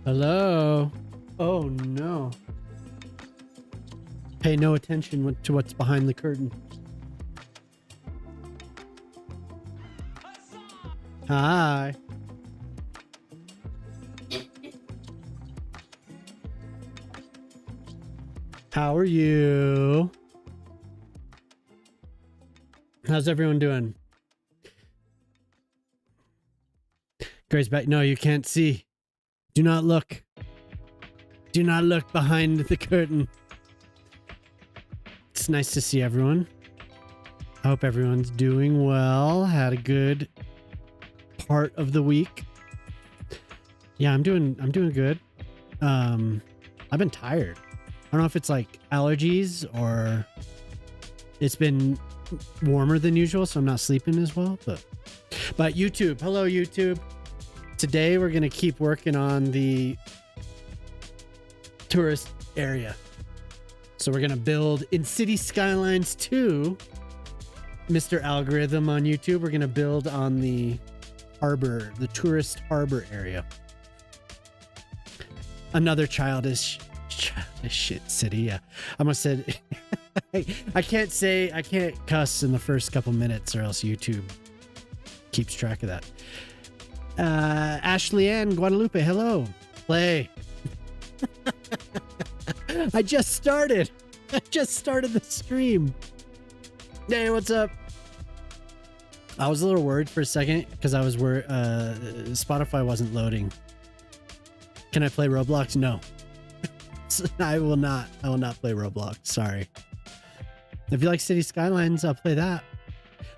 Hello? Oh no. Pay no attention to what's behind the curtain. Hi. How are you? How's everyone doing? Grace back. No, you can't see. Do not look. Do not look behind the curtain. It's nice to see everyone. I hope everyone's doing well. Had a good part of the week. Yeah, I'm doing good. I've been tired. I don't know if it's like allergies or it's been warmer than usual, so I'm not sleeping as well, but YouTube. Hello, YouTube. Today we're going to keep working on the tourist area. So we're going to build in City Skylines 2, Mr. Algorithm on YouTube. We're going to build on the harbor, the tourist harbor area. Another childish shit city. Yeah. I almost said, I can't cuss in the first couple minutes or else YouTube keeps track of that. Ashley Ann Guadalupe, hello. Play. I just started the stream. Hey, what's up? I was a little worried for a second because I was worried Spotify wasn't loading. Can I play Roblox? No. I will not play Roblox. Sorry. If you like City Skylines, I'll play that.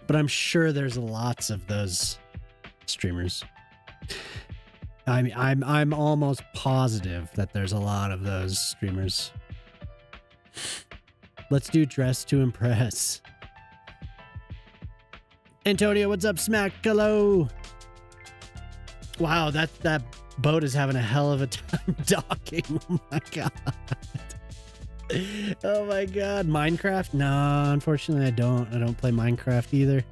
But I'm sure there's lots of those streamers. I mean, I'm almost positive that there's a lot of those streamers. Let's do Dress to Impress. Antonio, what's up, Smack? Hello. Wow, that boat is having a hell of a time docking. Oh my god. Oh my god. Minecraft? No, unfortunately I don't play Minecraft either.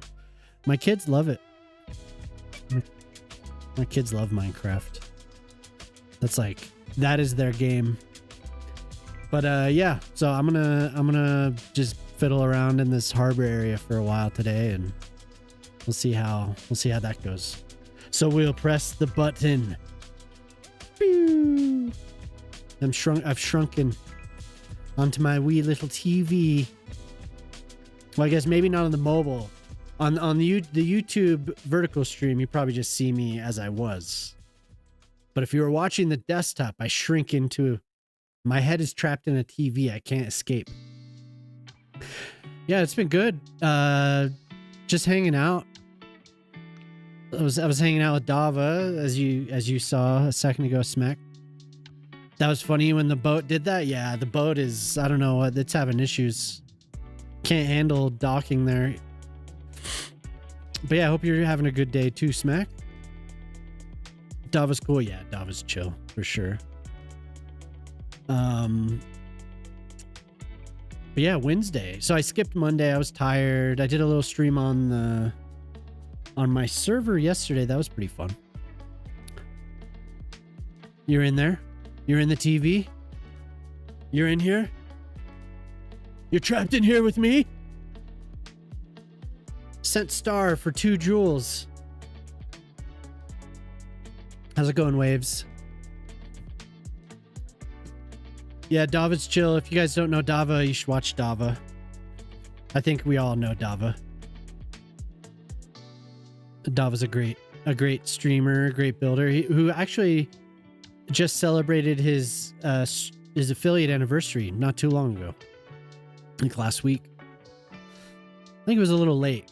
My kids love it. My kids love Minecraft. That is their game. But yeah, so I'm gonna just fiddle around in this harbor area for a while today, and we'll see how that goes. So we'll press the button. Pew! I've shrunken onto my wee little TV. Well, I guess maybe not on the mobile. On the YouTube vertical stream, you probably just see me as I was. But if you were watching the desktop, I shrink into... My head is trapped in a TV. I can't escape. Yeah, it's been good. Just hanging out. I was hanging out with Dava, as you saw a second ago, Smack. That was funny when the boat did that. Yeah, the boat is... I don't know. It's having issues. Can't handle docking there. But yeah, I hope you're having a good day too, Smack. Dava's cool. Yeah, Dava's chill for sure. But yeah, Wednesday. So I skipped Monday. I was tired. I did a little stream on my server yesterday. That was pretty fun. You're in there? You're in the TV? You're in here? You're trapped in here with me? Sent star for 2 jewels. How's it going, Waves? Yeah, Dava's chill. If you guys don't know Dava, you should watch Dava. I think we all know Dava. Dava's a great streamer, a great builder, who actually just celebrated his affiliate anniversary not too long ago. Like last week. I think it was a little late.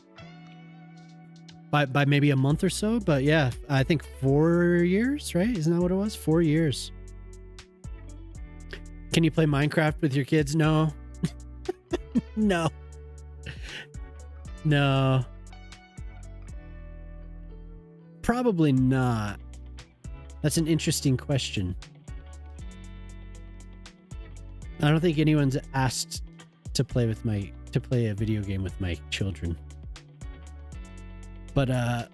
By maybe a month or so, but yeah, I think 4 years, right? Isn't that what it was? 4 years. Can you play Minecraft with your kids? No. No. No. Probably not. That's an interesting question. I don't think anyone's asked to play a video game with my children. But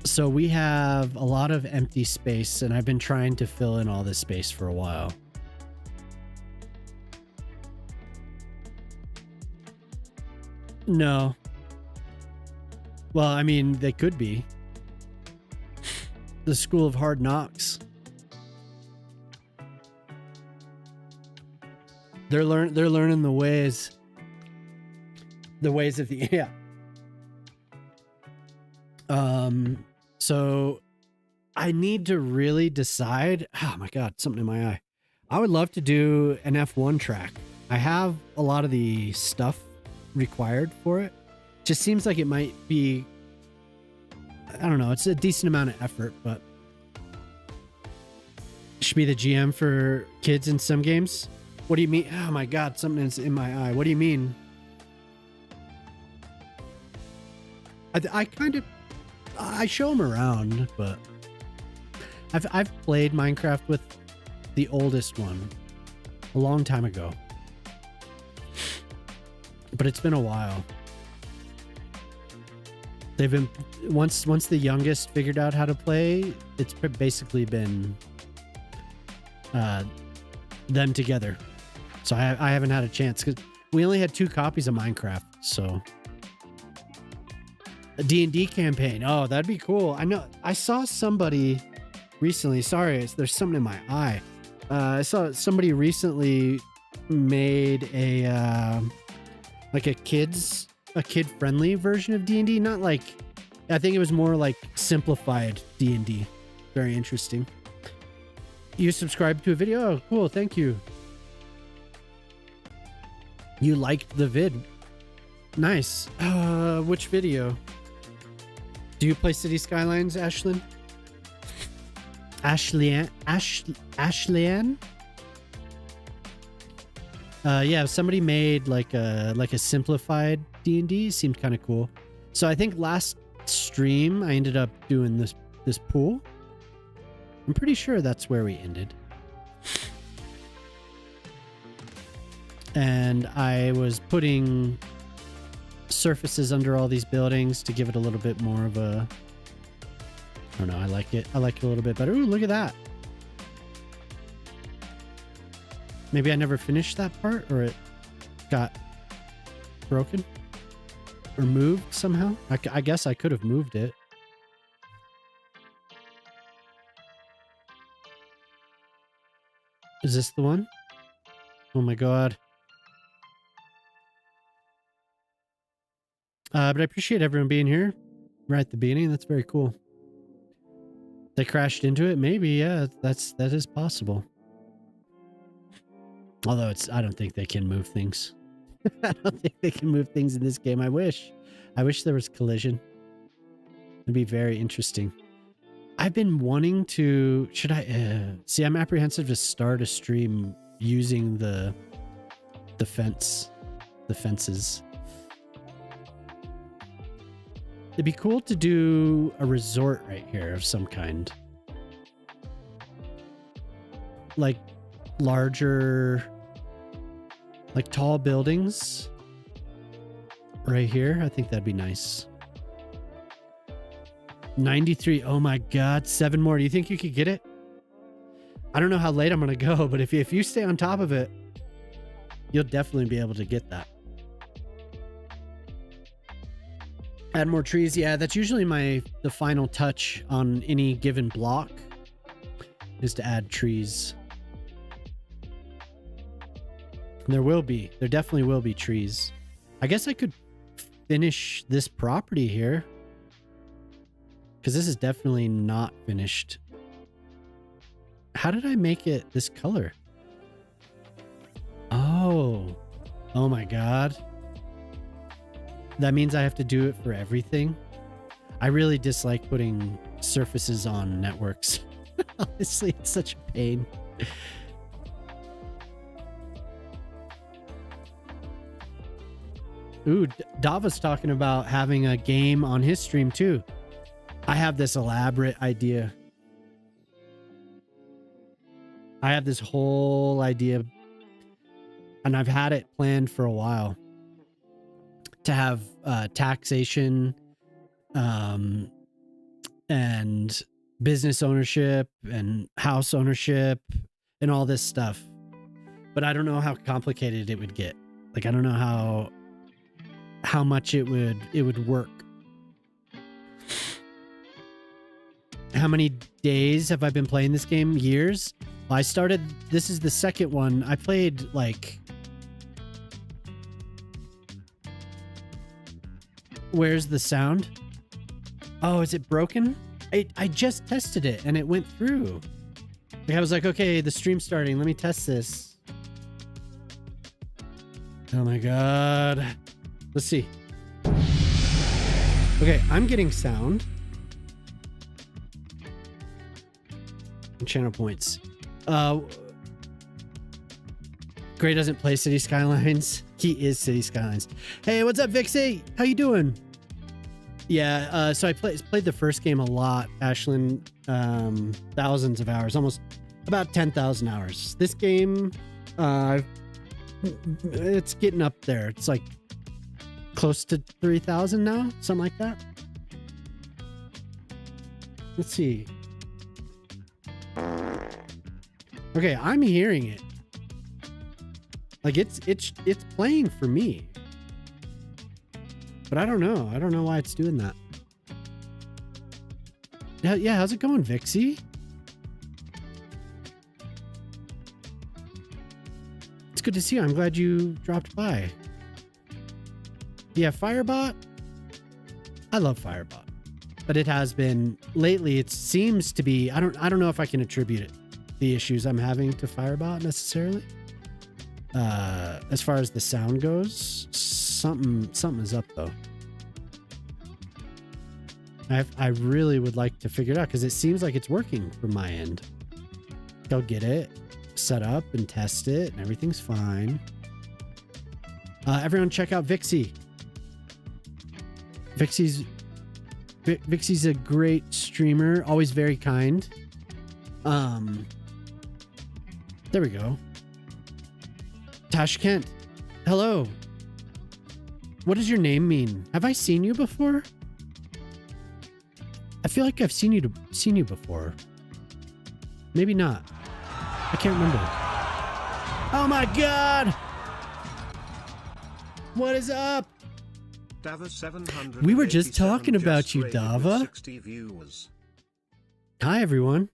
So we have a lot of empty space, and I've been trying to fill in all this space for a while. No. Well, I mean, they could be. The School of Hard Knocks. They're learning the ways of the yeah. So I need to really decide. Oh my god, something in my eye. I would love to do an F1 track. I have a lot of the stuff required for it. Just seems like it might be, I don't know, it's a decent amount of effort, but should be the GM for kids in some games. What do you mean? Oh my god, something's in my eye. What do you mean? I show them around, but I've played Minecraft with the oldest one a long time ago, but it's been a while. They've been once the youngest figured out how to play, it's basically been them together. So I haven't had a chance because we only had 2 copies of Minecraft. So a D&D campaign. Oh, that'd be cool. I know. I saw somebody recently. Sorry, there's something in my eye. I saw somebody recently made a like a kid-friendly version of D&D. Not like, I think it was more like simplified D&D. Very interesting. You subscribed to a video? Oh, cool. Thank you. You liked the vid. Nice. Which video? Do you play City Skylines, Ashlyn? Ashlyan? Yeah, somebody made like a simplified D&D. Seemed kind of cool. So I think last stream I ended up doing this pool. I'm pretty sure that's where we ended. And I was putting surfaces under all these buildings to give it a little bit more of a, I don't know, I like it a little bit better. Ooh, look at that. Maybe I never finished that part, or it got broken or moved somehow. I guess I could have moved it. Is this the one? Oh my god. But I appreciate everyone being here right at the beginning. That's very cool. They crashed into it. Maybe, yeah, that is possible. Although I don't think they can move things. I don't think they can move things in this game. I wish there was collision. It'd be very interesting. I've been wanting to, should I, see, I'm apprehensive to start a stream using the fences. It'd be cool to do a resort right here of some kind. Like larger, like tall buildings right here. I think that'd be nice. 93. Oh my god, 7 more. Do you think you could get it? I don't know how late I'm gonna go, but if you stay on top of it, you'll definitely be able to get that. Add more trees. Yeah, that's usually the final touch on any given block is to add trees. And there definitely will be trees. I guess I could finish this property here, because this is definitely not finished. How did I make it this color? Oh my god. That means I have to do it for everything. I really dislike putting surfaces on networks. Honestly, it's such a pain. Ooh, Dava's talking about having a game on his stream too. I have this elaborate idea. I have this whole idea, and I've had it planned for a while, to have taxation, and business ownership and house ownership and all this stuff. But I don't know how complicated it would get. Like, I don't know how much it would work. How many days have I been playing this game? Years? I started, this is the second one. I played like, where's the sound? Oh, is it broken? I just tested it and it went through. Like, I was like, okay, the stream's starting. Let me test this. Oh my God. Let's see. Okay, I'm getting sound. Channel points. Gray doesn't play City Skylines. He is City Skylines. Hey, what's up, Vixie? How you doing? Yeah, so I played the first game a lot, Ashlyn. Thousands of hours, almost about 10,000 hours. This game, it's getting up there. It's like close to 3,000 now, something like that. Let's see. Okay, I'm hearing it. Like it's playing for me. But I don't know. I don't know why it's doing that. Yeah, how's it going, Vixie? It's good to see you. I'm glad you dropped by. Yeah, Firebot. I love Firebot. But it has been lately, it seems to be, I don't know if I can attribute it, the issues I'm having, to Firebot necessarily. As far as the sound goes, something is up though. I really would like to figure it out because it seems like it's working from my end. Go get it set up and test it and everything's fine. Everyone check out Vixie. Vixie's a great streamer, always very kind. There we go. Tashkent, hello. What does your name mean? Have I seen you before? I feel like I've seen you before. Maybe not. I can't remember. Oh my God! What is up? We were just talking about you, Dava. Hi, everyone.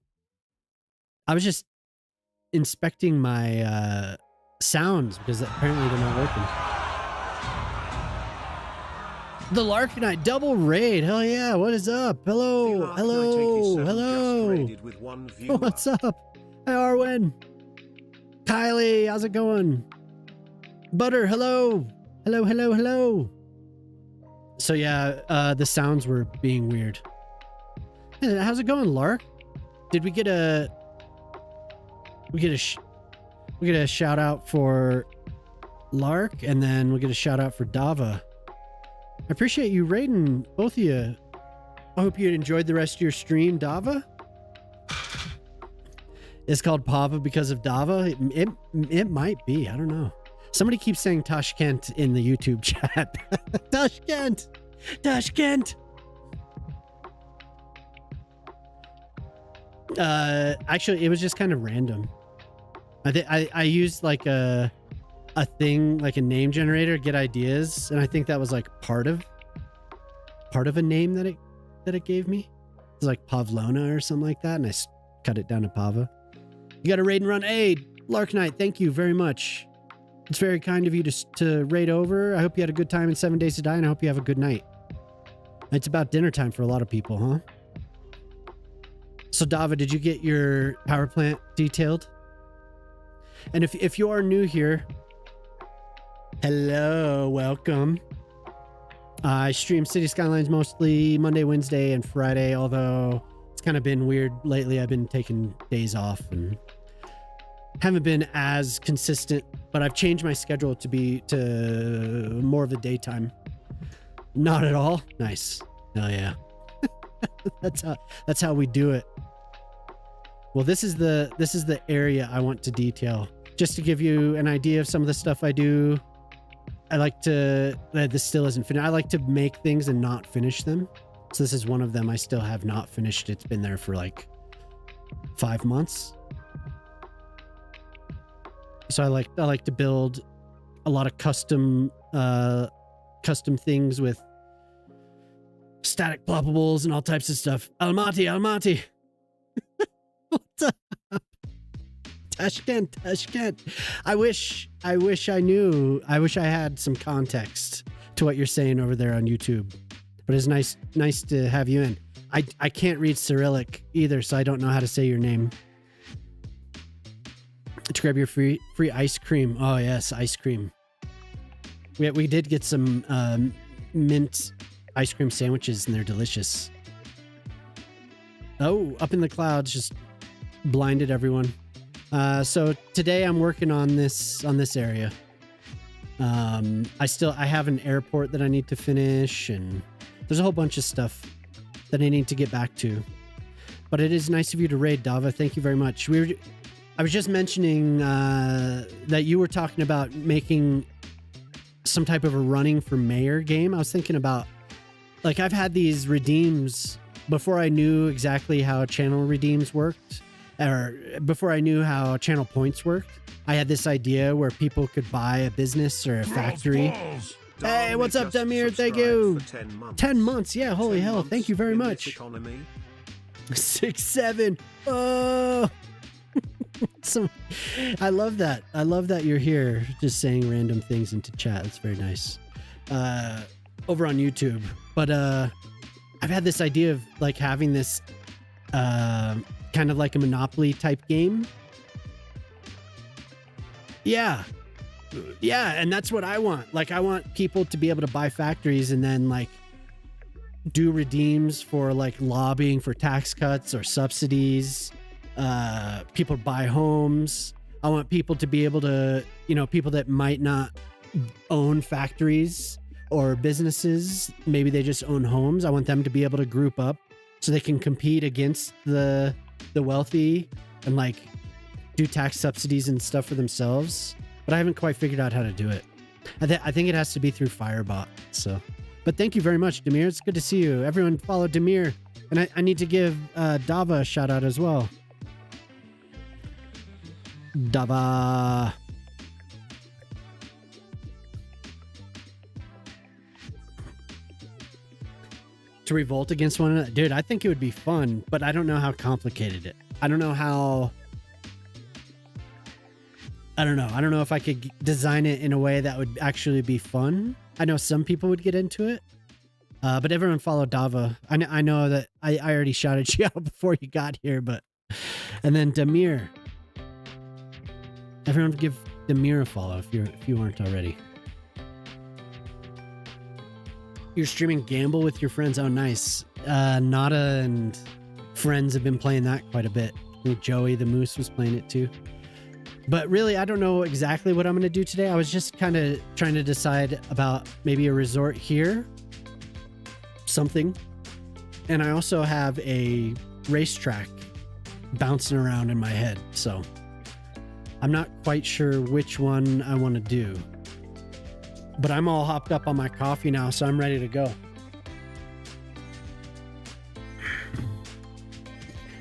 I was just inspecting my sounds because apparently they're not working. The Larkinite double raid. Hell yeah. What is up? Hello. What's up? Hi, Arwen. Kylie, how's it going? Butter, hello. Hello. So yeah, the sounds were being weird. Hey, how's it going, Lark? Did we get a shout out for Lark, and then we'll get a shout out for Dava. I appreciate you raiding, both of you. I hope you enjoyed the rest of your stream, Dava. It's called Pava because of Dava. It might be. I don't know. Somebody keeps saying Tashkent in the YouTube chat. Tashkent. Actually, it was just kind of random. I used like a thing, like a name generator, get ideas, and I think that was like part of a name that it gave me. It's like Pavlona or something like that, and I cut it down to Pava. You got a raid and run. Hey, Lark Knight, thank you very much. It's very kind of you to raid over. I hope you had a good time in 7 Days to Die, and I hope you have a good night. It's about dinner time for a lot of people, huh? So Dava, did you get your power plant detailed? And if you are new here, hello, welcome. I stream City Skylines mostly Monday, Wednesday, and Friday, although it's kind of been weird lately. I've been taking days off and haven't been as consistent, but I've changed my schedule to more of the daytime. Not at all. Nice. Oh yeah. That's how we do it. Well, this is the area I want to detail. Just to give you an idea of some of the stuff I do. I like to, this still isn't finished. I like to make things and not finish them. So this is one of them I still have not finished. It's been there for like 5 months. So I like to build a lot of custom things with static ploppables and all types of stuff. Almaty. What's up? Tashkent. I wish I knew. I wish I had some context to what you're saying over there on YouTube. But it's nice to have you in. I can't read Cyrillic either, so I don't know how to say your name. To grab your free ice cream. Oh yes, ice cream. We did get some mint ice cream sandwiches, and they're delicious. Oh, up in the clouds just blinded everyone. So today I'm working on this area. I have an airport that I need to finish, and there's a whole bunch of stuff that I need to get back to. But it is nice of you to raid, Dava. Thank you very much. I was just mentioning that you were talking about making some type of a running for mayor game. I was thinking about, like, I've had these redeems before I knew exactly how channel redeems worked, or before I knew how channel points worked. I had this idea where people could buy a business or a factory. Hey, what's up, Damir? Thank you. 10 months. Yeah, holy hell. Thank you very much. 6, 7. Oh. So, I love that. I love that you're here just saying random things into chat. That's very nice. Over on YouTube. But I've had this idea of like having this kind of like a Monopoly type game. Yeah, and that's what I want. Like, I want people to be able to buy factories and then like do redeems for like lobbying for tax cuts or subsidies. People buy homes. I want people to be able to, people that might not own factories or businesses, maybe they just own homes. I want them to be able to group up so they can compete against the wealthy and like do tax subsidies and stuff for themselves. But I haven't quite figured out how to do it. I think it has to be through Firebot. So, but thank you very much, Demir. It's good to see you. Everyone follow Demir. And I need to give Dava a shout out as well. Dava. To revolt against one another. Dude, I think it would be fun, but I don't know how complicated it. I don't know if I could design it in a way that would actually be fun. I know some people would get into it. But everyone follow Dava. I know that I already shouted you out before you got here, but... And then Damir. Everyone give Damir a follow if you aren't already. You're streaming Gamble with your friends. Oh, nice. Nada and friends have been playing that quite a bit. I think Joey the Moose was playing it too. But really, I don't know exactly what I'm going to do today. I was just kind of trying to decide about maybe a resort here. Something. And I also have a racetrack bouncing around in my head. So I'm not quite sure which one I want to do. But I'm all hopped up on my coffee now, so I'm ready to go.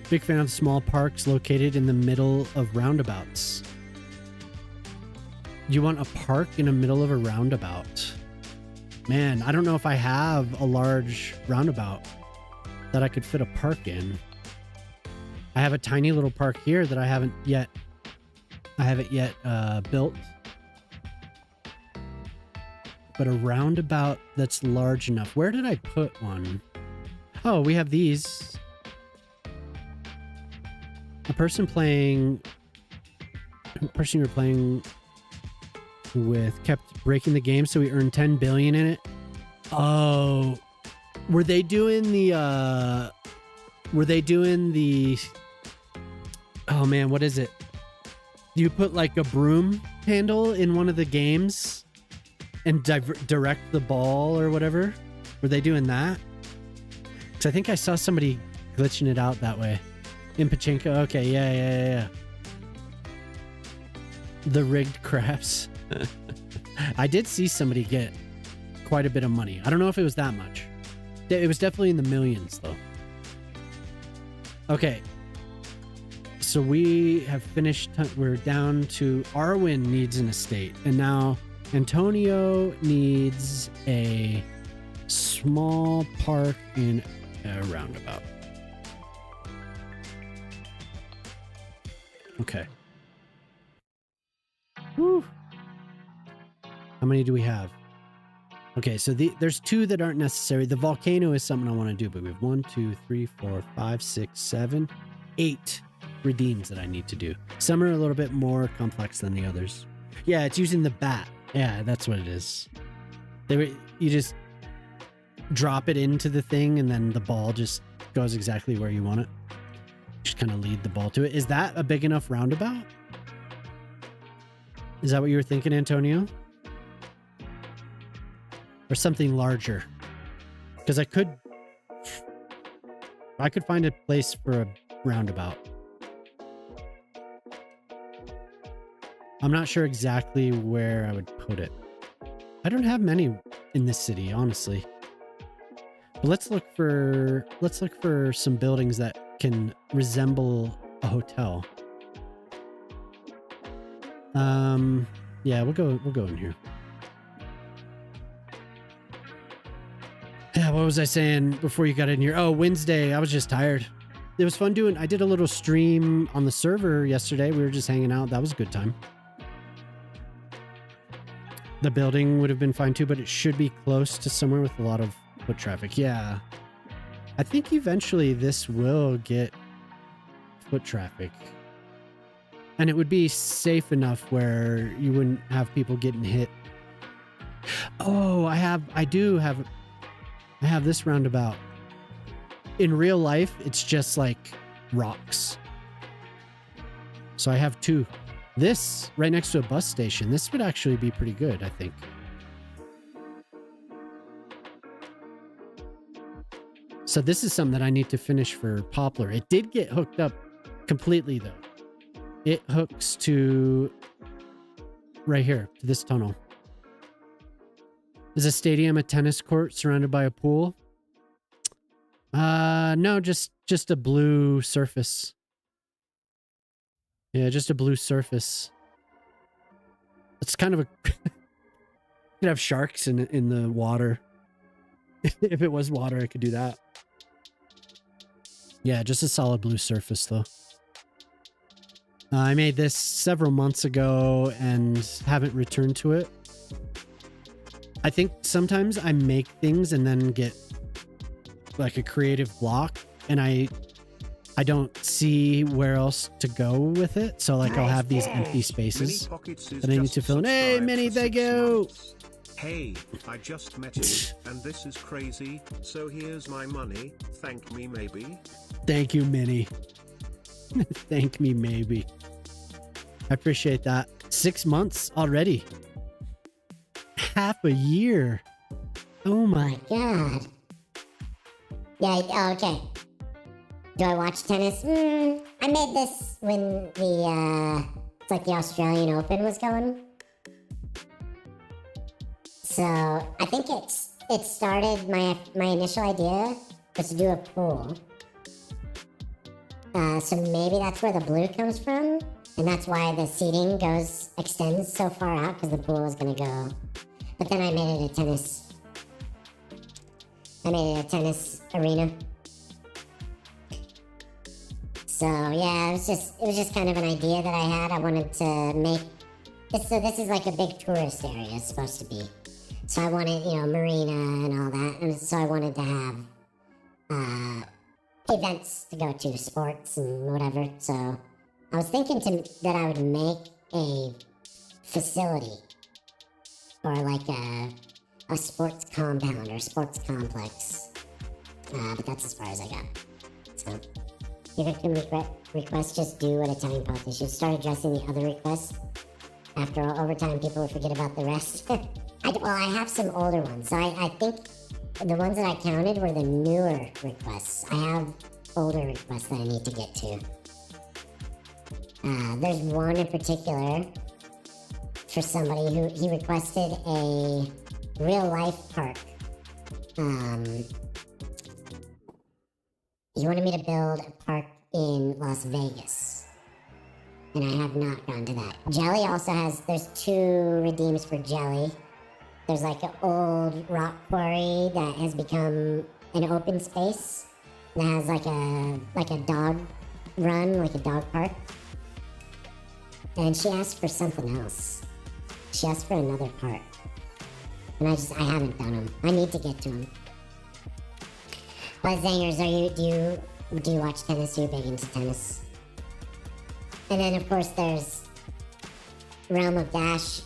Big fan of small parks located in the middle of roundabouts. You want a park in the middle of a roundabout? Man, I don't know if I have a large roundabout that I could fit a park in. I have a tiny little park here that I haven't yet built. But a roundabout that's large enough. Where did I put one? Oh, we have these. A person you were playing with kept breaking the game, so we earned 10 billion in it. Oh, were they doing the oh man, what is it? You put like a broom handle in one of the games and direct the ball or whatever? Were they doing that? Because I think I saw somebody glitching it out that way. In Pachinko? Okay, yeah. The rigged craps. I did see somebody get quite a bit of money. I don't know if it was that much. It was definitely in the millions, though. Okay. So we have finished. We're down to Arwen needs an estate. And now Antonio needs a small park in a roundabout. Okay. Whew. How many do we have? Okay, so there's 2 that aren't necessary. The volcano is something I want to do, but we have 1, 2, 3, 4, 5, 6, 7, 8 redeems that I need to do. Some are a little bit more complex than the others. Yeah, it's using the bat. Yeah, that's what it is. You just drop it into the thing and then the ball just goes exactly where you want it. Just kind of lead the ball to it. Is that a big enough roundabout? Is that what you were thinking, Antonio? Or something larger? Because I could find a place for a roundabout. I'm not sure exactly where I would put it. I don't have many in this city, honestly. But let's look for some buildings that can resemble a hotel. Yeah, we'll go in here. Yeah, what was I saying before you got in here? Oh, Wednesday. I was just tired. It was fun I did a little stream on the server yesterday. We were just hanging out. That was a good time. The building would have been fine too, but it should be close to somewhere with a lot of foot traffic. Yeah. I think eventually this will get foot traffic. And it would be safe enough where you wouldn't have people getting hit. Oh, I have this roundabout. In real life, it's just like rocks. So I have 2. This right next to a bus station. This would actually be pretty good, I think. So this is something that I need to finish for Poplar. It did get hooked up completely though. It hooks to right here, to this tunnel. Is a stadium a tennis court surrounded by a pool? No, just a blue surface. Yeah, just a blue surface. It's kind of a... You could have sharks in the water. If it was water, I could do that. Yeah, just a solid blue surface, though. I made this several months ago and haven't returned to it. I think sometimes I make things and then get like a creative block and I don't see where else to go with it. So like I'll have these empty spaces that I need to fill in. Hey, Minnie, thank you. Hey, I just met you and this is crazy. So here's my money. Thank me maybe. Thank you, Minnie. Thank me maybe. I appreciate that. 6 months already. Half a year. Oh my God. Yeah, oh, okay. Do I watch tennis? I made this when it's like the Australian Open was going. So I think it started, my initial idea was to do a pool. So maybe that's where the blue comes from. And that's why the seating extends so far out, because the pool is going to go. But then I made it a tennis arena. So yeah, it was just kind of an idea that I had. I wanted to make this, so this is like a big tourist area, it's supposed to be. So I wanted, marina and all that. And so I wanted to have events to go to, sports and whatever. So I was thinking that I would make a facility or like a sports compound or sports complex. But that's as far as I got. So you can request just do at a time, Paul. They should start addressing the other requests. After all, over time, people will forget about the rest. I have some older ones. So I think the ones that I counted were the newer requests. I have older requests that I need to get to. There's one in particular for somebody who he requested a real life park. he wanted me to build a park in Las Vegas. And I have not gone to that. Jelly also has, there's 2 redeems for Jelly. There's like an old rock quarry that has become an open space. That has like a dog run, like a dog park. And she asked for something else. She asked for another part. And I haven't done them. I need to get to them. But Zangers, do you watch tennis? Are you big into tennis? And then of course there's Realm of Dash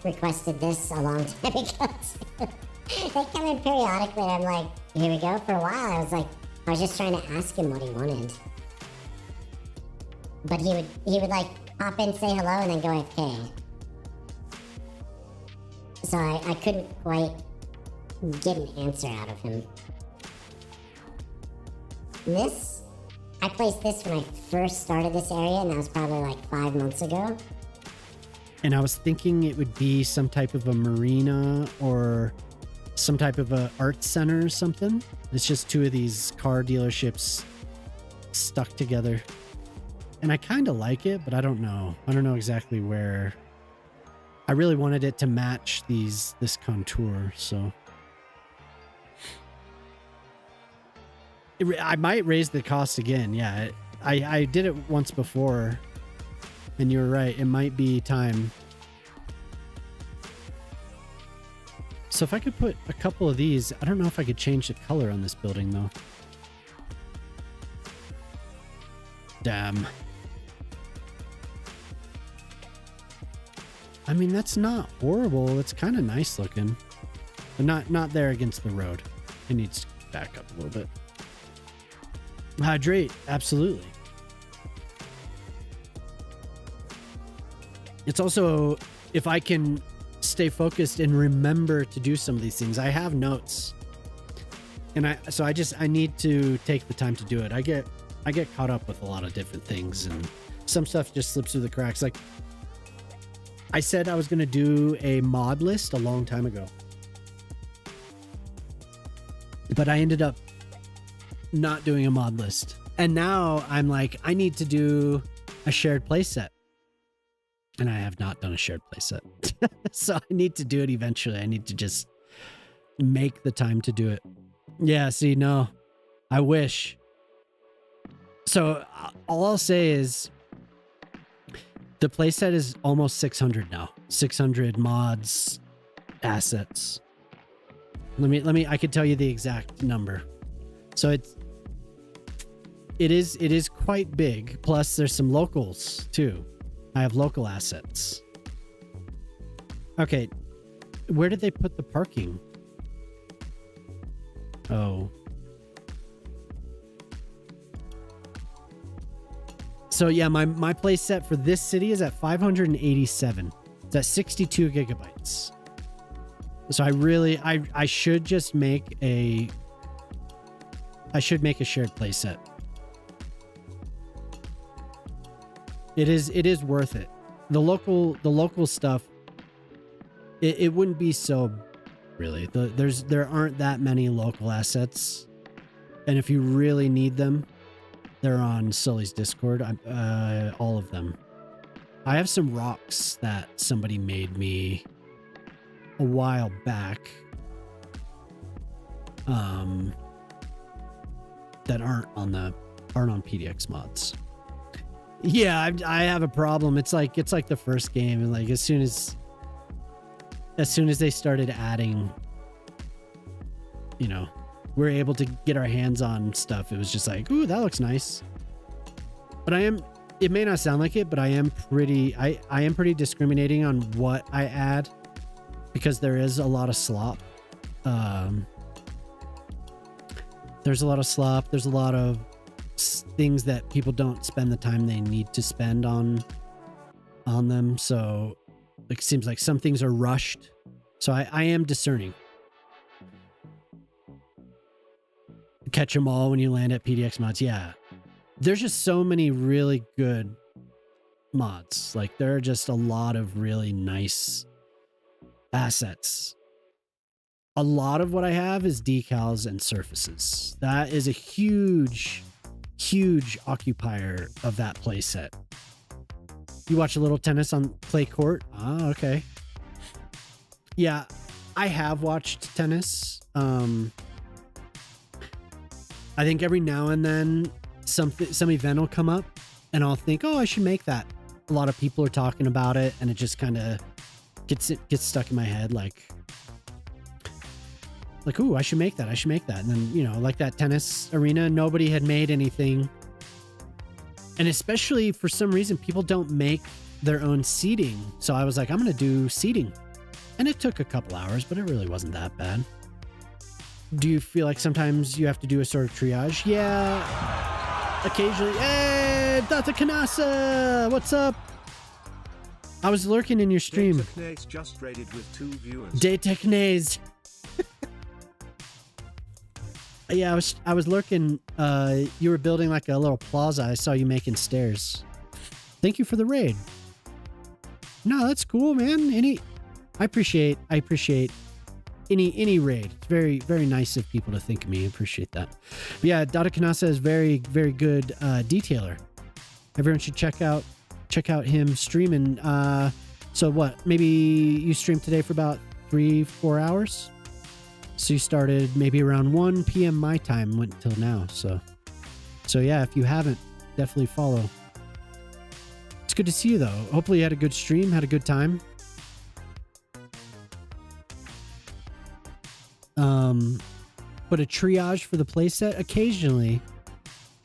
requested this a long time ago. They come in periodically and I'm like, here we go. For a while I was just trying to ask him what he wanted. But he would like pop in, say hello, and then go AFK. So I couldn't quite get an answer out of him. This, I placed this when I first started this area, and that was probably like 5 months ago. And I was thinking it would be some type of a marina or some type of a art center or something. It's just 2 of these car dealerships stuck together. And I kind of like it, but I don't know. I don't know exactly where. I really wanted it to match this contour, so. I might raise the cost again, yeah. I did it once before, and you were right. It might be time. So if I could put a couple of these, I don't know if I could change the color on this building, though. Damn. I mean, that's not horrible. It's kind of nice looking. But not there against the road. It needs to back up a little bit. Hydrate, absolutely. It's also, if I can stay focused and remember to do some of these things. I have notes. And I need to take the time to do it. I get caught up with a lot of different things, and some stuff just slips through the cracks. Like, I said I was going to do a mod list a long time ago, but I ended up not doing a mod list. And now I'm like, I need to do a shared playset. And I have not done a shared playset. So I need to do it eventually. I need to just make the time to do it. Yeah, see, no, I wish. So all I'll say is the playset is almost 600 now. 600 mods, assets. I could tell you the exact number. So it is quite big. Plus there's some locals too. I have local assets. Okay. Where did they put the parking? Oh. So yeah, my play set for this city is at 587. It's at 62 gigabytes. So I should just make a shared play set. It is worth it. The local stuff, it wouldn't be so really. There aren't that many local assets. And if you really need them, they're on Sully's Discord. All of them. I have some rocks that somebody made me a while back. That aren't on PDX mods. Yeah, I have a problem. It's like the first game, and like as soon as they started adding, we're able to get our hands on stuff. It was just like, ooh, that looks nice. But it may not sound like it, but I am pretty discriminating on what I add, because there is a lot of slop. There's a lot of slop. There's a lot of things that people don't spend the time they need to spend on them. So it seems like some things are rushed. So I am discerning. Catch them all when you land at PDX mods. Yeah. There's just so many really good mods. Like, there are just a lot of really nice assets. a lot of what I have is decals and surfaces. That is a huge occupier of that play set. You watch a little tennis on clay court? Ah, okay. Yeah, I have watched tennis. I think every now and then some event will come up and I'll think, oh, I should make that. A lot of people are talking about it and it just kind of gets stuck in my head like, ooh, I should make that. And then, you know, like that tennis arena, nobody had made anything. And especially for some reason, people don't make their own seating. So I was like, I'm going to do seating. And it took a couple hours, but it really wasn't that bad. Do you feel like sometimes you have to do a sort of triage? Yeah, occasionally. Hey, Dr. Kanasa, what's up? I was lurking in your stream. Daytechnaze just raided with 2 viewers. Daytechnaze. Yeah, I was lurking. You were building like a little plaza. I saw you making stairs. Thank you for the raid. No, that's cool, man. I appreciate any raid. It's very, very nice of people to think of me. I appreciate that. But yeah, Dada Kanasa is very, very good detailer. Everyone should check out him streaming. So what? Maybe you streamed today for about 3-4 hours. So you started maybe around 1 p.m. my time, went till now. So yeah, if you haven't, definitely follow. It's good to see you though. Hopefully you had a good stream, had a good time. But a triage for the playset occasionally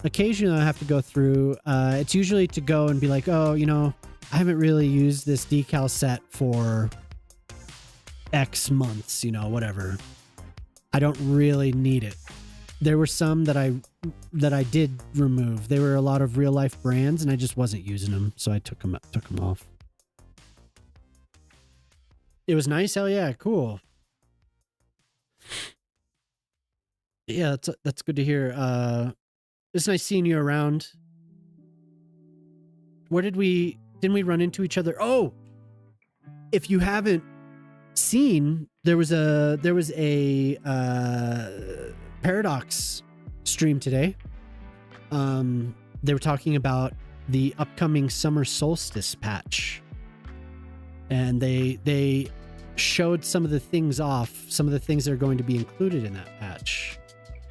I have to go through. It's usually to go and be like, oh, you know, I haven't really used this decal set for X months, you know, whatever. I don't really need it. There were some that I did remove. They were a lot of real life brands and I just wasn't using them. So I took them off. It was nice. Hell yeah. Cool. Yeah, that's good to hear. It's nice seeing you around. Where didn't we run into each other? Oh, if you haven't seen, there was a Paradox stream today. They were talking about the upcoming summer solstice patch, and they showed some of the things off, some of the things that are going to be included in that patch.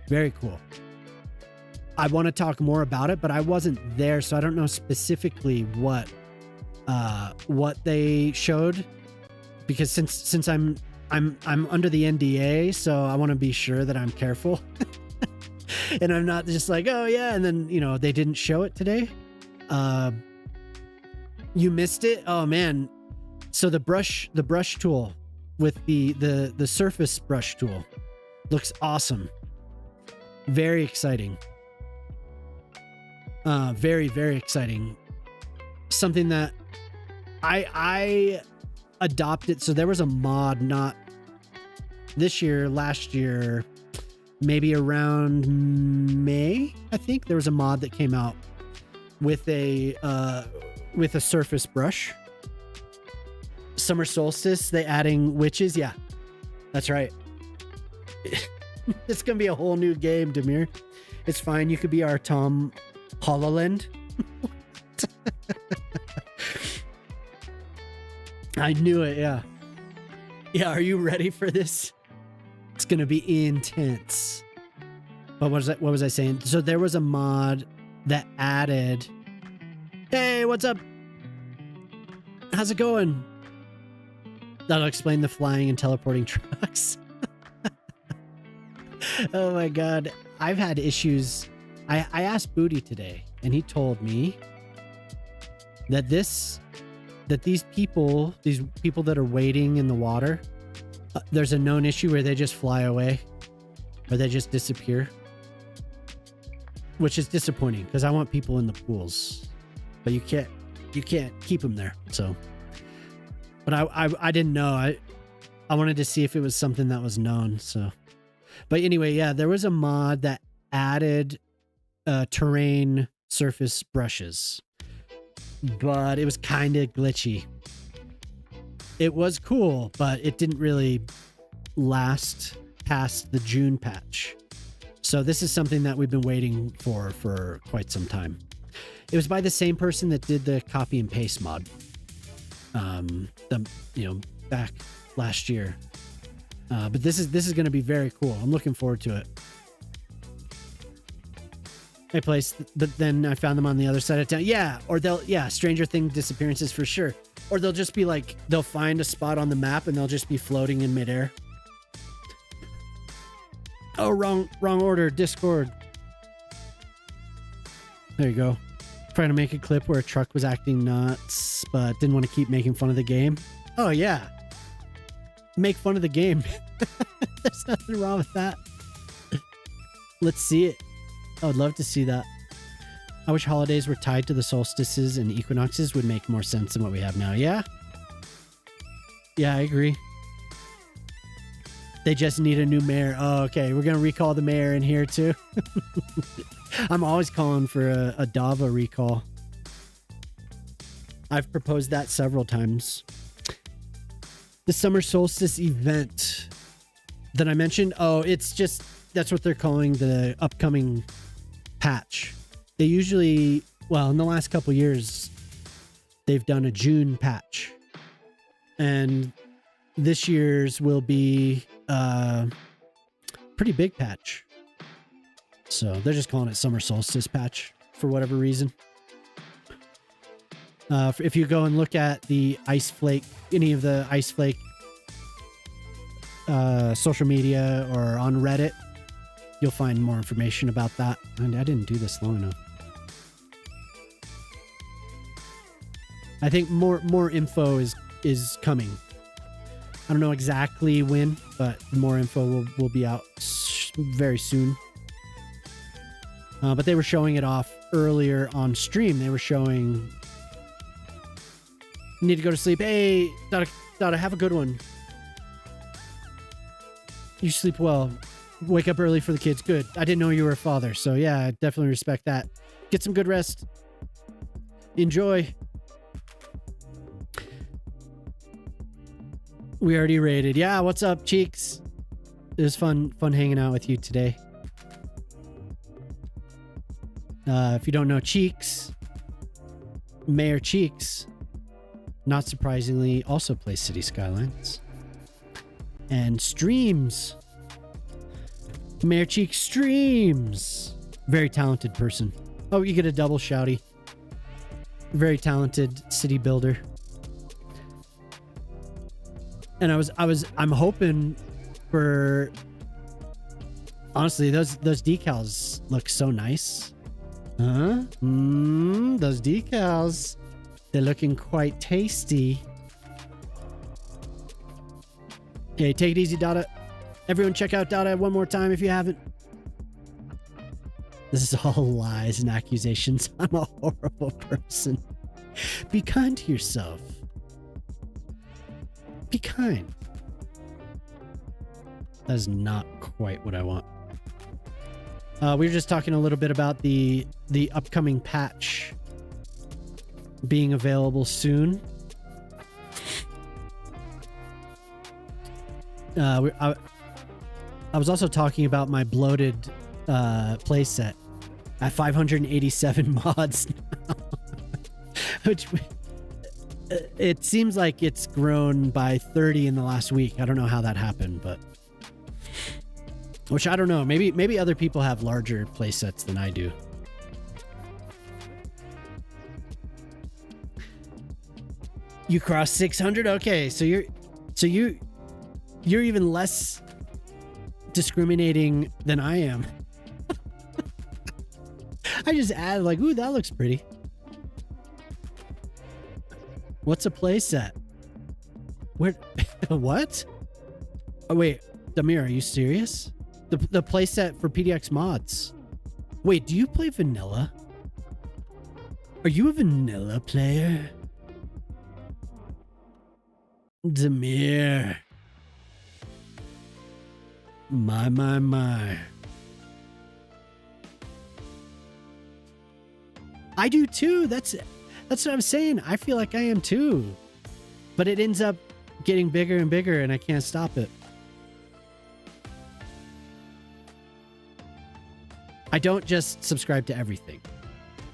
Very cool. I want to talk more about it, but I wasn't there, so I don't know specifically what they showed, because since I'm under the NDA, so I want to be sure that I'm careful. And I'm not just like, oh yeah, and then, you know, they didn't show it today. You missed it? Oh man. So the brush tool with the surface brush tool looks awesome. Very exciting. Very, very exciting. Something that I adopted. So there was a mod, not this year, last year, maybe around May, I think there was a mod that came out with a surface brush. Summer solstice, they adding witches. Yeah, that's right. It's gonna be a whole new game, Demir. It's fine. You could be our Tom Holland. I knew it. Yeah. Yeah. Are you ready for this? It's gonna be intense. But what was I saying? So there was a mod that added. Hey, what's up? How's it going? That'll explain the flying and teleporting trucks. Oh my god. I've had issues. I asked Booty today, and he told me that these people that are waiting in the water, there's a known issue where they just fly away or they just disappear, which is disappointing because I want people in the pools, but you can't keep them there. So, but I didn't know. I wanted to see if it was something that was known. So, but anyway, yeah, there was a mod that added terrain surface brushes, but it was kind of glitchy. It was cool, but it didn't really last past the June patch. So this is something that we've been waiting for quite some time. It was by the same person that did the copy and paste mod. Back last year. But this is going to be very cool. I'm looking forward to it. I placed, but then I found them on the other side of town. Yeah, or Stranger Thing disappearances for sure. Or they'll just be like, they'll find a spot on the map and they'll just be floating in midair. Oh, wrong order, Discord. There you go. Trying to make a clip where a truck was acting nuts, but didn't want to keep making fun of the game. Oh, yeah. Make fun of the game. There's nothing wrong with that. Let's see it. I would love to see that. I wish holidays were tied to the solstices and equinoxes would make more sense than what we have now. Yeah? Yeah, I agree. They just need a new mayor. Oh, okay. We're going to recall the mayor in here too. I'm always calling for a Dava recall. I've proposed that several times. The summer solstice event that I mentioned. Oh, that's what they're calling the upcoming patch. They usually, in the last couple years, they've done a June patch. And this year's will be a pretty big patch. So they're just calling it summer solstice patch for whatever reason. If you go and look at the Ice Flake, any of the Ice Flake social media or on Reddit, you'll find more information about that. And I didn't do this long enough. I think more info is coming. I don't know exactly when, but more info will be out very soon. But they were showing it off earlier on stream. They were showing, need to go to sleep. Hey, Dada, have a good one. You sleep well. Wake up early for the kids. Good. I didn't know you were a father. So yeah, I definitely respect that. Get some good rest. Enjoy. We already raided. Yeah, what's up, Cheeks? It was fun hanging out with you today. If you don't know Cheeks, Mayor Cheeks, not surprisingly, also plays City Skylines and streams. Mayor Cheeks streams. Very talented person. Oh, you get a double shouty. Very talented city builder. And I'm hoping for, honestly, those decals look so nice. Huh? Those decals, they're looking quite tasty. Okay, take it easy, Dada. Everyone check out Dada one more time if you haven't. This is all lies and accusations. I'm a horrible person. Be kind to yourself. Be kind. That is not quite what I want. We were just talking a little bit about the upcoming patch being available soon. I was also talking about my bloated playset at 587 mods now. Which it seems like it's grown by 30 in the last week. I don't know how that happened, but which I don't know. Maybe other people have larger playsets than I do. You crossed 600? Okay, so you're even less discriminating than I am. I just added like, ooh, that looks pretty. What's a playset? Where? What? Oh wait, Damir, are you serious? The playset for PDX mods. Wait, do you play vanilla? Are you a vanilla player? Damir. My. I do too. That's what I'm saying. I feel like I am too. But it ends up getting bigger and bigger and I can't stop it. I don't just subscribe to everything.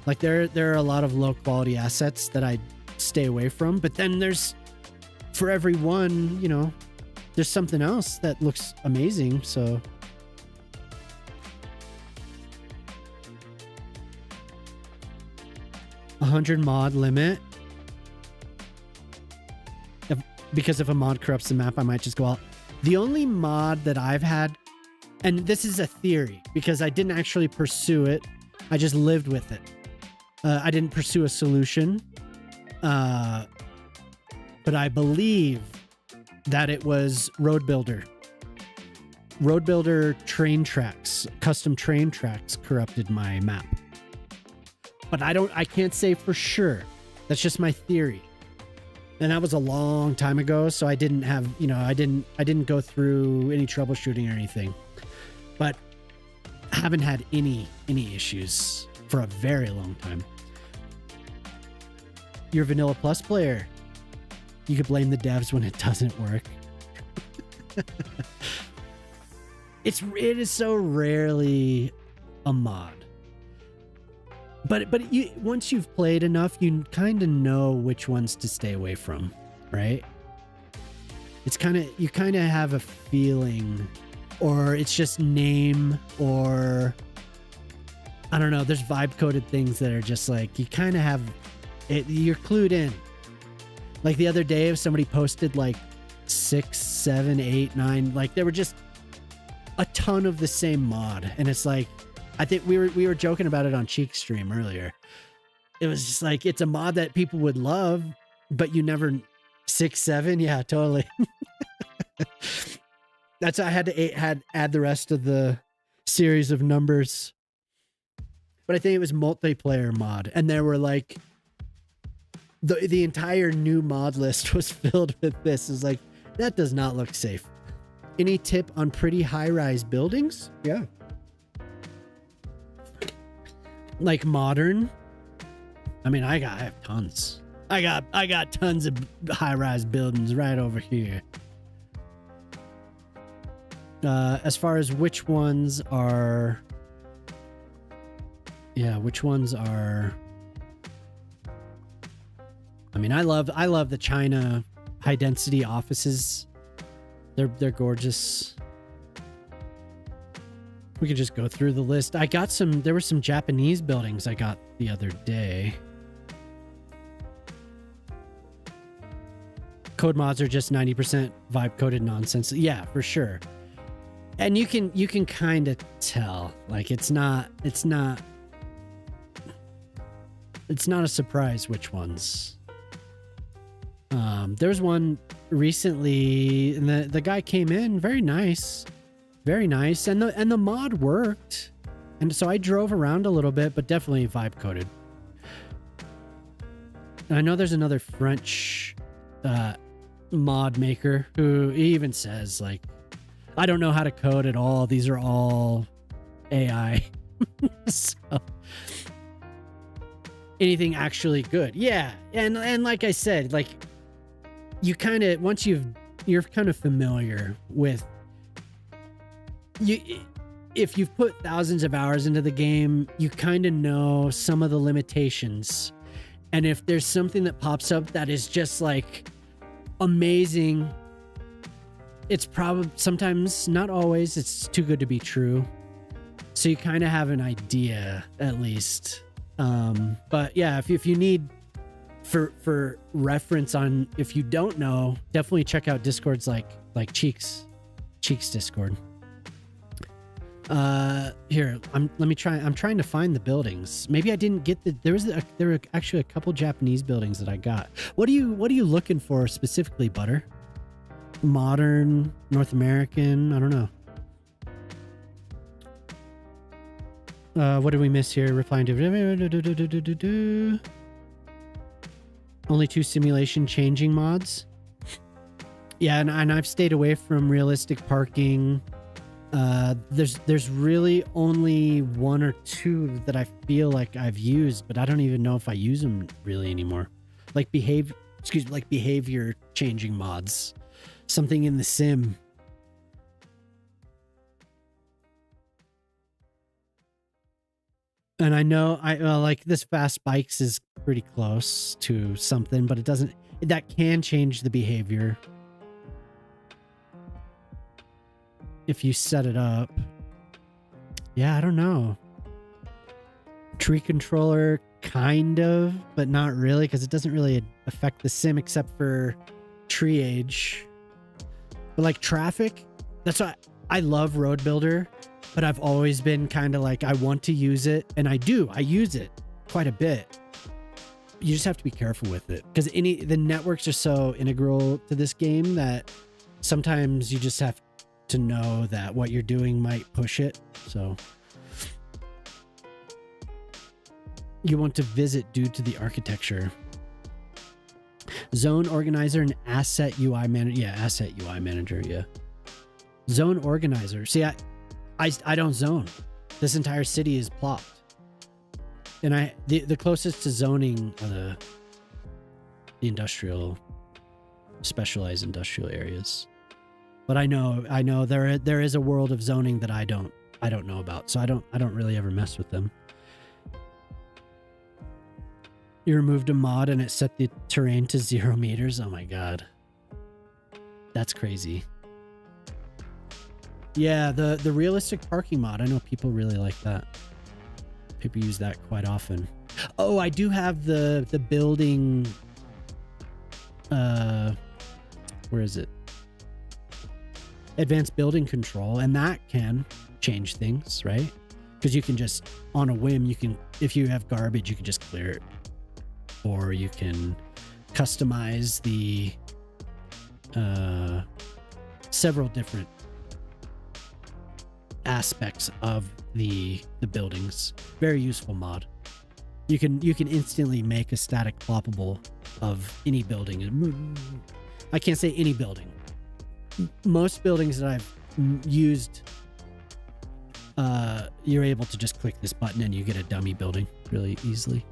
Like there are a lot of low quality assets that I stay away from, but then there's, for every one, you know, there's something else that looks amazing. So 100 mod limit. Because if a mod corrupts the map, I might just go out. The only mod that I've had, and this is a theory because I didn't actually pursue it, I just lived with it. I didn't pursue a solution, but I believe that it was Road Builder. Road Builder train tracks, custom train tracks corrupted my map. But I can't say for sure. That's just my theory. And that was a long time ago, so I didn't have, you know, I didn't go through any troubleshooting or anything. But I haven't had any issues for a very long time. You're a Vanilla Plus player. You could blame the devs when it doesn't work. It is so rarely a mod. But once you've played enough, you kind of know which ones to stay away from, right? It's you kind of have a feeling, or it's just name, or I don't know. There's vibe coded things that are just like, you kind of have it. You're clued in. Like the other day, if somebody posted like 6, 7, 8, 9, like there were just a ton of the same mod, and it's like, I think we were joking about it on Cheek Stream earlier. It was just like, it's a mod that people would love, but you never 6, 7. Yeah, totally. That's, I had to add the rest of the series of numbers. But I think it was multiplayer mod. And there were like, the entire new mod list was filled with this. It's like, that does not look safe. Any tip on pretty high-rise buildings? Yeah. Like modern. I mean, I have tons. I got tons of high-rise buildings right over here. As far as which ones are, I mean, I love the China high density offices. They're gorgeous. We could just go through the list. There were some Japanese buildings I got the other day. Code mods are just 90% vibe coded nonsense. Yeah, for sure. And you can kind of tell, like, it's not a surprise which ones. There was one recently, and the guy came in very nice, and the mod worked, and so I drove around a little bit, but definitely vibe coded. And I know there's another French mod maker who even says, like, I don't know how to code at all. These are all AI. So anything actually good. Yeah. And like I said, like, you kind of, once you're kind of familiar with if you've put thousands of hours into the game, you kind of know some of the limitations. And if there's something that pops up that is just like amazing, it's probably, sometimes, not always, it's too good to be true. So you kind of have an idea, at least. But yeah, if you need for reference on, if you don't know, definitely check out Discords like Cheeks Discord. Here, I'm trying to find the buildings. Maybe I didn't get there were actually a couple Japanese buildings that I got. What are you looking for specifically, Butter? Modern, North American, I don't know. What did we miss here? Replying to only 2 simulation changing mods. Yeah, and I've stayed away from realistic parking. There's really only 1 or 2 that I feel like I've used, but I don't even know if I use them really anymore. Like behavior changing mods. Something in the sim. And I know like this fast bikes is pretty close to something, but it doesn't, that can change the behavior if you set it up. Yeah, I don't know. Tree controller, kind of, but not really, because it doesn't really affect the sim except for tree age. But like traffic, that's why I love Road Builder, but I've always been kind of like, I want to use it, and I use it quite a bit. You just have to be careful with it, because the networks are so integral to this game that sometimes you just have to know that what you're doing might push it. So you want to visit due to the architecture. Zone organizer and asset UI manager. Yeah, asset UI manager. Yeah. Zone organizer. See, I don't zone. This entire city is plopped. And the closest to zoning are the industrial, specialized industrial areas. But I know there is a world of zoning that I don't know about. So I don't really ever mess with them. You removed a mod and it set the terrain to 0 meters. Oh my god. That's crazy. Yeah, the realistic parking mod. I know people really like that. People use that quite often. Oh, I do have the building. Where is it? Advanced building control, and that can change things, right? Because you can just, on a whim, if you have garbage, you can just clear it. Or you can customize the several different aspects of the buildings. Very useful mod. You can instantly make a static ploppable of any building. I can't say any building. Most buildings that I've used, you're able to just click this button and you get a dummy building really easily.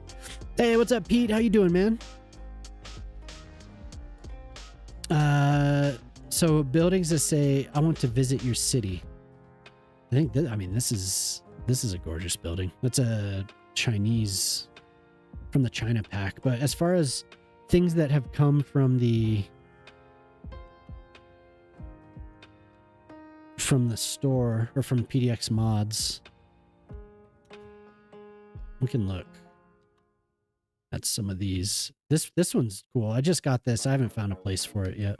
Hey, what's up, Pete? How you doing, man? So buildings that say, I want to visit your city. I think this is a gorgeous building. That's a Chinese, from the China pack. But as far as things that have come from the store or from PDX mods, we can look at some of these. This one's cool. I just got this. I haven't found a place for it yet.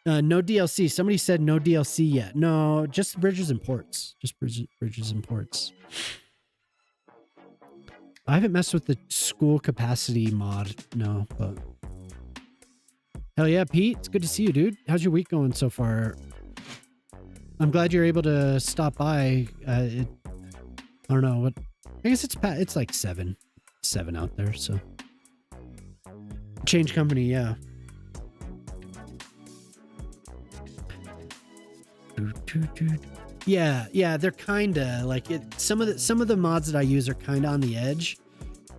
No DLC. Somebody said no DLC yet. No, just bridges and ports. Just bridges and ports. I haven't messed with the school capacity mod. No, but hell yeah, Pete. It's good to see you, dude. How's your week going so far? I'm glad you're able to stop by. I don't know what. I guess it's like 7 out there. So change company, yeah. Yeah, they're kinda like it. Some of the mods that I use are kinda on the edge,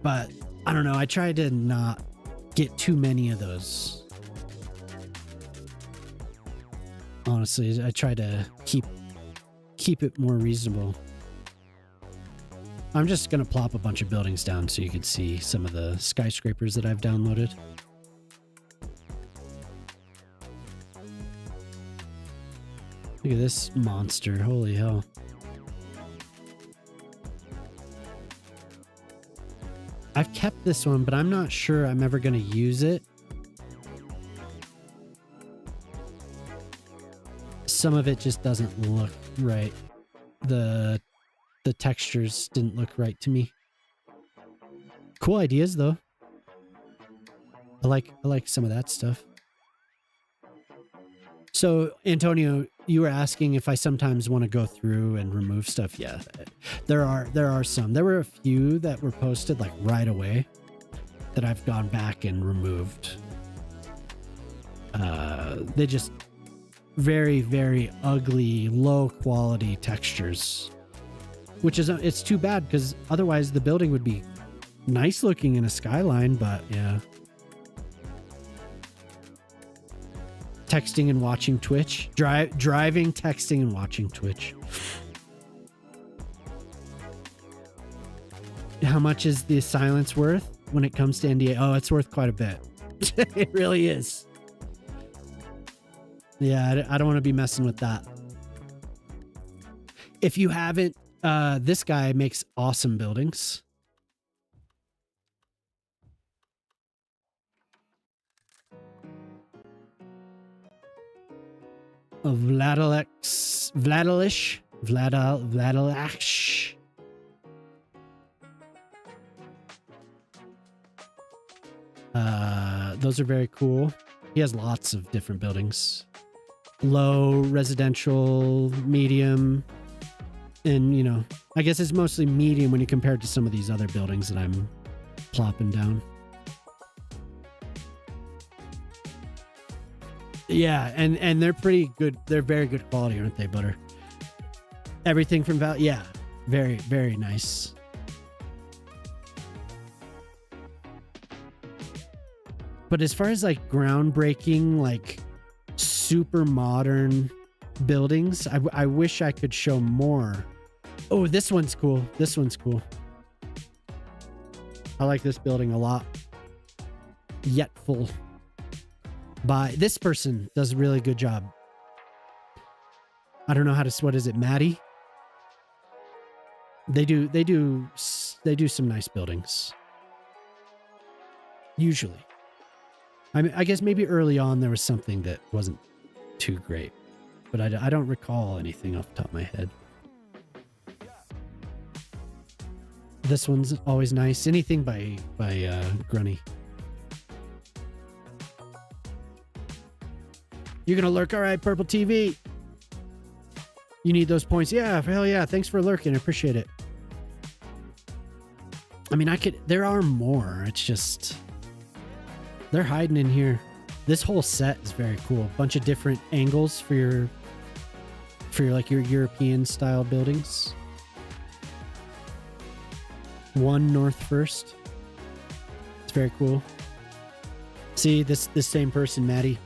but I don't know. I try to not get too many of those. Honestly, I try to keep it more reasonable. I'm just gonna plop a bunch of buildings down so you can see some of the skyscrapers that I've downloaded. Look at this monster. Holy hell. I've kept this one, but I'm not sure I'm ever going to use it. Some of it just doesn't look right. The textures didn't look right to me. Cool ideas though. I like some of that stuff. So, Antonio, you were asking if I sometimes want to go through and remove stuff. Yeah, there are some. There were a few that were posted like right away that I've gone back and removed. They just very, very ugly, low quality textures, which is it's too bad because otherwise the building would be nice looking in a skyline. But yeah. Texting and watching Twitch. Driving, texting, and watching Twitch. how much is the silence worth when it comes to NDA? Oh, it's worth quite a bit. It really is. Yeah, I don't want to be messing with that. If you haven't, this guy makes awesome buildings. Vladilish. Those are very cool. He has lots of different buildings. Low, residential, medium, and, you know, I guess it's mostly medium when you compare it to some of these other buildings that I'm plopping down. Yeah, and they're pretty good. They're very good quality, aren't they, Butter? Everything from Val. Yeah, very, very nice. But as far as like groundbreaking, like super modern buildings, I wish I could show more. Oh, this one's cool. This one's cool. I like this building a lot. Yet full. By this person does a really good job. I don't know how to, what is it, Maddie? They do some nice buildings. Usually. I mean, I guess maybe early on there was something that wasn't too great, but I don't recall anything off the top of my head. This one's always nice. Anything by Grunny. You're gonna lurk? All right, Purple TV. You need those points? Yeah, hell yeah. Thanks for lurking. I appreciate it. I mean, there are more. It's just, they're hiding in here. This whole set is very cool. Bunch of different angles for your like your European style buildings. One North First. It's very cool. See, this same person, Maddie.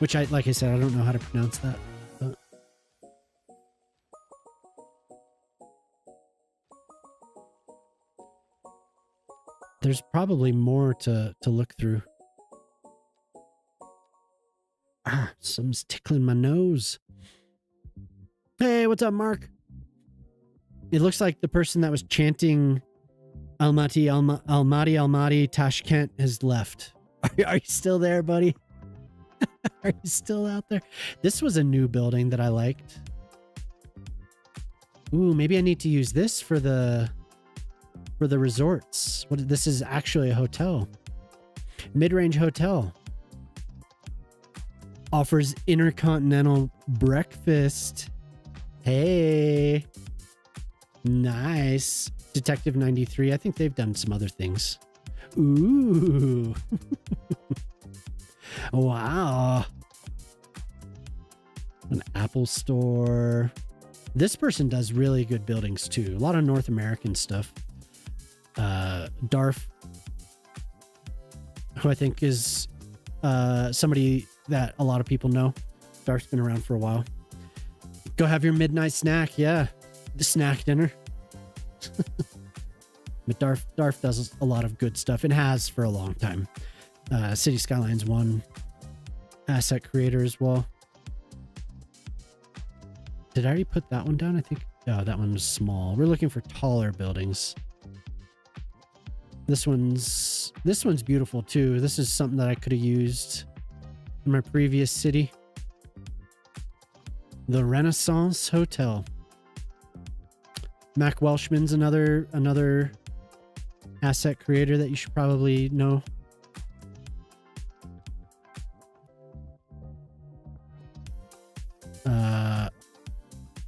Which like I said, I don't know how to pronounce that. But. There's probably more to look through. Ah, something's tickling my nose. Hey, what's up, Mark? It looks like the person that was chanting Almaty, Almaty, Tashkent has left. Are you still there, buddy? Are you still out there? This was a new building that I liked. Ooh, maybe I need to use this for the resorts. This is actually a hotel. Mid-range hotel. Offers intercontinental breakfast. Hey. Nice. Detective 93. I think they've done some other things. Ooh. Wow. An Apple store. This person does really good buildings too. A lot of North American stuff. Darf, who I think is somebody that a lot of people know. Darf's been around for a while. Go have your midnight snack. Yeah. The snack dinner. But Darf does a lot of good stuff and has for a long time. City Skylines 1 asset creator as well. Did I already put that one down? I think, oh, that one was small. We're looking for taller buildings. This one's beautiful too. This is something that I could have used in my previous city. The Renaissance Hotel. Mac Welshman's another asset creator that you should probably know.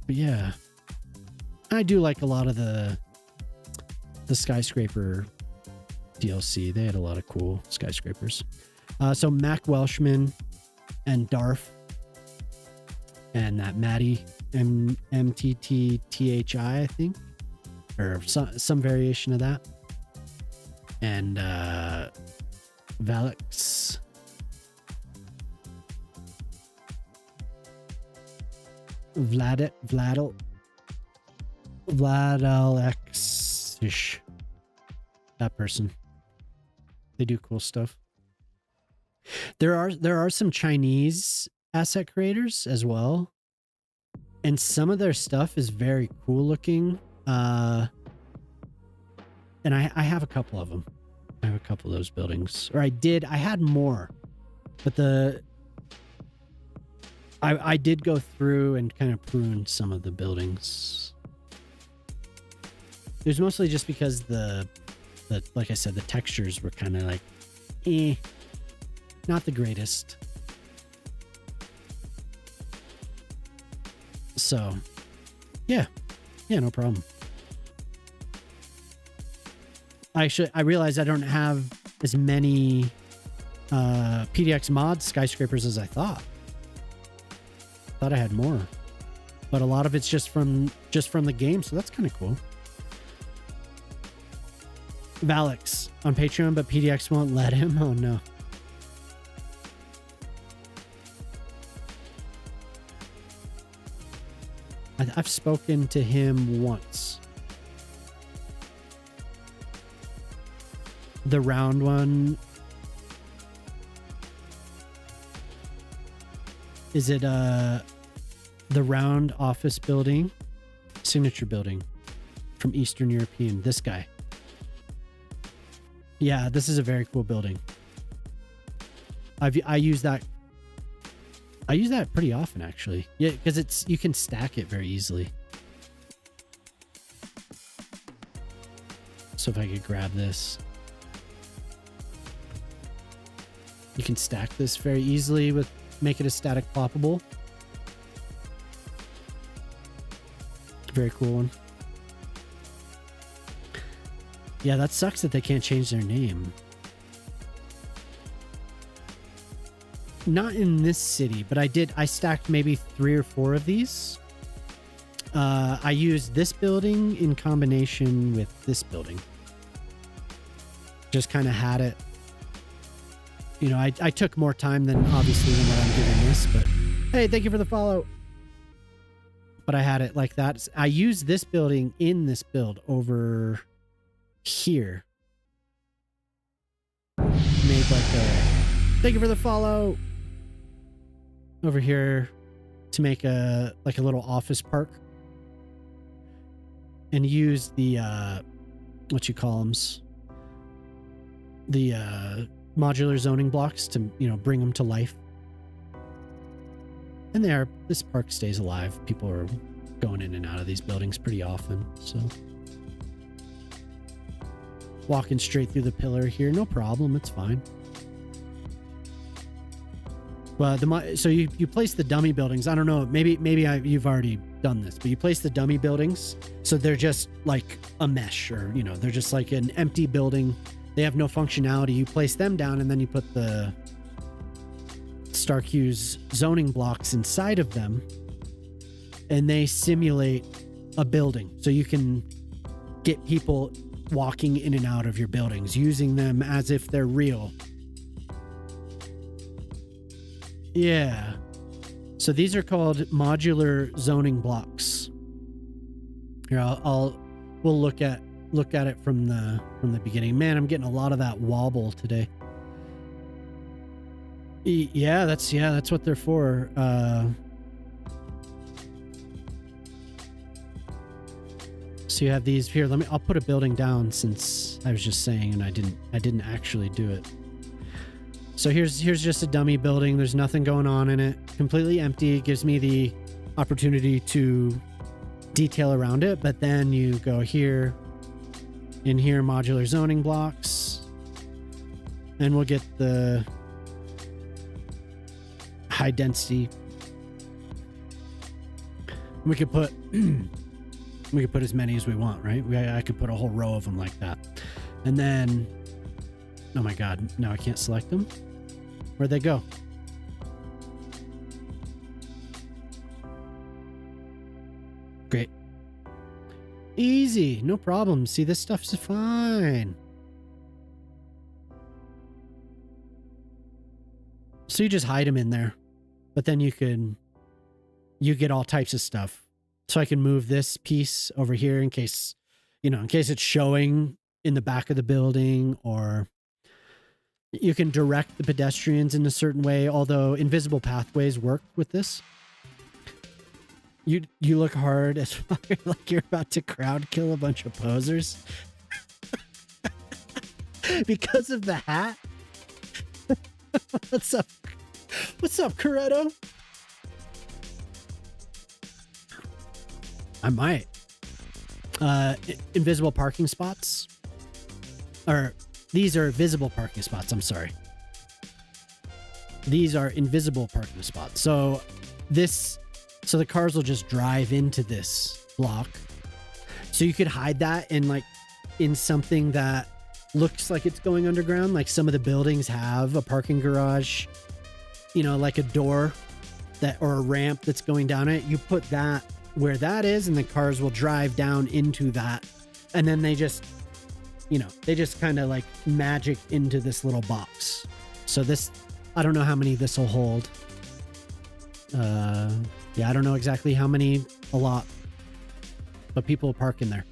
But yeah, I do like a lot of the skyscraper DLC. They had a lot of cool skyscrapers. So Mac Welshman and Darf and that Maddie MTTTHI, I think, or some variation of that, and Valix. Vladalex-ish. that person. They do cool stuff. There are some Chinese asset creators as well, and some of their stuff is very cool looking. And I have a couple of them. I have a couple of those buildings, or I had more, but I did go through and kind of prune some of the buildings. It was mostly just because the like I said, the textures were kind of like, not the greatest. So, yeah, no problem. I realized I don't have as many PDX mod skyscrapers as I thought. Thought I had more, but a lot of it's just from the game, so that's kind of cool. Valix on Patreon, but PDX won't let him. Oh no. I've spoken to him once. The round one. Is it the round office building? Signature building from Eastern European. This guy. Yeah, this is a very cool building. I use that pretty often, actually. Yeah, because you can stack it very easily. So if I could grab this, you can stack this very easily with make it a static ploppable. Very cool one. Yeah, that sucks that they can't change their name. Not in this city, but I stacked maybe 3 or 4 of these. I used this building in combination with this building. Just kind of had it. You know, I took more time than obviously than what I'm giving this, but hey, thank you for the follow. But I had it like that. I used this building in this build over here. Made like a thank you for the follow over here to make a little office park, and use the what you call them, the modular zoning blocks to, you know, bring them to life. And this park stays alive. People are going in and out of these buildings pretty often, so walking straight through the pillar here, no problem, it's fine. Well, so you place the dummy buildings. I don't know, maybe you've already done this, but you place the dummy buildings so they're just like a mesh, or, you know, they're just like an empty building. They have no functionality. You place them down, and then you put the StarQ's zoning blocks inside of them, and they simulate a building. So you can get people walking in and out of your buildings, using them as if they're real. Yeah. So these are called modular zoning blocks. Here, we'll look at it from the beginning. Man, I'm getting a lot of that wobble today. Yeah, that's what they're for. So you have these here. I'll put a building down, since I was just saying, and I didn't actually do it. So here's just a dummy building. There's nothing going on in it. Completely empty. It gives me the opportunity to detail around it. But then you go here, in here, modular zoning blocks, and we'll get the high density. We could put as many as we want, right? I could put a whole row of them like that. And then, oh my God, now I can't select them. Where'd they go? Great. Easy, no problem. See, this stuff's fine. So you just hide them in there, but then you get all types of stuff. So I can move this piece over here in case it's showing in the back of the building, or you can direct the pedestrians in a certain way, although invisible pathways work with this. You look hard as fuck, like you're about to crowd kill a bunch of posers. Because of the hat? What's up? What's up, Coretto? I might. Invisible parking spots. Or, these are visible parking spots, I'm sorry. These are invisible parking spots. So the cars will just drive into this block. So you could hide that in something that looks like it's going underground. Like some of the buildings have a parking garage, like a door or a ramp that's going down it. You put that where that is, and the cars will drive down into that. And then they just kind of like magic into this little box. So this, I don't know how many this will hold. Yeah, I don't know exactly how many, a lot. But people park in there.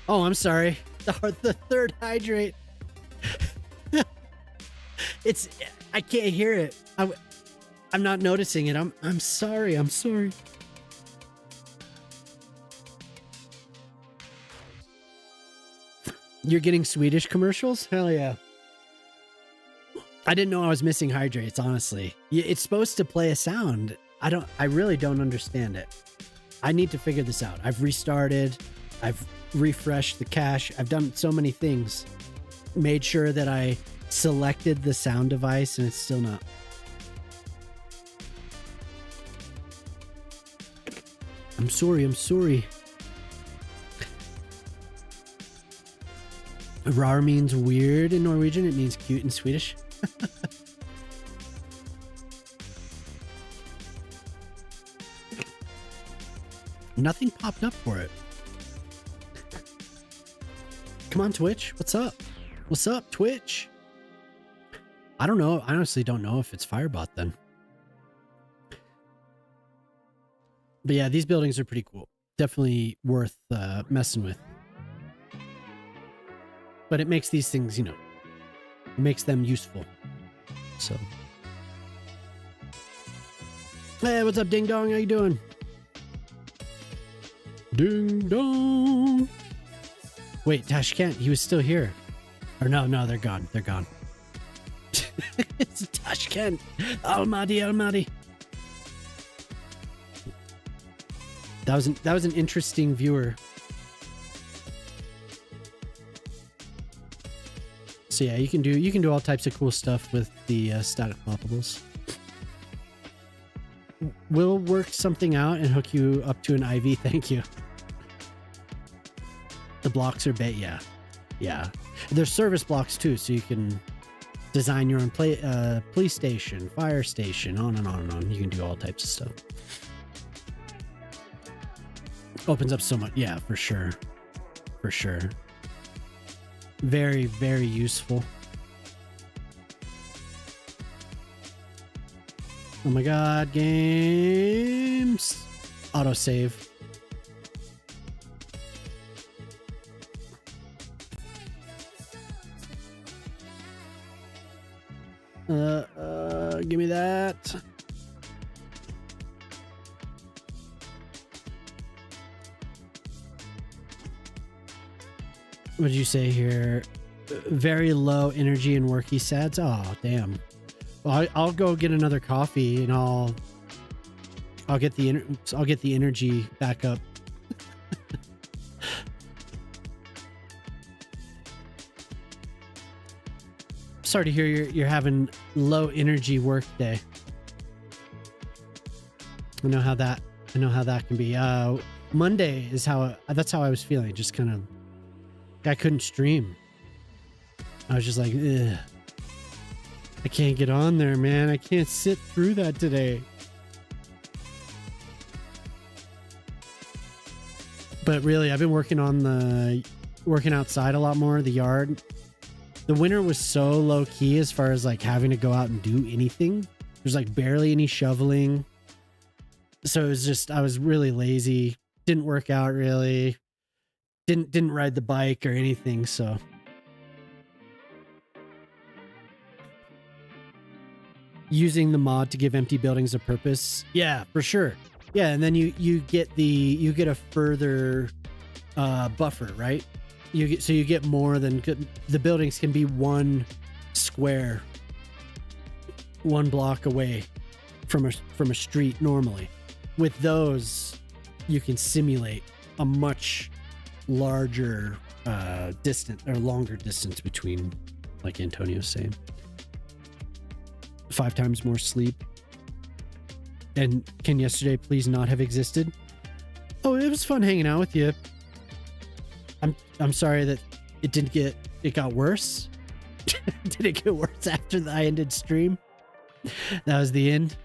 Oh, I'm sorry. The third hydrate. I can't hear it. I'm not noticing it. I'm sorry. I'm sorry. You're getting Swedish commercials? Hell yeah. I didn't know I was missing hydrates, honestly. It's supposed to play a sound. I really don't understand it. I need to figure this out. I've restarted. I've refreshed the cache. I've done so many things. Made sure that I selected the sound device, and it's still not. I'm sorry. Rar means weird in Norwegian. It means cute in Swedish. Nothing popped up for it. Come on, Twitch. What's up? What's up, Twitch? I don't know. I honestly don't know if it's Firebot then. But yeah, these buildings are pretty cool. Definitely worth messing with. But it makes these things, it makes them useful. So. Hey, what's up, Ding Dong? How you doing? Ding Dong. Wait, Tashkent, he was still here. Or no, they're gone. They're gone. It's Tashkent. Almaty. That was an interesting viewer. So yeah, you can do all types of cool stuff with the static poppables. We'll work something out and hook you up to an IV. Thank you. The blocks are yeah. There's service blocks too, so you can design your own police station, fire station, on and on and on. You can do all types of stuff. Opens up so much. Yeah, for sure. Very, very useful. Oh my god, games. Autosave. Give me that. What did you say here? Very low energy and worky sads. Oh, damn. Well, I'll go get another coffee and I'll get the energy back up. Sorry to hear you're having low energy work day. I know how that can be. Monday is that's how I was feeling. Just kind of, I couldn't stream. I was just like, ugh. I can't get on there, man. I can't sit through that today. But really, I've been working outside a lot more, the yard. The winter was so low key as far as like having to go out and do anything. There's like barely any shoveling. So it was just, I was really lazy. Didn't work out really. Didn't ride the bike or anything, so. Using the mod to give empty buildings a purpose. Yeah, for sure. Yeah, and then you get a further buffer, right? You get more than the buildings can be one square, one block away from a street normally. With those, you can simulate a much larger distance or longer distance between, like Antonio's saying. 5 times more sleep. And can yesterday please not have existed? Oh, it was fun hanging out with you. I'm sorry that it got worse. Did it get worse after I ended stream? That was the end.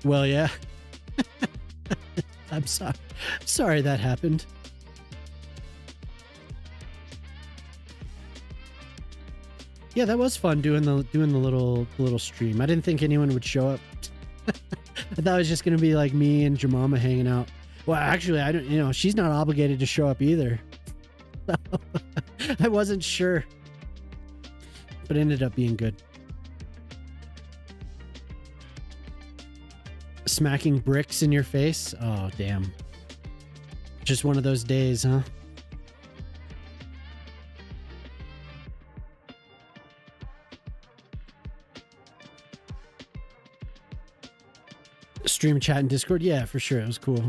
Well, yeah. I'm sorry that happened. Yeah, that was fun doing the little stream. I didn't think anyone would show up. I thought it was just gonna be like me and Jemima hanging out. Well, actually, I don't. She's not obligated to show up either. So, I wasn't sure, but it ended up being good. Smacking bricks in your face. Oh, damn. Just one of those days, huh? Stream chat and Discord, yeah, for sure, it was cool.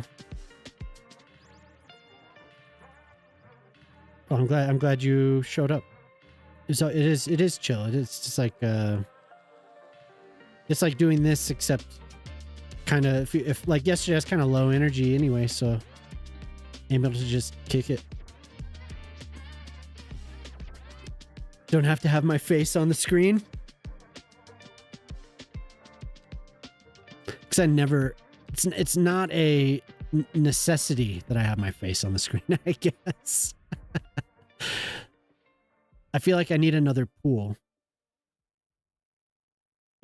Oh, I'm glad you showed up. It is chill. It is just like it's like doing this, except kind of if like yesterday I was kind of low energy anyway, so I'm able to just kick it. Don't have to have my face on the screen. I never, it's not a necessity that I have my face on the screen, I guess. I feel like I need another pool.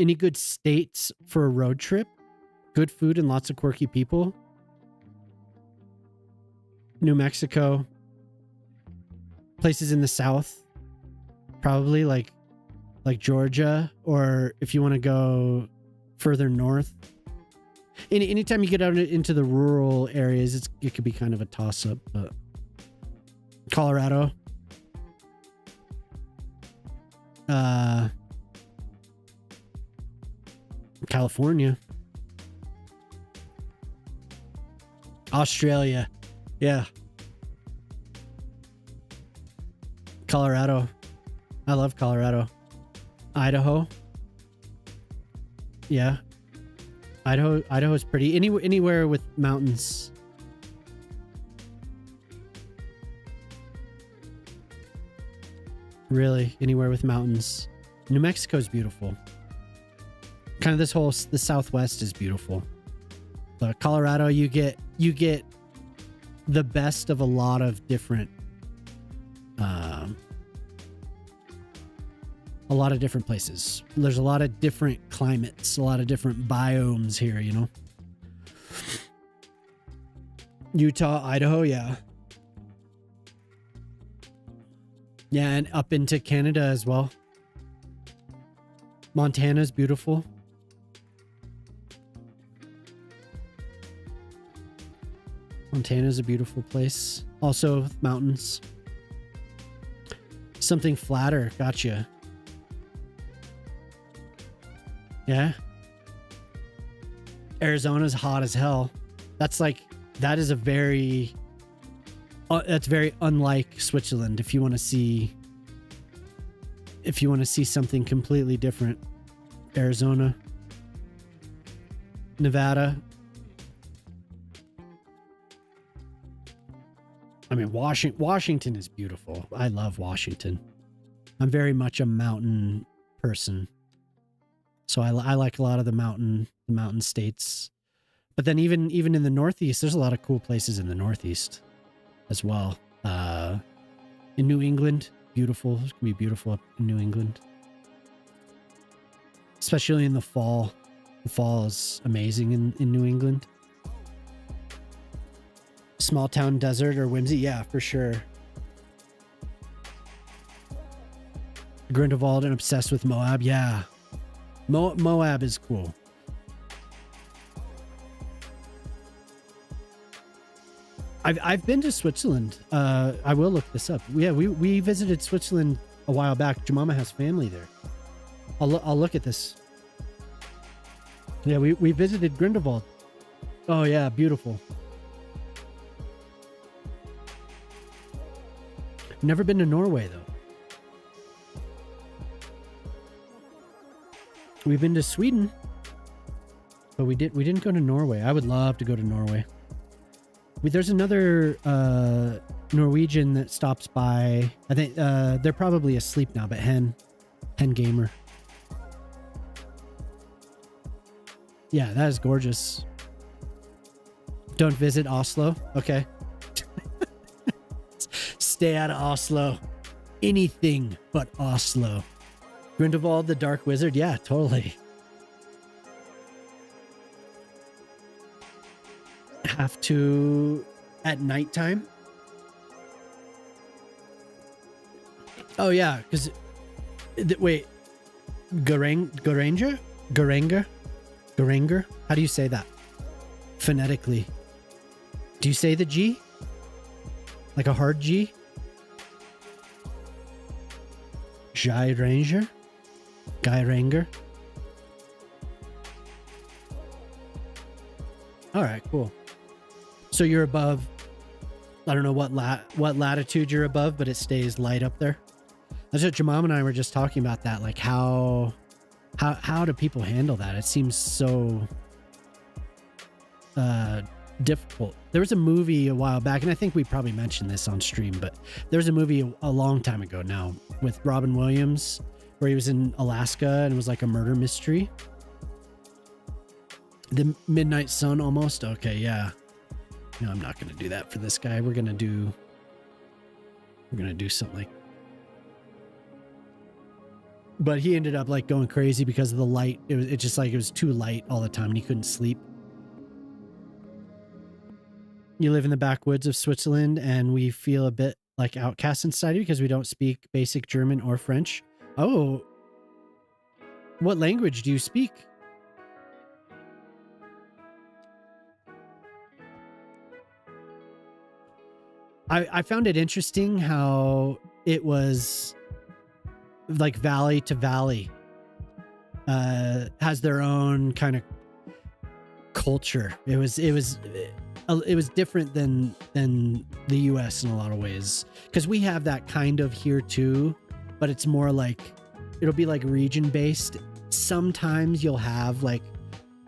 Any good states for a road trip? Good food and lots of quirky people? New Mexico. Places in the South. Probably like Georgia, or if you want to go further north. Anytime you get out into the rural areas, it could be kind of a toss-up, but Colorado, California, Australia, yeah, Colorado. I love Colorado. Idaho, yeah. Idaho is pretty. Anywhere with mountains. Really, anywhere with mountains. New Mexico is beautiful. Kind of the Southwest is beautiful. But Colorado, you get the best of a lot of different places. There's a lot of different climates, a lot of different biomes here, Utah, Idaho, yeah. Yeah, and up into Canada as well. Montana's beautiful. Montana's a beautiful place. Also, mountains. Something flatter, gotcha. Yeah. Arizona's hot as hell. That's very unlike Switzerland. If you want to see something completely different, Arizona, Nevada. I mean, Washington is beautiful. I love Washington. I'm very much a mountain person. So I like a lot of the mountain states. But then even in the Northeast, there's a lot of cool places in the Northeast as well. In New England, beautiful. It's going to be beautiful up in New England. Especially in the fall. The fall is amazing in New England. Small town desert or whimsy? Yeah, for sure. Grindelwald and obsessed with Moab? Yeah. Moab is cool. I've been to Switzerland. I will look this up. Yeah, we visited Switzerland a while back. Jemima has family there. I'll look at this. Yeah, we visited Grindelwald. Oh yeah, beautiful. Never been to Norway though. We've been to Sweden, but we didn't go to Norway. I would love to go to Norway. There's another Norwegian that stops by. I think they're probably asleep now, but Hen Gamer. Yeah, that is gorgeous. Don't visit Oslo. Okay. Stay out of Oslo. Anything but Oslo. Grindelwald the Dark Wizard? Yeah, totally. Have to at nighttime? Oh yeah, because wait, Garanger? How do you say that phonetically? Do you say the G? Like a hard G? Gyranger? All right, cool. So you're above, I don't know what latitude you're above, but it stays light up there. That's what your mom and I were just talking about that. Like how do people handle that? It seems so difficult. There was a movie a while back, and I think we probably mentioned this on stream, but there was a movie a long time ago now with Robin Williams where he was in Alaska and it was like a murder mystery. The Midnight Sun almost. Okay, yeah. No, I'm not gonna do that for this guy. We're gonna do something like. But he ended up like going crazy because of the light. It just like it was too light all the time and he couldn't sleep. You live in the backwoods of Switzerland and we feel a bit like outcasts inside you because we don't speak basic German or French. Oh, what language do you speak? I found it interesting how it was like valley to valley has their own kind of culture. It was different than the US in a lot of ways, because we have that kind of here too, but it's more like it'll be like region based. Sometimes you'll have like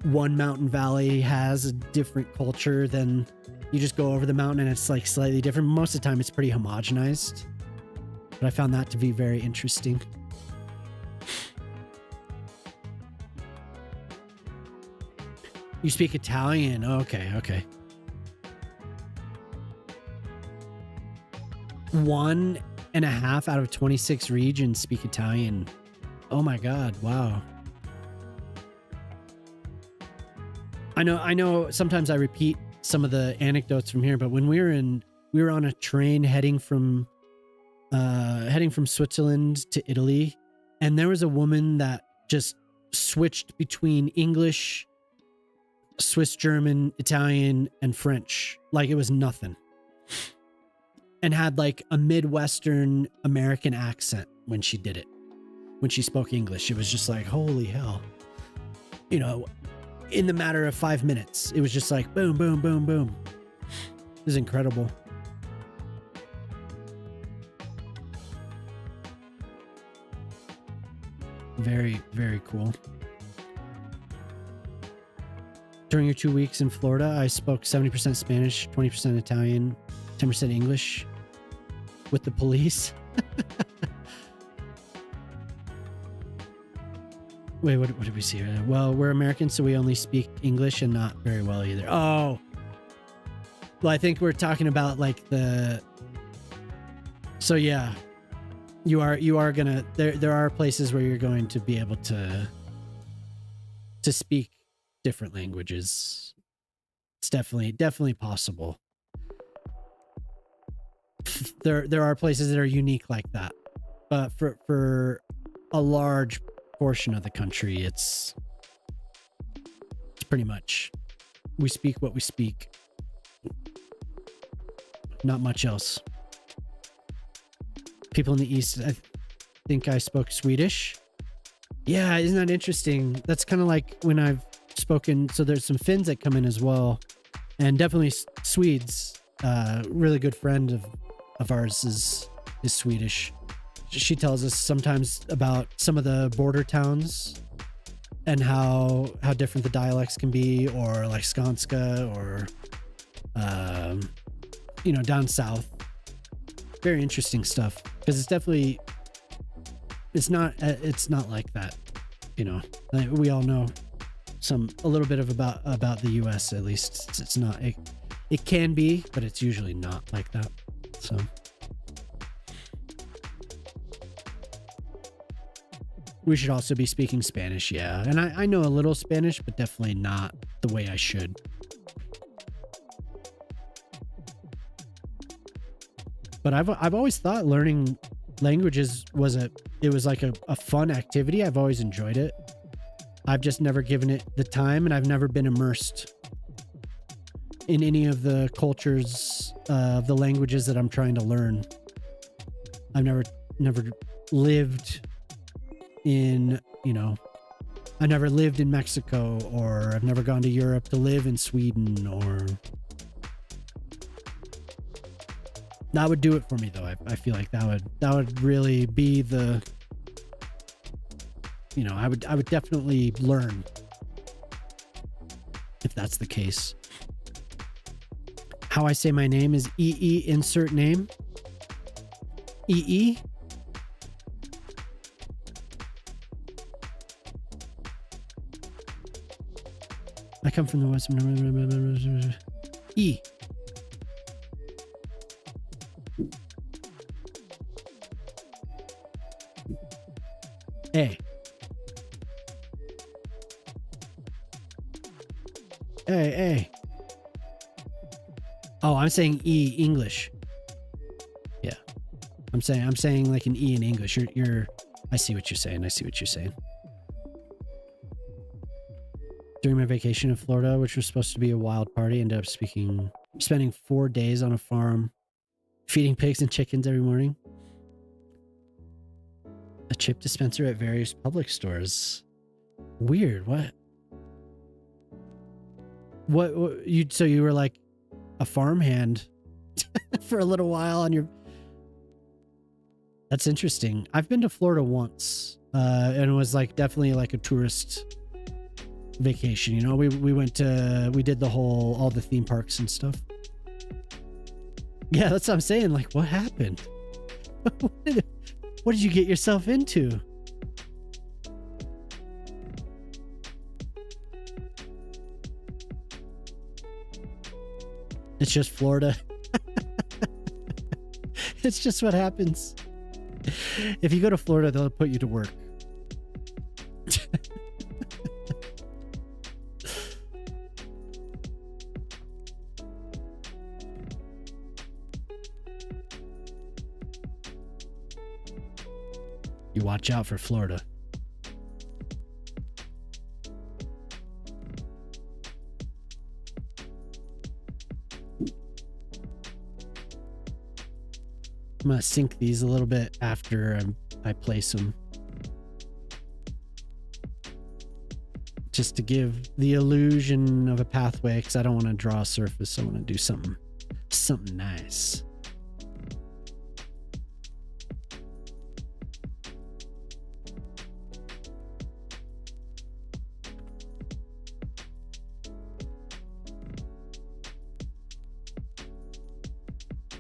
one mountain valley has a different culture than you just go over the mountain and it's like slightly different. Most of the time it's pretty homogenized, but I found that to be very interesting. You speak Italian. Okay. 1.5 out of 26 regions speak Italian. Oh my God. Wow. I know sometimes I repeat some of the anecdotes from here, but when we were on a train heading from Switzerland to Italy, and there was a woman that just switched between English, Swiss German, Italian, and French like it was nothing, and had like a Midwestern American accent when she did it. When she spoke English, it was just like, holy hell. You know, in the matter of 5 minutes, it was just like boom, boom, boom, boom. It was incredible. Very, very cool. During your 2 weeks in Florida, I spoke 70% Spanish, 20% Italian, 10% English with the police. Wait, what did we see? Well, we're Americans, so we only speak English and not very well either. Oh. Well, I think we're talking about like the... So yeah, you are gonna... There are places where you're going to be able to speak different languages. It's definitely possible. There are places that are unique like that, but for a large portion of the country, it's pretty much we speak what we speak. Not much else. People in the East, I think I spoke Swedish. Yeah, isn't that interesting? That's kind of like when I've spoken. So there's some Finns that come in as well, and definitely Swedes. Really good friend of ours is Swedish. She tells us sometimes about some of the border towns and how different the dialects can be, or like Skanska, or down south. Very interesting stuff, because it's not like that. Like we all know a little bit about the US, at least. It's not, it can be, but it's usually not like that. So we should also be speaking Spanish. Yeah. And I know a little Spanish, but definitely not the way I should. But I've always thought learning languages was like a fun activity. I've always enjoyed it. I've just never given it the time, and I've never been immersed in any of the cultures of the languages that I'm trying to learn. I've never lived in, I've never lived in Mexico, or I've never gone to Europe to live in Sweden, or that would do it for me though. I feel like that would really be the, I would definitely learn if that's the case. How I say my name is EE insert name. EE. I come from the West. E. A. A. Oh, I'm saying E English. Yeah. I'm saying like an E in English. I see what you're saying. During my vacation in Florida, which was supposed to be a wild party, ended up spending 4 days on a farm, feeding pigs and chickens every morning. A chip dispenser at various public stores. Weird. What so you were like a farmhand for a little while on your... That's interesting. I've been to Florida once, and it was like definitely like a tourist vacation. We did all the theme parks and stuff. Yeah, that's what I'm saying. Like, what happened? What did you get yourself into? It's just Florida. It's just what happens. If you go to Florida, they'll put you to work. You watch out for Florida. I'm gonna sync these a little bit after I place them, just to give the illusion of a pathway, because I don't want to draw a surface. I want to do something nice.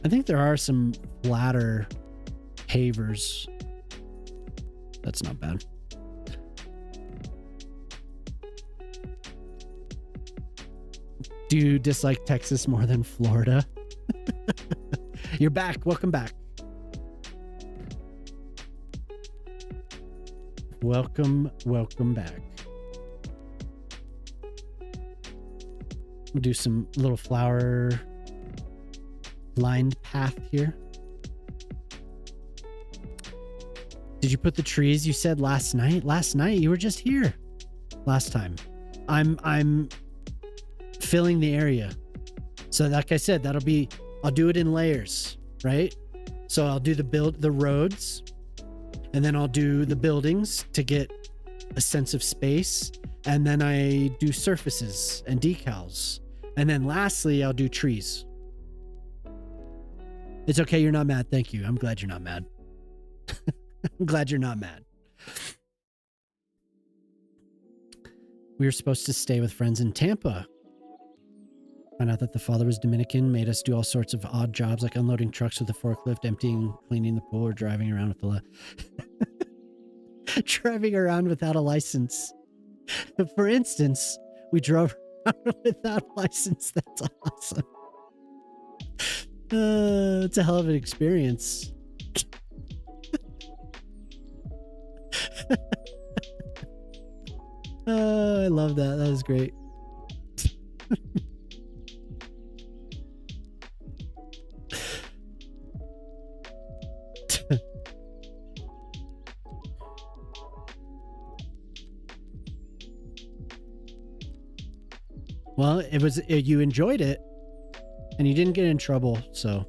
I think there are some flatter pavers. That's not bad. Do you dislike Texas more than Florida? You're back. Welcome back. Welcome back. We'll do some little flower lined path here. Did you put the trees you said last night? Last night you were just here. Last time. I'm filling the area. So like I said, I'll do it in layers, right? So I'll do the roads, and then I'll do the buildings to get a sense of space, and then I do surfaces and decals. And then lastly, I'll do trees. It's okay, you're not mad. Thank you. I'm glad you're not mad. I'm glad you're not mad. We were supposed to stay with friends in Tampa. Found out that the father was Dominican, made us do all sorts of odd jobs like unloading trucks with a forklift, emptying, cleaning the pool, or driving around with driving around without a license. For instance, we drove around without a license. That's awesome. It's a hell of an experience. I love that. That was great. Well, you enjoyed it and you didn't get in trouble, so.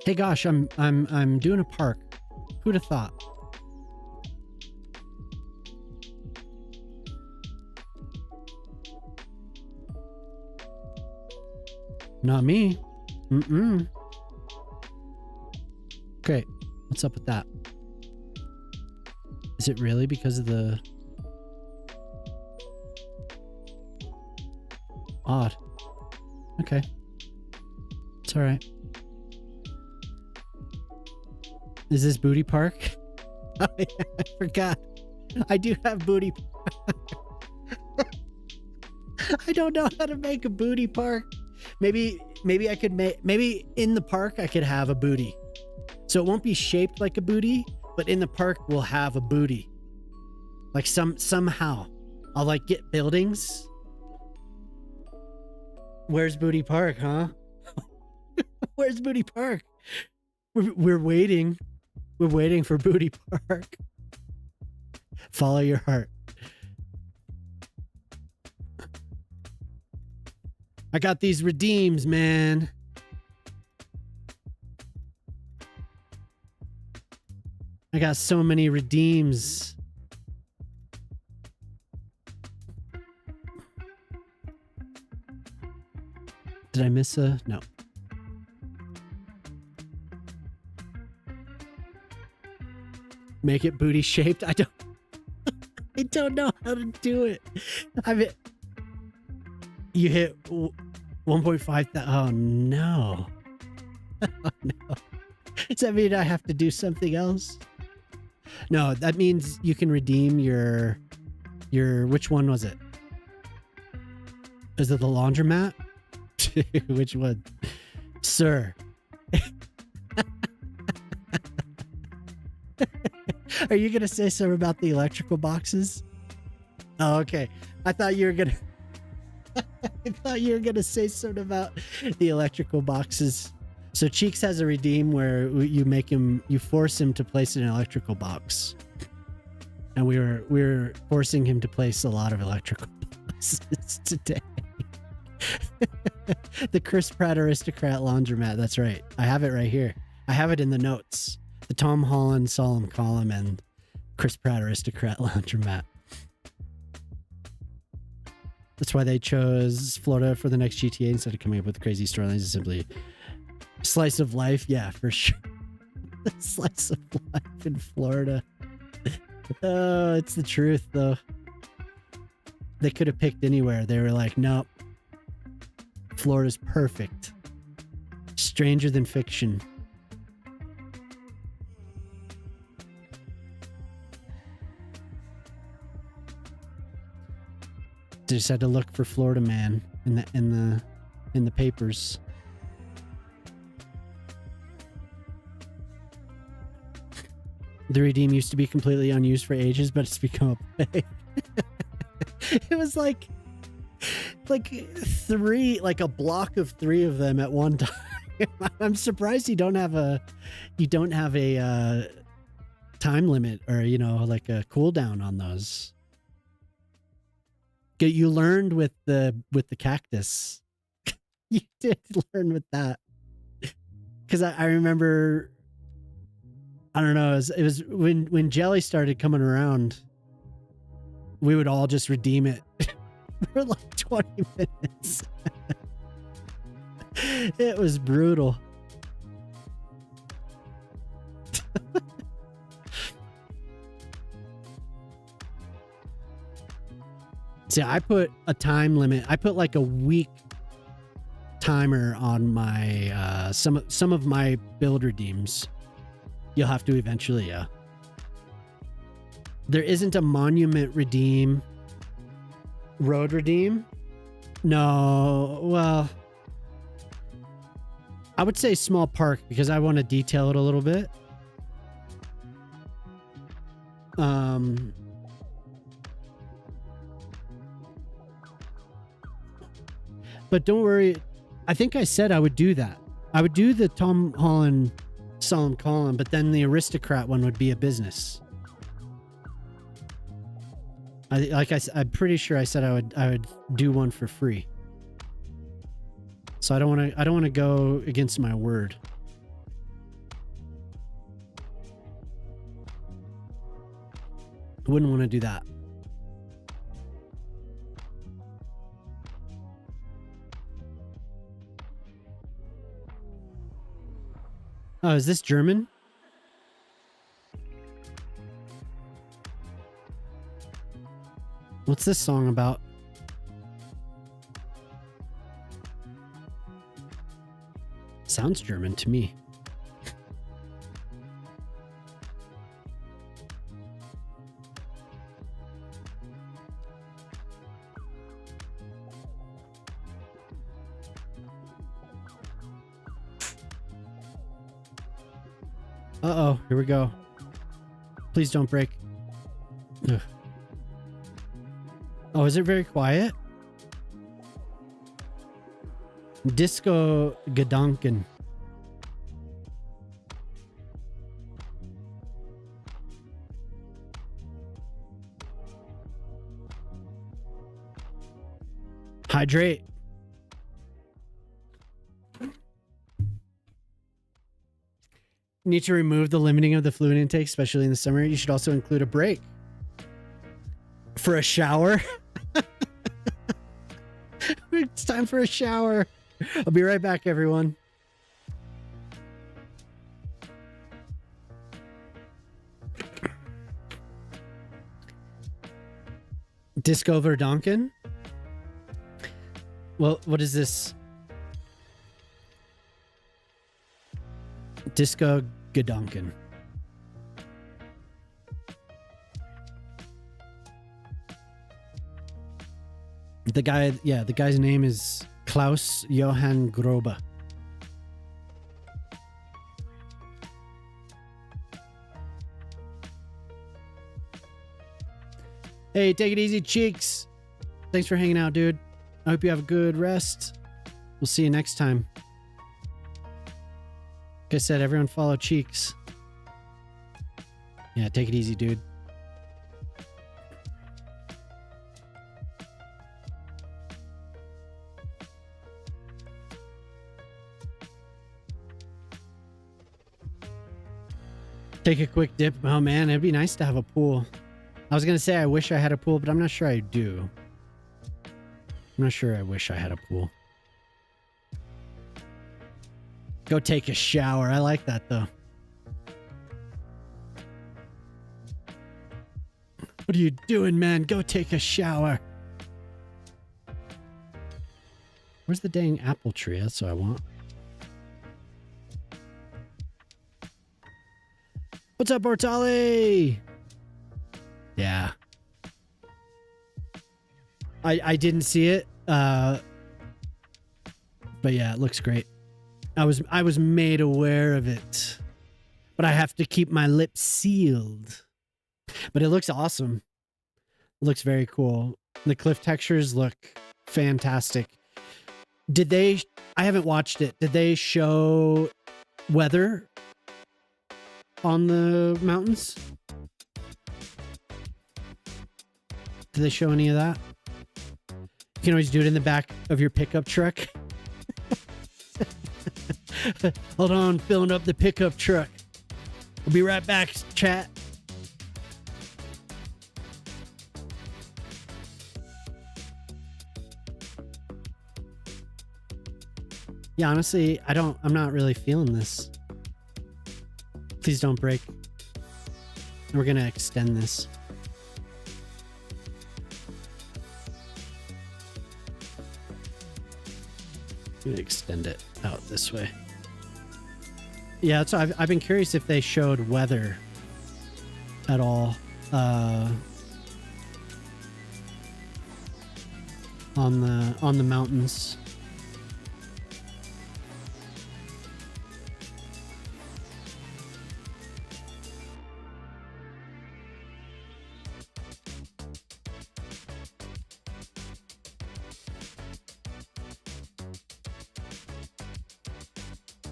Hey gosh, I'm doing a park. Who'd have thought? Not me. Mm-mm. Okay, what's up with that? Is it really because of the... Odd. Okay. It's alright. Is this Booty Park? Oh, yeah, I forgot. I do have Booty Park. I don't know how to make a booty park. Maybe I could maybe in the park I could have a booty. So it won't be shaped like a booty, but in the park we'll have a booty. Like somehow. I'll like get buildings. Where's Booty Park, huh? Where's Booty Park? We're waiting. We're waiting for Booty Park. Follow your heart. I got these redeems, man. I got so many redeems. Did I miss a... No. Make it booty shaped. I don't know how to do it. You hit 1.5. Oh no. Oh no. Does that mean I have to do something else? No, that means you can redeem your which one was it? Is it the laundromat? Which one? Sir. Are you gonna say something about the electrical boxes? Oh, okay. I thought you were gonna say something about the electrical boxes. So Cheeks has a redeem where you force him to place an electrical box. And we were forcing him to place a lot of electrical boxes today. The Chris Pratt Aristocrat Laundromat. That's right. I have it right here. I have it in the notes. The Tom Holland Solemn Column and Chris Pratt Aristocrat Laundromat. That's why they chose Florida for the next GTA instead of coming up with crazy storylines. It's simply slice of life. Yeah, for sure. Slice of life in Florida. Oh, it's the truth, though. They could have picked anywhere. They were like, nope. Florida's perfect. Stranger than fiction. Just had to look for Florida Man in the papers. The Redeem used to be completely unused for ages, but it's become a play. It was like three, like a block of three of them at one time. I'm surprised you don't have a time limit or, you know, like a cooldown on those. You learned with the cactus. You did learn with that. Because I remember, I don't know, it was when Jelly started coming around, we would all just redeem it for like 20 minutes. It was brutal. See, I put a time limit. I put like a week timer on my some of my build redeems. You'll have to eventually, yeah. There isn't a monument redeem. Road redeem? No, well, I would say small park because I want to detail it a little bit. But don't worry. I think I said I would do that. I would do the Tom Holland Solemn Column, but then the Aristocrat one would be a business. I'm pretty sure I said I would do one for free. So I don't want to go against my word. I wouldn't want to do that. Oh, is this German? What's this song about? Sounds German to me. Uh-oh, here we go. Please don't break. Ugh. Oh, is it very quiet? Disco Gedanken. Hydrate. Need to remove the limiting of the fluid intake, especially in the summer. You should also include a break for a shower. It's time for a shower. I'll be right back, everyone. Disco Verdonken? Well, what is this? Disco Gedanken. The guy's name is Klaus Johann Grobe. Hey, take it easy, Cheeks. Thanks for hanging out, dude. I hope you have a good rest. We'll see you next time. Like I said, everyone follow Cheeks. Yeah, take it easy, dude. Take a quick dip. Oh man, it'd be nice to have a pool. I was gonna say I wish I had a pool, but I'm not sure I do. I'm not sure I wish I had a pool. Go take a shower. I like that though. What are you doing, man? Go take a shower. Where's the dang apple tree? That's what I want. What's up, Bortali? Yeah. I didn't see it. But yeah, it looks great. I was made aware of it, but I have to keep my lips sealed. But it looks awesome. It looks very cool. The cliff textures look fantastic. Did they? I haven't watched it. Did they show weather on the mountains? Did they show any of that? You can always do it in the back of your pickup truck. Hold on, filling up the pickup truck. We'll be right back, chat. Yeah, honestly, I'm not really feeling this. Please don't break. We're gonna extend this. I'm gonna extend it out this way. Yeah, so I've been curious if they showed weather at all on the mountains.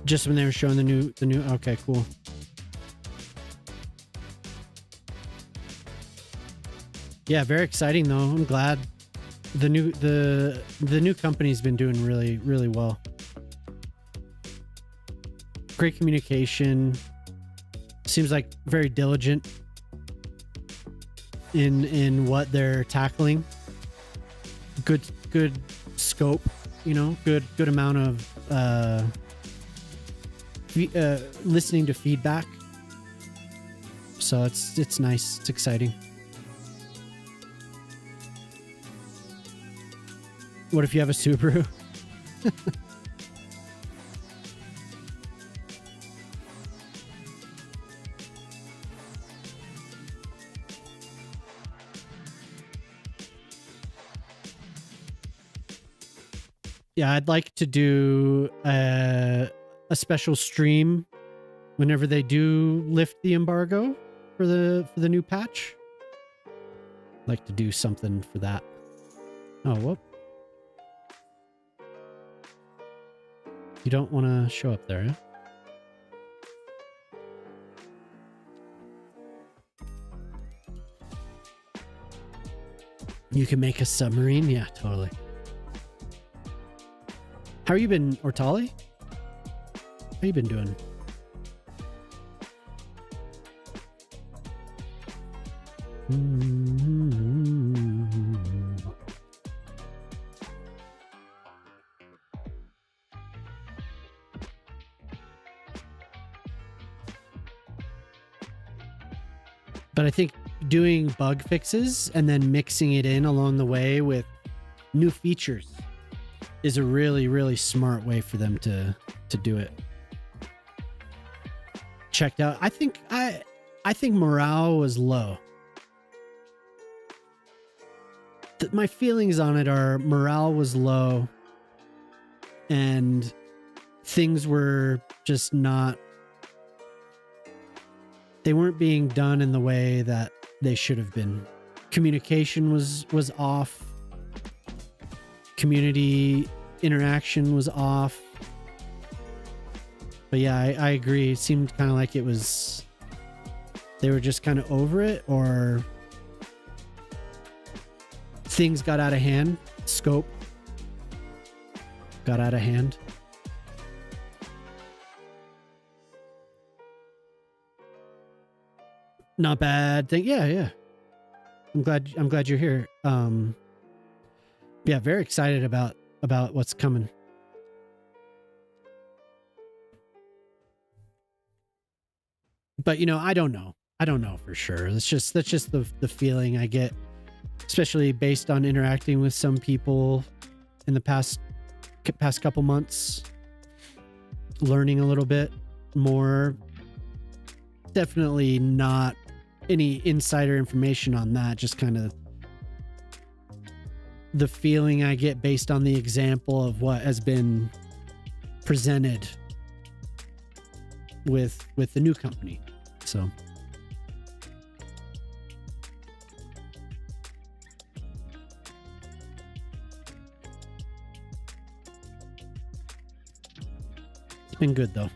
Just when they were showing the new. Okay, cool. Yeah, very exciting though. I'm glad the new company's been doing really, really well. Great communication. Seems like very diligent in what they're tackling. Good scope, you know, good amount of listening to feedback. So it's nice. It's exciting. What if you have a Subaru? Yeah, I'd like to do a special stream whenever they do lift the embargo for the new patch. I'd like to do something for that. Oh, whoop. You don't want to show up there, huh? You can make a submarine? Yeah, totally. How you been, Ortali? How you been doing? But I think doing bug fixes and then mixing it in along the way with new features is a really, really smart way for them to do it. Checked out. I think morale was low. My feelings on it are morale was low and things were just not, they weren't being done in the way that they should have been. Communication was off. Community interaction was off. But yeah, I agree. It seemed kind of like it was, they were just kind of over it, or things got out of hand. Scope got out of hand. Not bad thing. Yeah. I'm glad you're here. Yeah, very excited about what's coming. But you know, I don't know for sure. That's just the feeling I get, especially based on interacting with some people in the past couple months, learning a little bit more. Definitely not any insider information on that, just kind of the feeling I get based on the example of what has been presented with the new company. So it's been good though.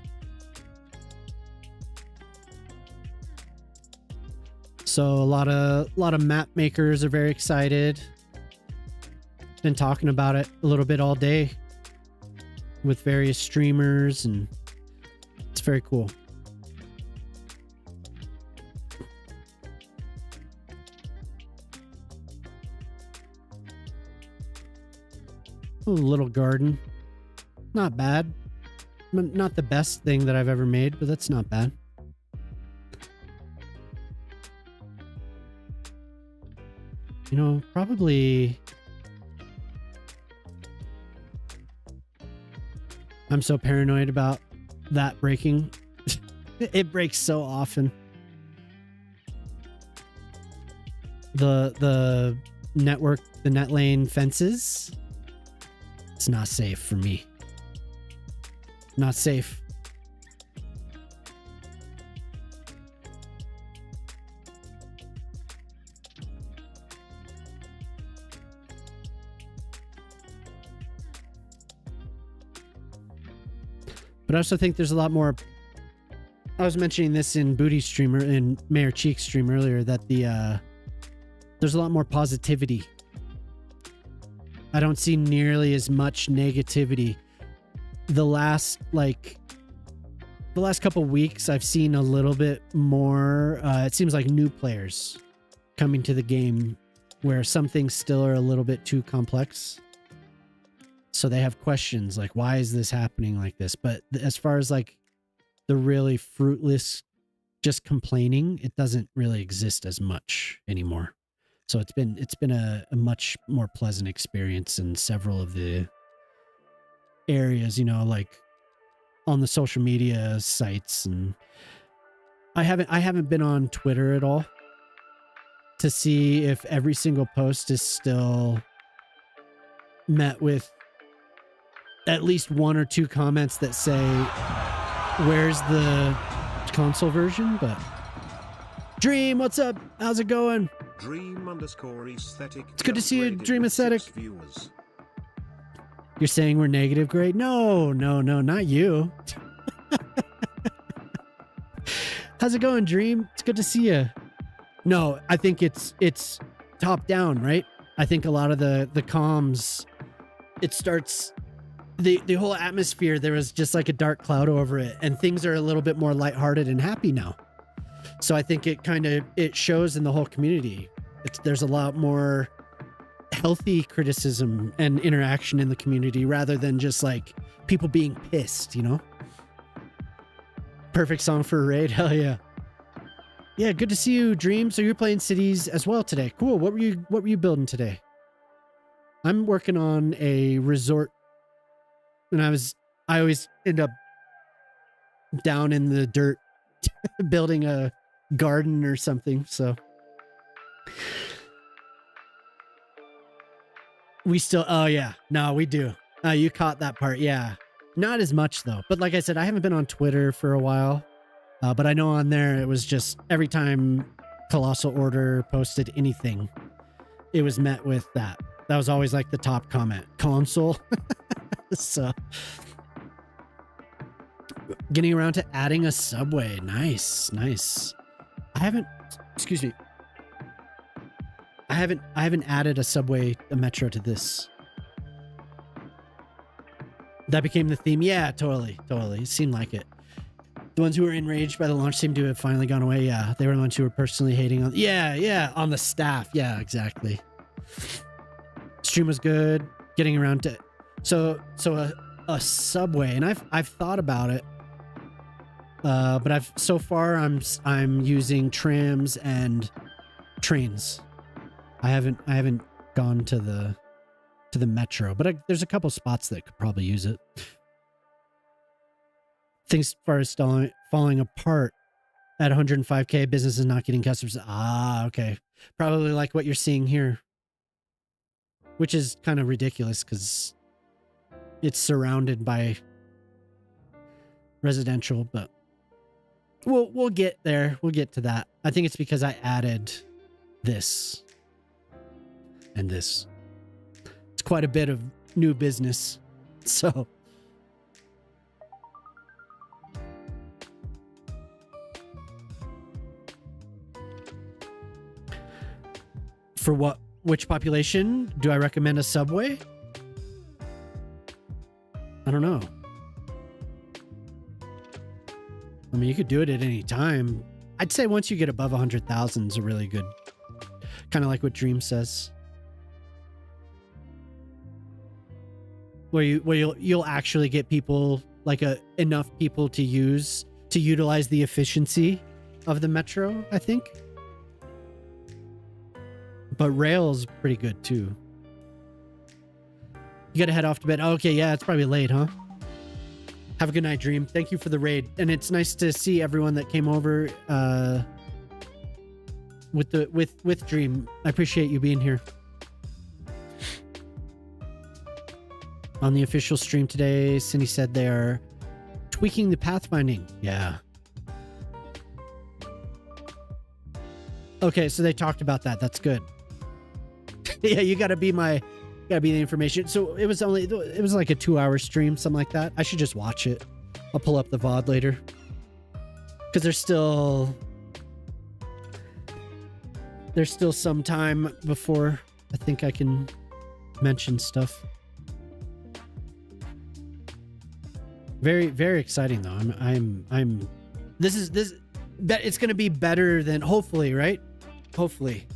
So a lot of map makers are very excited. Been talking about it a little bit all day with various streamers, and it's very cool. A little garden. Not bad. Not the best thing that I've ever made, but that's not bad. You know, probably... I'm so paranoid about that breaking. It breaks so often. The network, the net lane fences, it's not safe for me. Not safe. But I also think there's a lot more. I was mentioning this in Booty's streamer, in Mayor Cheek's stream earlier, that there's a lot more positivity. I don't see nearly as much negativity. The last couple weeks, I've seen a little bit more. It seems like new players coming to the game, where some things still are a little bit too complex. So they have questions like, why is this happening like this? But as far as like the really fruitless just complaining, it doesn't really exist as much anymore. So it's been a much more pleasant experience in several of the areas, you know, like on the social media sites. And I haven't been on Twitter at all to see if every single post is still met with at least one or two comments that say, where's the console version? But Dream, what's up? How's it going? Dream_aesthetic. It's good to see you, Dream Aesthetic. Viewers. You're saying we're negative grade? No, not you. How's it going, Dream? It's good to see you. No, I think it's top down, right? I think a lot of the comms, it starts... The whole atmosphere, there was just like a dark cloud over it, and things are a little bit more lighthearted and happy now. So I think it shows in the whole community. There's a lot more healthy criticism and interaction in the community rather than just like people being pissed, you know? Perfect song for a raid. Hell yeah. Yeah, good to see you, Dream. So you're playing cities as well today. Cool. What were you building today? I'm working on a resort. And I always end up down in the dirt building a garden or something. So we still, oh yeah, no, we do. You caught that part. Yeah. Not as much though. But like I said, I haven't been on Twitter for a while, but I know on there, it was just every time Colossal Order posted anything, it was met with that. That was always like the top comment, console. So getting around to adding a subway. Nice. I haven't added a metro to this. That became the theme. Yeah, totally. It seemed like it. The ones who were enraged by the launch seem to have finally gone away. Yeah, they were the ones who were personally hating on. Yeah, on the staff. Yeah, exactly. Stream was good. Getting around to so a subway, and I've thought about it, but so far I'm using trams and trains. I haven't gone to the metro, but there's a couple spots that could probably use it. Things as far as falling apart at 105K, business is not getting customers. Ah, okay. Probably like what you're seeing here. which is kind of ridiculous because it's surrounded by residential, but we'll get there. We'll get to that. I think it's because I added this and this. It's quite a bit of new business. So for which population do I recommend a subway? I don't know. I mean, you could do it at any time. I'd say once you get above 100,000 is a really good, kind of like what Dream says. Where you'll actually get people, like enough people to utilize the efficiency of the metro, I think. But rail's pretty good too. You gotta head off to bed. Okay, yeah, it's probably late, huh? Have a good night, Dream. Thank you for the raid. And it's nice to see everyone that came over with Dream. I appreciate you being here. On the official stream today, Cindy said they are tweaking the pathfinding. Yeah. Okay, so they talked about that. That's good. Yeah, you gotta be the information. So it was like a 2-hour stream, something like that. I should just watch it. I'll pull up the VOD later. Because there's still some time before I think I can mention stuff. Very, very exciting though. It's gonna be better than, hopefully, right? Hopefully.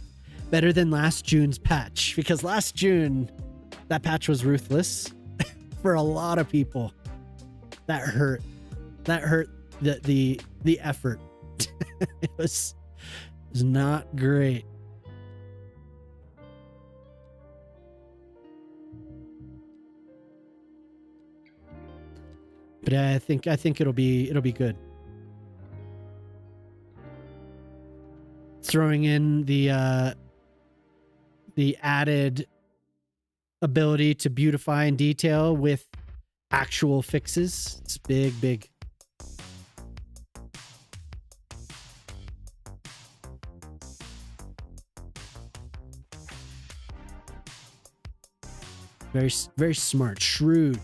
Better than last June's patch, because last June that patch was ruthless for a lot of people. That hurt the effort. It was not great. But I think it'll be good. Throwing in the added ability to beautify and detail with actual fixes. It's big. Very, very smart, shrewd.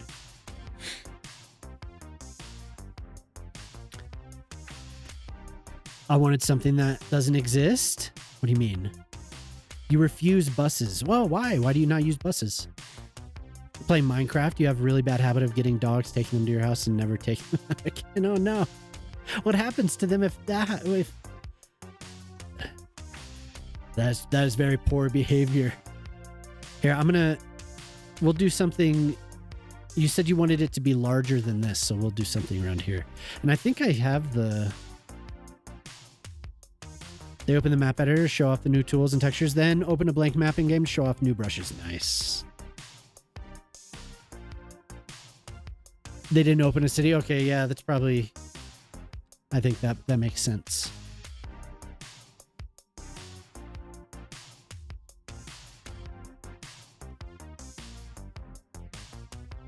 I wanted something that doesn't exist. What do you mean? You refuse buses. Well, why? Why do you not use buses? Playing Minecraft, you have a really bad habit of getting dogs, taking them to your house, and never taking them back again. Oh no. What happens to them if that is very poor behavior. Here, we'll do something. You said you wanted it to be larger than this, so we'll do something around here. And I think I have They open the map editor to show off the new tools and textures, then open a blank mapping game to show off new brushes. Nice. They didn't open a city? Okay, yeah, that's probably... I think that makes sense.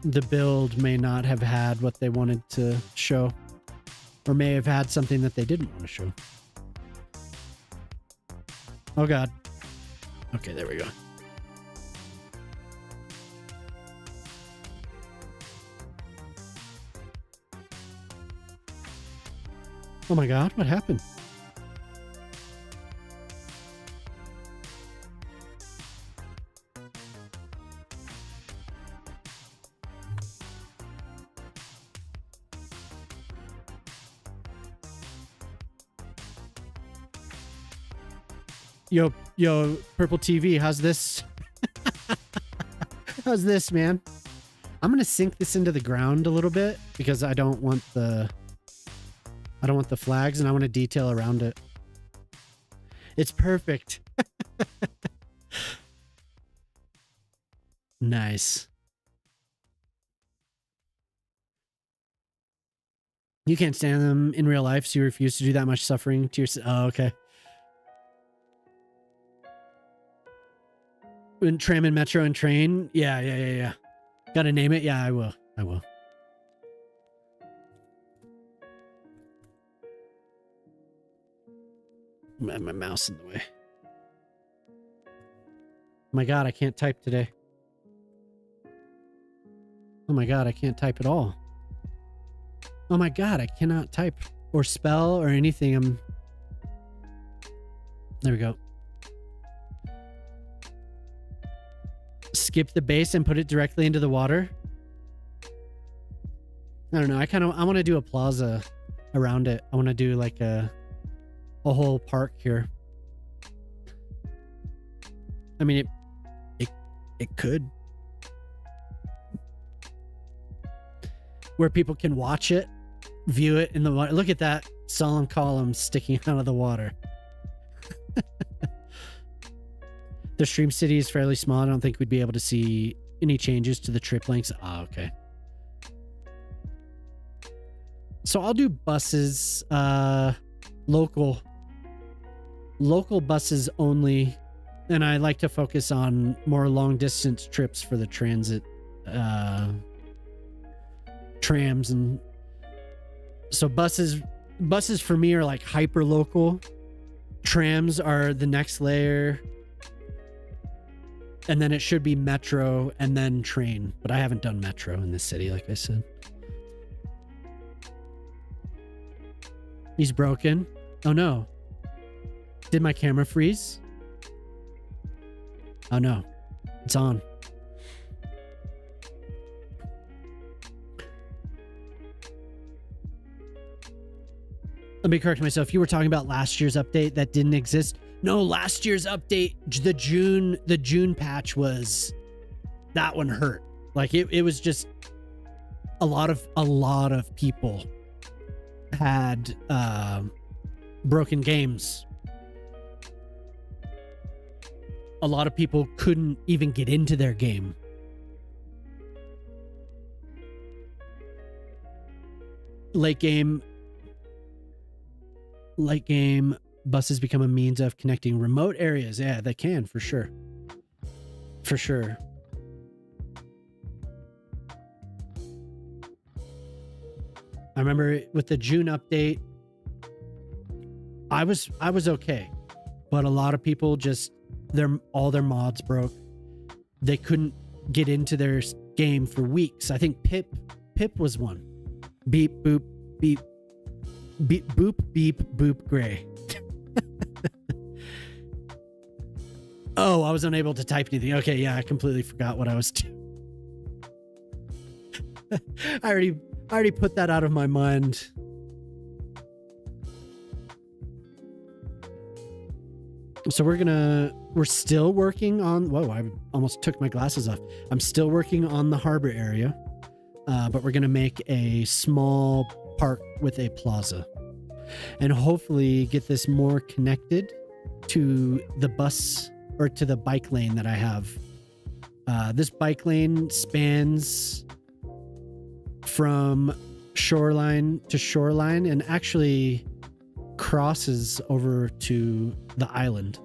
The build may not have had what they wanted to show, or may have had something that they didn't want to show. Oh god. Okay, there we go. Oh my god, what happened? Yo, Purple TV, how's this? How's this, man? I'm gonna sink this into the ground a little bit because I don't want the flags, and I want to detail around it. It's perfect. Nice. You can't stand them in real life, so you refuse to do that much suffering to yourself. Oh, okay. And tram and metro and train. Yeah. Gotta name it. Yeah, I will. My mouse in the way. My God, I can't type today. Oh my God, I can't type at all. Oh my God, I cannot type or spell or anything. There we go. Skip the base and put it directly into the water. I don't know. I want to do a plaza around it. I want to do like a whole park here. I mean, it could. Where people can watch it, view it in the water. Look at that solemn column sticking out of the water. The stream city is fairly small. I don't think we'd be able to see any changes to the trip lengths. Ah, okay. So I'll do buses, local buses only. And I like to focus on more long distance trips for the transit, trams. And so buses for me are like hyper local. Trams are the next layer. And then it should be metro and then train. But I haven't done metro in this city, like I said. He's broken. Oh no. Did my camera freeze? Oh no. It's on. Let me correct myself. You were talking about last year's update that didn't exist. No, last year's update, the June patch was, that one hurt. Like it was just a lot of people had broken games. A lot of people couldn't even get into their game. Late game buses become a means of connecting remote areas. Yeah, they can, for sure. For sure. I remember with the June update, I was okay. But a lot of people just, all their mods broke. They couldn't get into their game for weeks. I think Pip was one. Beep, boop, beep. Beep, boop, beep, boop, gray. Oh, I was unable to type anything. Okay, yeah, I completely forgot what I was doing. I already put that out of my mind. So we're still working on, whoa, I almost took my glasses off. I'm still working on the harbor area, but we're going to make a small park with a plaza and hopefully get this more connected to the bus or to the bike lane that I have. This bike lane spans from shoreline to shoreline and actually crosses over to the island.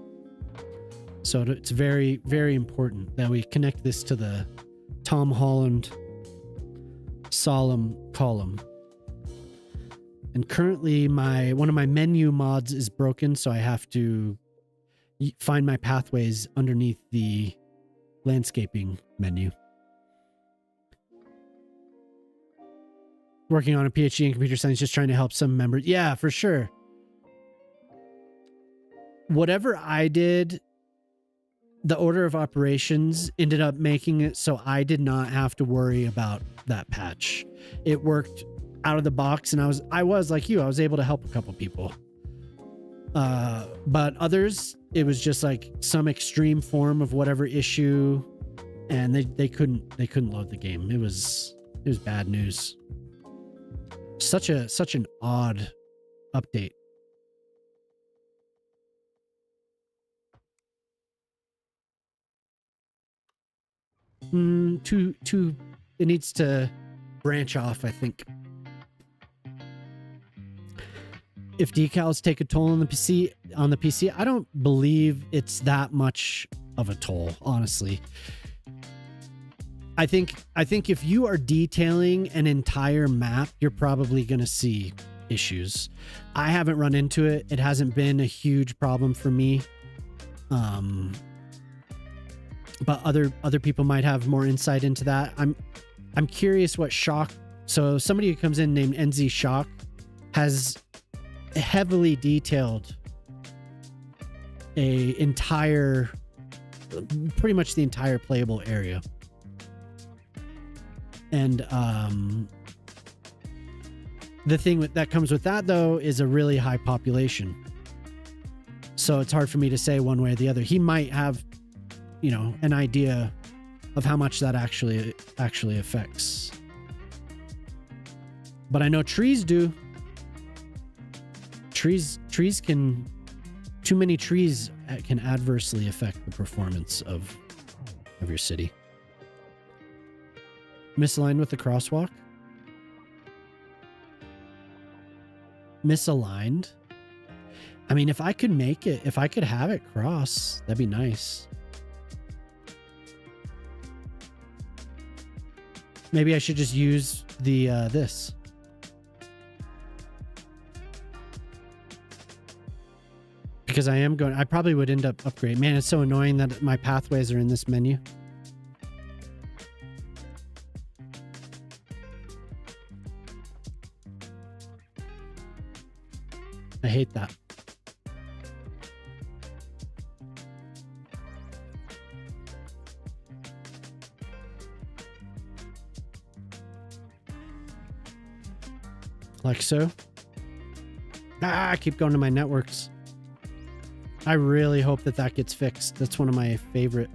So it's very, very important that we connect this to the Tom Holland solemn column. And currently one of my menu mods is broken, so I have to find my pathways underneath the landscaping menu. Working on a PhD in computer science, just trying to help some members. Yeah, for sure. Whatever I did, the order of operations ended up making it so I did not have to worry about that patch. It worked out of the box, and I was like you, I was able to help a couple people. But others, it was just like some extreme form of whatever issue, and they couldn't load the game. It was bad news. Such an odd update. It needs to branch off, I think. If decals take a toll on the PC, I don't believe it's that much of a toll, honestly. I think if you are detailing an entire map, you're probably going to see issues. I haven't run into it. It hasn't been a huge problem for me. But other people might have more insight into that. I'm curious what Shock. So somebody who comes in named NZ Shock has heavily detailed pretty much the entire playable area. And the thing that comes with that, though, is a really high population. So it's hard for me to say one way or the other. He might have, an idea of how much that actually affects. But I know trees do. Trees can... Too many trees can adversely affect the performance of your city. Misaligned with the crosswalk? Misaligned? I mean, if I could have it cross, that'd be nice. Maybe I should just use the this. Because I probably would end up upgrading. Man, it's so annoying that my pathways are in this menu. I hate that. Like so. I keep going to my networks. I really hope that gets fixed. That's one of my favorite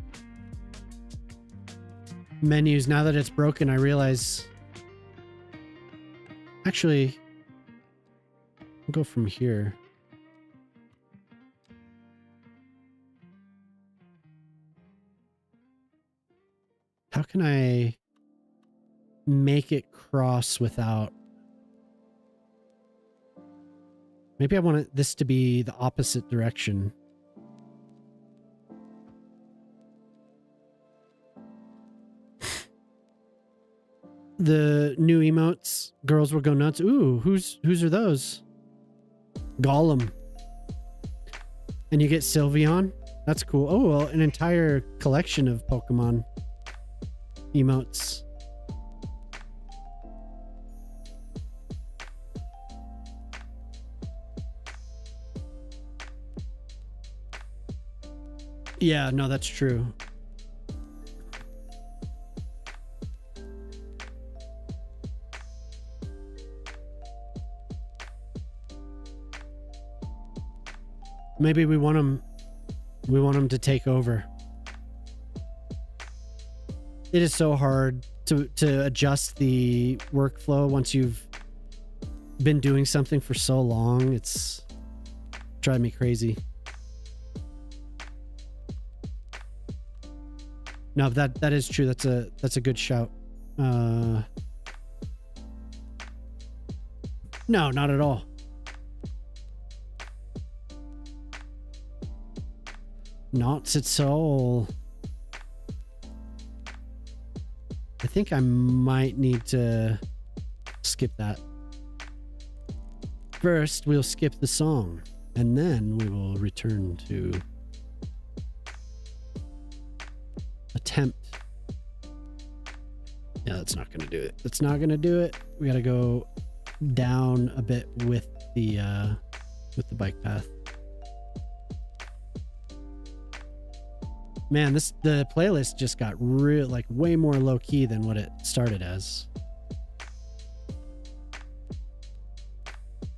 menus. Now that it's broken, I realize... Actually, I'll go from here. How can I make it cross without... Maybe I want this to be the opposite direction. The new emotes, girls will go nuts. Ooh, whose are those? Gollum. And you get Sylveon. That's cool. Oh, well, an entire collection of Pokemon emotes. Yeah, no, that's true. Maybe we want them to take over. It is so hard to adjust the workflow once you've been doing something for so long. It's driving me crazy. No, that is true. That's a good shout. No, not at all. Not at all. I think I might need to skip that. First, we'll skip the song, and then we will return to attempt. Yeah, that's not going to do it. That's not going to do it. We got to go down a bit with the bike path. Man, the playlist just got way more low key than what it started as.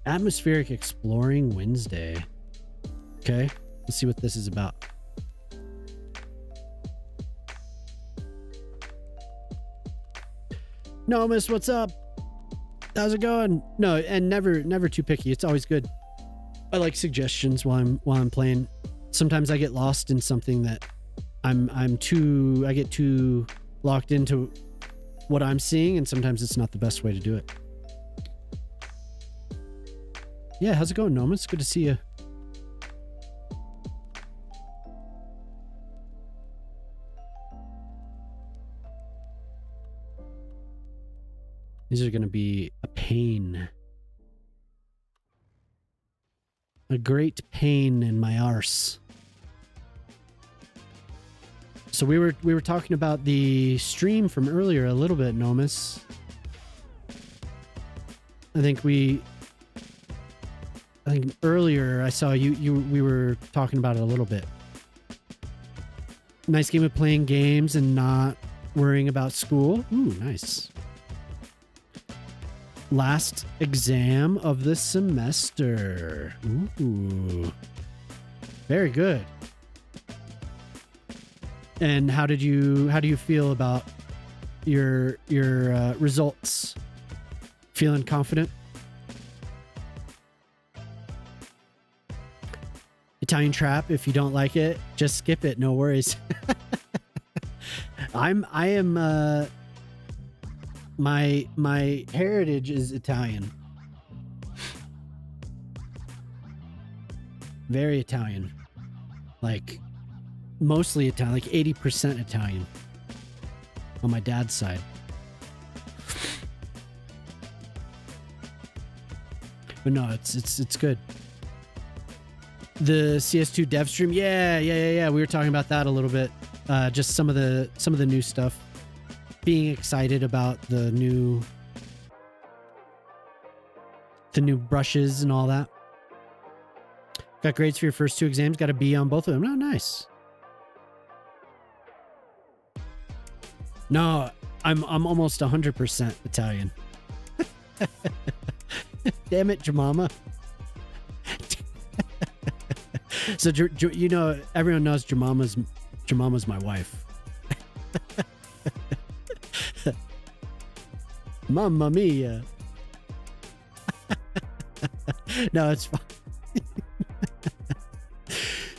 Atmospheric Exploring Wednesday. Okay, let's see what this is about. No, miss, what's up? How's it going? No, and never too picky. It's always good. I like suggestions while I'm playing. Sometimes I get lost in something that I get too locked into what I'm seeing, and sometimes it's not the best way to do it. Yeah, how's it going, Nomus? Good to see you. These are going to be a pain. A great pain in my arse. So we were talking about the stream from earlier a little bit, Nomus. I think earlier I saw we were talking about it a little bit. Nice game of playing games and not worrying about school. Ooh, nice. Last exam of the semester. Ooh. Very good. And how do you feel about your results? Feeling confident? Italian Trap, if you don't like it, just skip it, no worries. I am my heritage is Italian. Very Italian. Like mostly Italian, like 80% Italian on my dad's side. But no, it's good. The CS2 dev stream, yeah. We were talking about that a little bit. Just some of the new stuff. Being excited about the new brushes and all that. Got grades for your first 2 exams. Got a B on both of them. Oh, nice. No, I'm almost 100% Italian. Damn it, Jemima. So you know, everyone knows Jemima's my wife. Mamma mia. No, it's fine.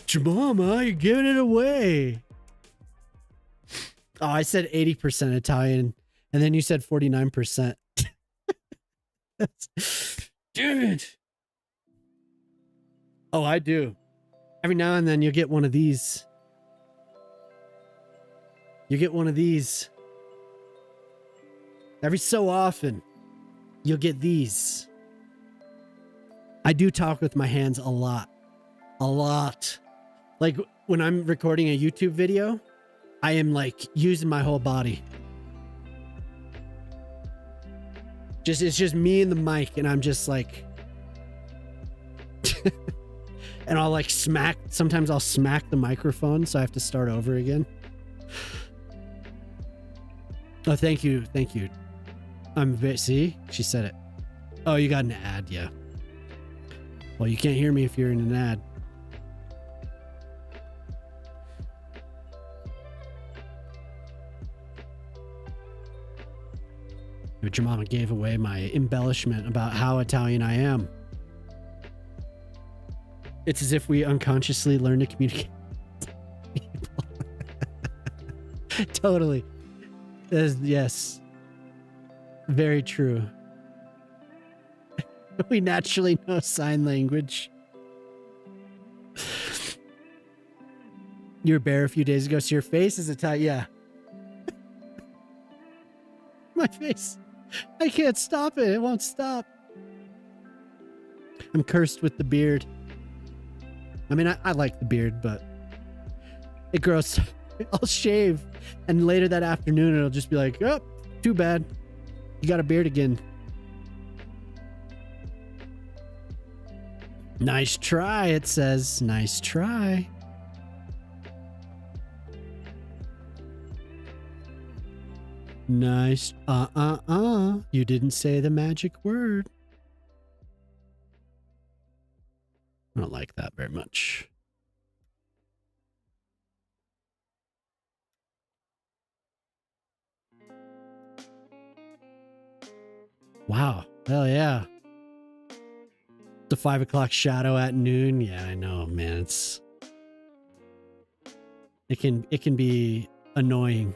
Jemima, you're giving it away. Oh, I said 80% Italian, and then you said 49%. Dude. Oh, I do. Every now and then you'll get one of these. You get one of these. Every so often, you'll get these. I do talk with my hands a lot. A lot. Like when I'm recording a YouTube video, I am like using my whole body. It's just me and the mic, and I'm just like and I'll like sometimes I'll smack the microphone, so I have to start over again. Oh, thank you. See, she said it. Oh, you got an ad, yeah. Well, you can't hear me if you're in an ad. Your mama gave away my embellishment about how Italian I am. It's as if we unconsciously learn to communicate with people. Totally. Yes. Very true. We naturally know sign language. You were bare a few days ago, so your face is Italian. Yeah. My face. I can't stop it. It won't stop. I'm cursed with the beard. I mean, I like the beard, but it grows. I'll shave, and later that afternoon, it'll just be like, oh, too bad. You got a beard again. Nice try, it says. Nice try. Nice. You didn't say the magic word. I don't like that very much. Wow. Hell yeah. The 5 o'clock shadow at noon. Yeah, I know, man. It can be annoying.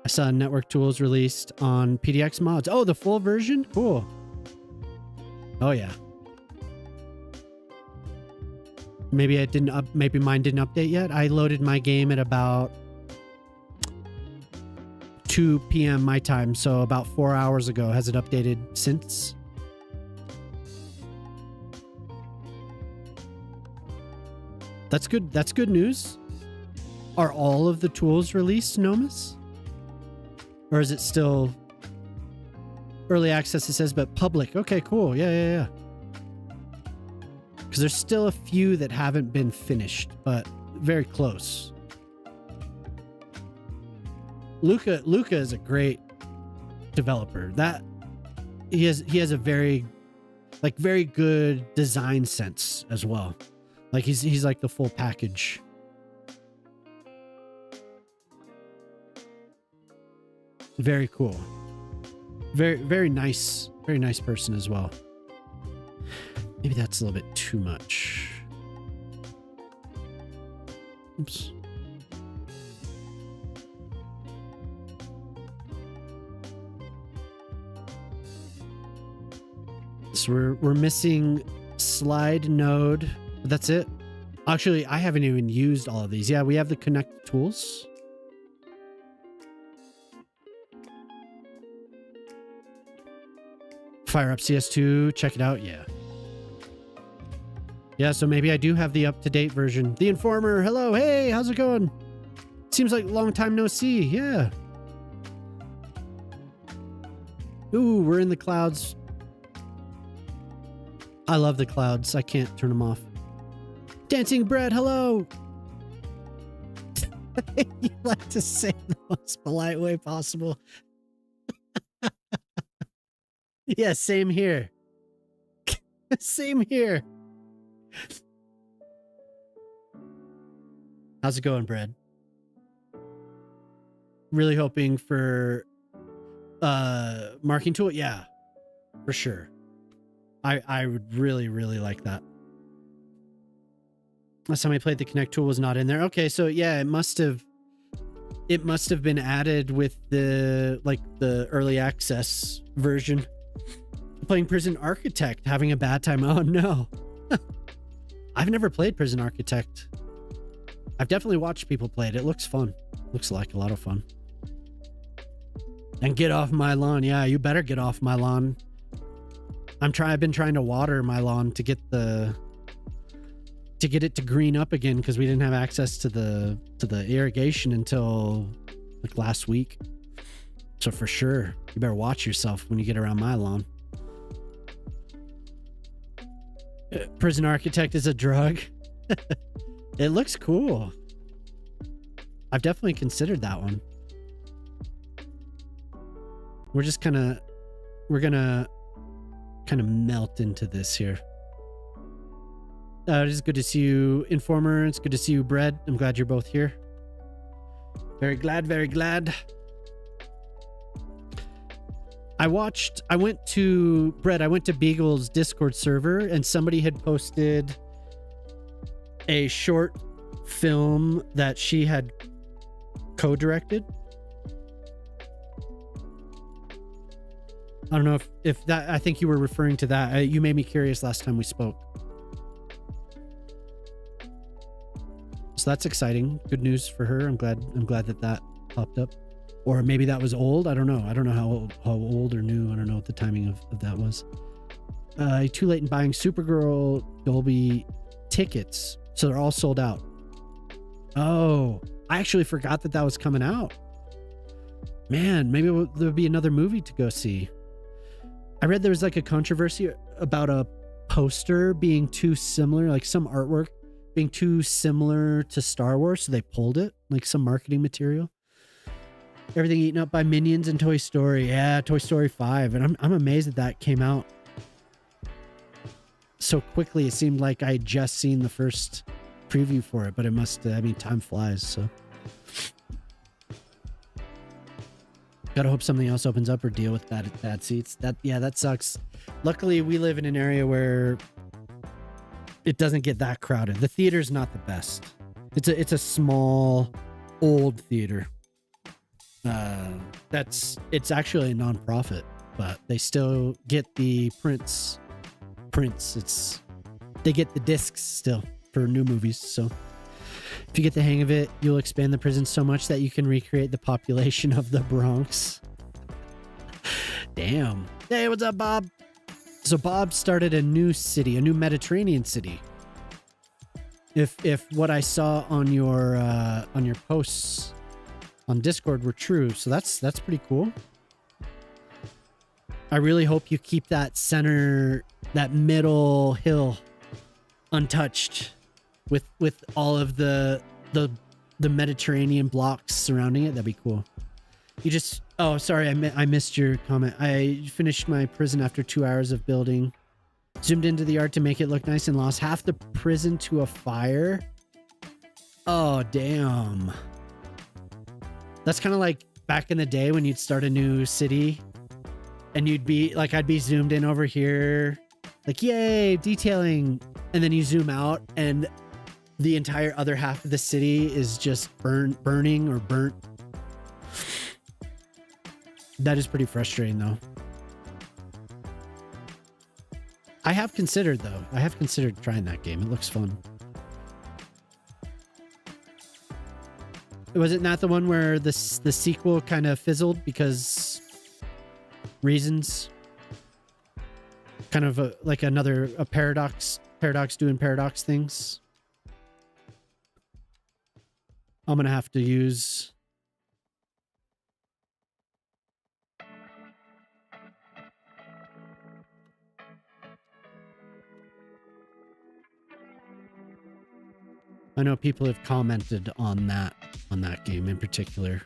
I saw Network Tools released on PDX mods. Oh, the full version? Cool. Oh yeah. Maybe mine didn't update yet. I loaded my game at about 2 p.m. my time, so about 4 hours ago. Has it updated since? That's good. That's good news. Are all of the tools released, Nomus? Or is it still early access, it says, but public? Okay, cool. Yeah. Because there's still a few that haven't been finished, but very close. Luca is a great developer. That he has a very good design sense as well. Like he's like the full package. Very cool. Very nice person as well. Maybe that's a little bit too much. Oops. So we're missing slide node. That's it. Actually, I haven't even used all of these. Yeah, we have the connect tools. Fire up CS2, check it out. Yeah, so maybe I do have the up-to-date version. The Informer, hello, hey, how's it going? Seems like a long time no see. Yeah. Ooh, we're in the clouds. I love the clouds. I can't turn them off. Dancing Bread, hello. You like to say the most polite way possible. Yeah, same here. Same here. How's it going, Brad? Really hoping for marking tool. Yeah, for sure. I would really like that. Last time I played, the Connect tool was not in there. Okay, so yeah, it must have been added with the early access version. Playing Prison Architect, having a bad time. Oh no. I've never played Prison Architect. I've definitely watched people play it. It looks fun. Looks like a lot of fun. And get off my lawn. Yeah, you better get off my lawn. I've been trying to water my lawn to get it to green up again because we didn't have access to the irrigation until like last week. So for sure, you better watch yourself when you get around my lawn. Prison Architect is a drug. It looks cool. I've definitely considered that one. We're gonna kind of melt into this here. It is good to see you, Informer. It's good to see you, Bread. I'm glad you're both here. Very glad. I went to Beagle's Discord server and somebody had posted a short film that she had co-directed. I don't know if that, I think you were referring to that. You made me curious last time we spoke. So that's exciting. Good news for her. I'm glad that popped up. Or maybe that was old. I don't know. I don't know how old or new. I don't know what the timing of that was. Too late in buying Supergirl Dolby tickets. So they're all sold out. Oh, I actually forgot that was coming out. Man, maybe there'll be another movie to go see. I read there was like a controversy about a poster being too similar, like some artwork being too similar to Star Wars. So they pulled it, like some marketing material. Everything eaten up by Minions and Toy Story. Yeah, Toy Story 5. And I'm amazed that came out so quickly. It seemed like I had just seen the first preview for it, but it must, time flies, so. Gotta hope something else opens up or deal with bad seats. That sucks. Luckily, we live in an area where it doesn't get that crowded. The theater's not the best. It's a small, old theater. It's actually a non-profit, but they still get the prints. They get the discs still for new movies. So If you get the hang of it, you'll expand the prison so much that you can recreate the population of the Bronx. Damn. Hey, what's up, Bob? So Bob started a new city, a new Mediterranean city. If what I saw on your posts on Discord were true, so that's pretty cool. I really hope you keep that middle hill untouched with all of the Mediterranean blocks surrounding it. That'd be cool. You just, oh, sorry, I missed your comment. I finished my prison after 2 hours of building. Zoomed into the yard to make it look nice and lost half the prison to a fire. Oh, damn. That's kind of like back in the day when you'd start a new city and you'd be like, I'd be zoomed in over here, like, yay, detailing. And then you zoom out and the entire other half of the city is just burning or burnt. That is pretty frustrating, though. I have considered trying that game. It looks fun. Was it not the one where the sequel kind of fizzled because reasons? Kind of like a paradox doing paradox things. I'm gonna have to use. I know people have commented on that game in particular.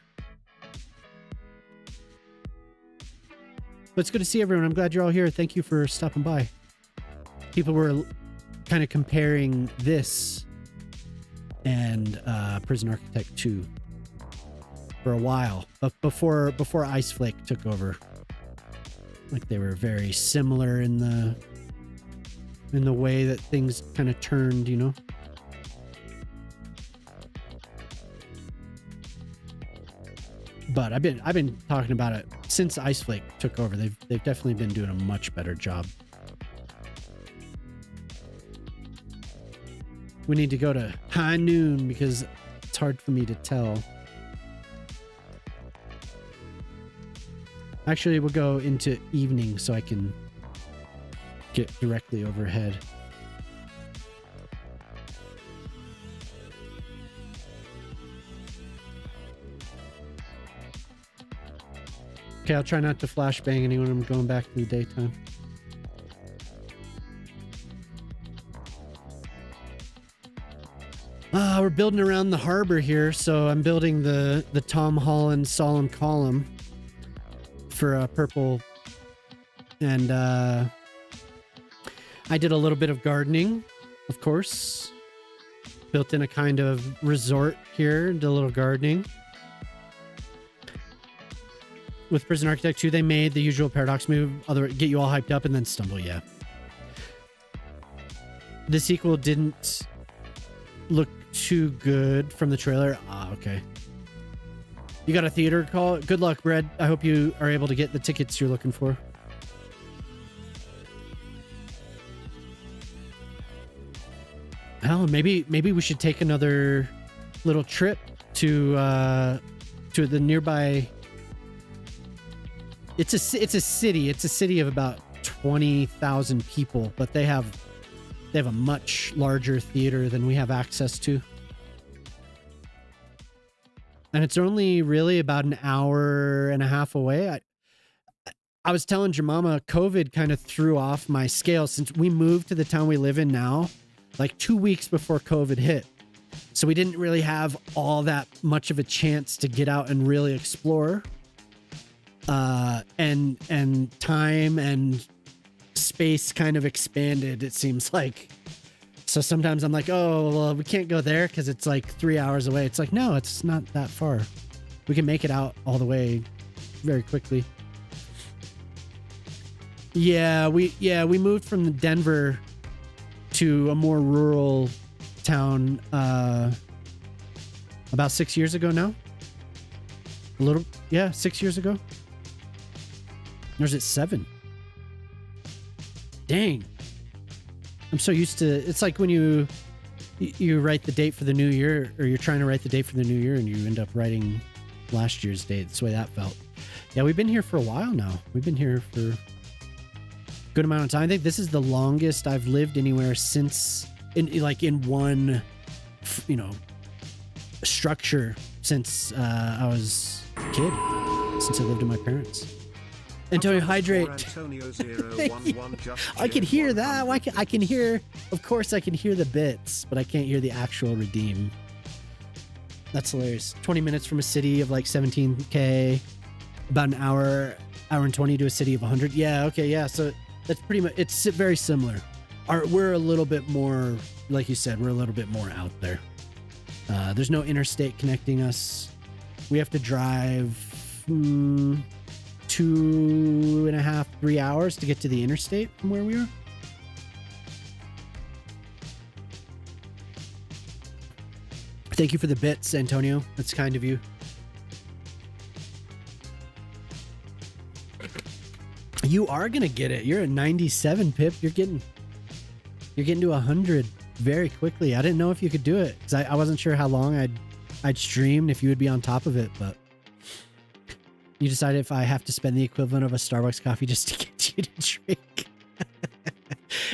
But it's good to see everyone. I'm glad you're all here. Thank you for stopping by. People were kind of comparing this and Prison Architect 2 for a while, but before Ice Flake took over. Like they were very similar in the way that things kind of turned, you know. But I've been talking about it since Ice Flake took over. They've definitely been doing a much better job. We need to go to high noon because it's hard for me to tell. Actually, we'll go into evening so I can get directly overhead. Okay, I'll try not to flashbang anyone. I'm going back to the daytime. We're building around the harbor here, so I'm building the Tom Holland solemn column for purple. And I did a little bit of gardening, of course. Built in a kind of resort here, did a little gardening. With Prison Architect 2, they made the usual paradox move, get you all hyped up and then stumble, yeah. The sequel didn't look too good from the trailer. Ah, okay. You got a theater call? Good luck, Brad. I hope you are able to get the tickets you're looking for. Hell, maybe we should take another little trip to the nearby. It's a city. It's a city of about 20,000 people, but they have a much larger theater than we have access to. And it's only really about an hour and a half away. I was telling Jemima, COVID kind of threw off my scale since we moved to the town we live in now, like 2 weeks before COVID hit. So we didn't really have all that much of a chance to get out and really explore. And time and space kind of expanded, it seems like. So sometimes I'm like, oh, well, we can't go there because it's like 3 hours away. It's like, no, it's not that far. We can make it out all the way very quickly. Yeah, we moved from Denver to a more rural town about 6 years ago now. 6 years ago. Or is it 7? Dang. I'm so used to, it's like when you you write the date for the new year, or you're trying to write the date for the new year, and you end up writing last year's date. That's the way that felt. Yeah, we've been here for a while now. We've been here for a good amount of time. I think this is the longest I've lived anywhere since, in one, structure since I was a kid, since I lived with my parents. Antonio, hydrate. I can hear that. I can hear, of course I can hear the bits, but I can't hear the actual redeem. That's hilarious. 20 minutes from a city of like 17K, about an hour and 20 to a city of 100. Yeah, okay, yeah. So that's pretty much, it's very similar. We're a little bit more, like you said, we're a little bit more out there. There's no interstate connecting us. We have to drive 2.5, 3 hours to get to the interstate from where we are. Thank you for the bits, Antonio. That's kind of you. You are gonna get it. You're at 97, Pip. You're getting to 100 very quickly. I didn't know if you could do it because I wasn't sure how long I'd streamed, if you would be on top of it, but you decided if I have to spend the equivalent of a Starbucks coffee just to get you to drink.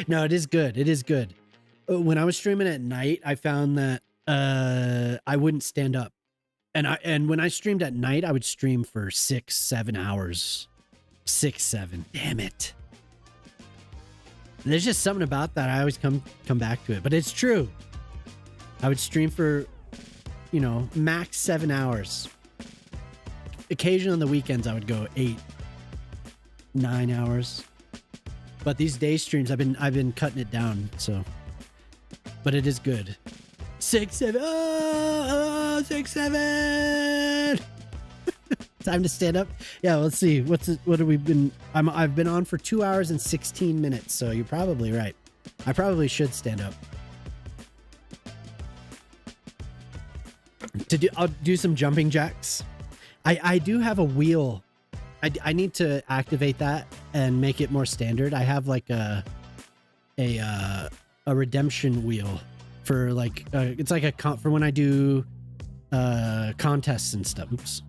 No, it is good. It is good. When I was streaming at night, I found that I wouldn't stand up. And when I streamed at night, I would stream for 6-7 hours. 6-7. Damn it. There's just something about that. I always come back to it, but it's true. I would stream for, max 7 hours. Occasionally on the weekends, I would go 8-9 hours. But these day streams, I've been cutting it down. So, but it is good. 6-7. Oh, 6-7. Time to stand up. Yeah, let's see. What have we been? I've been on for 2 hours and 16 minutes. So you're probably right. I probably should stand up. I'll do some jumping jacks. I do have a wheel. I need to activate that and make it more standard. I have like a redemption wheel for like it's like for when I do contests and stuff. Oops.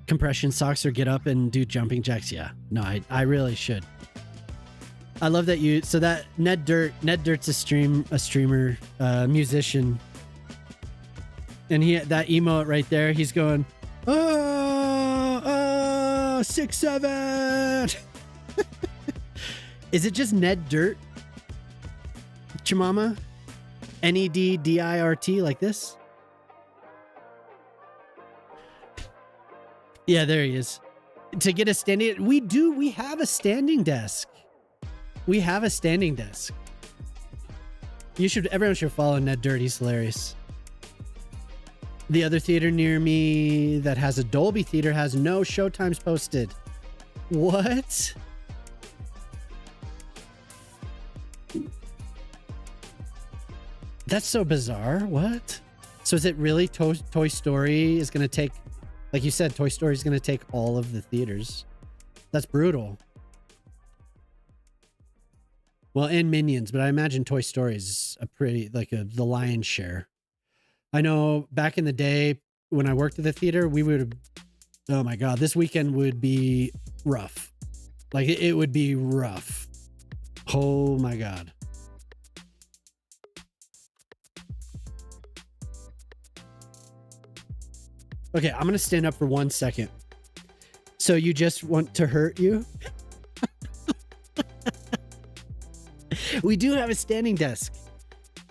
Compression socks or get up and do jumping jacks. Yeah, no, I really should. I love that you. So that Ned Dirt's a streamer, musician. And that emote right there, he's going, 6-7. Is it just Ned Dirt? Chimama? NEDDIRT like this? Yeah, there he is. To get a standing, we have a standing desk. We have a standing desk. Everyone should follow Ned Dirt. He's hilarious. The other theater near me that has a Dolby theater has no showtimes posted. What? That's so bizarre. What? So is it really Toy Story is going to take, like you said, Toy Story is going to take all of the theaters? That's brutal. Well, and Minions, but I imagine Toy Story is the lion's share. I know back in the day when I worked at the theater, we would, oh my God, this weekend would be rough. Like it would be rough. Oh my God. Okay, I'm going to stand up for 1 second. So you just want to hurt you? We do have a standing desk.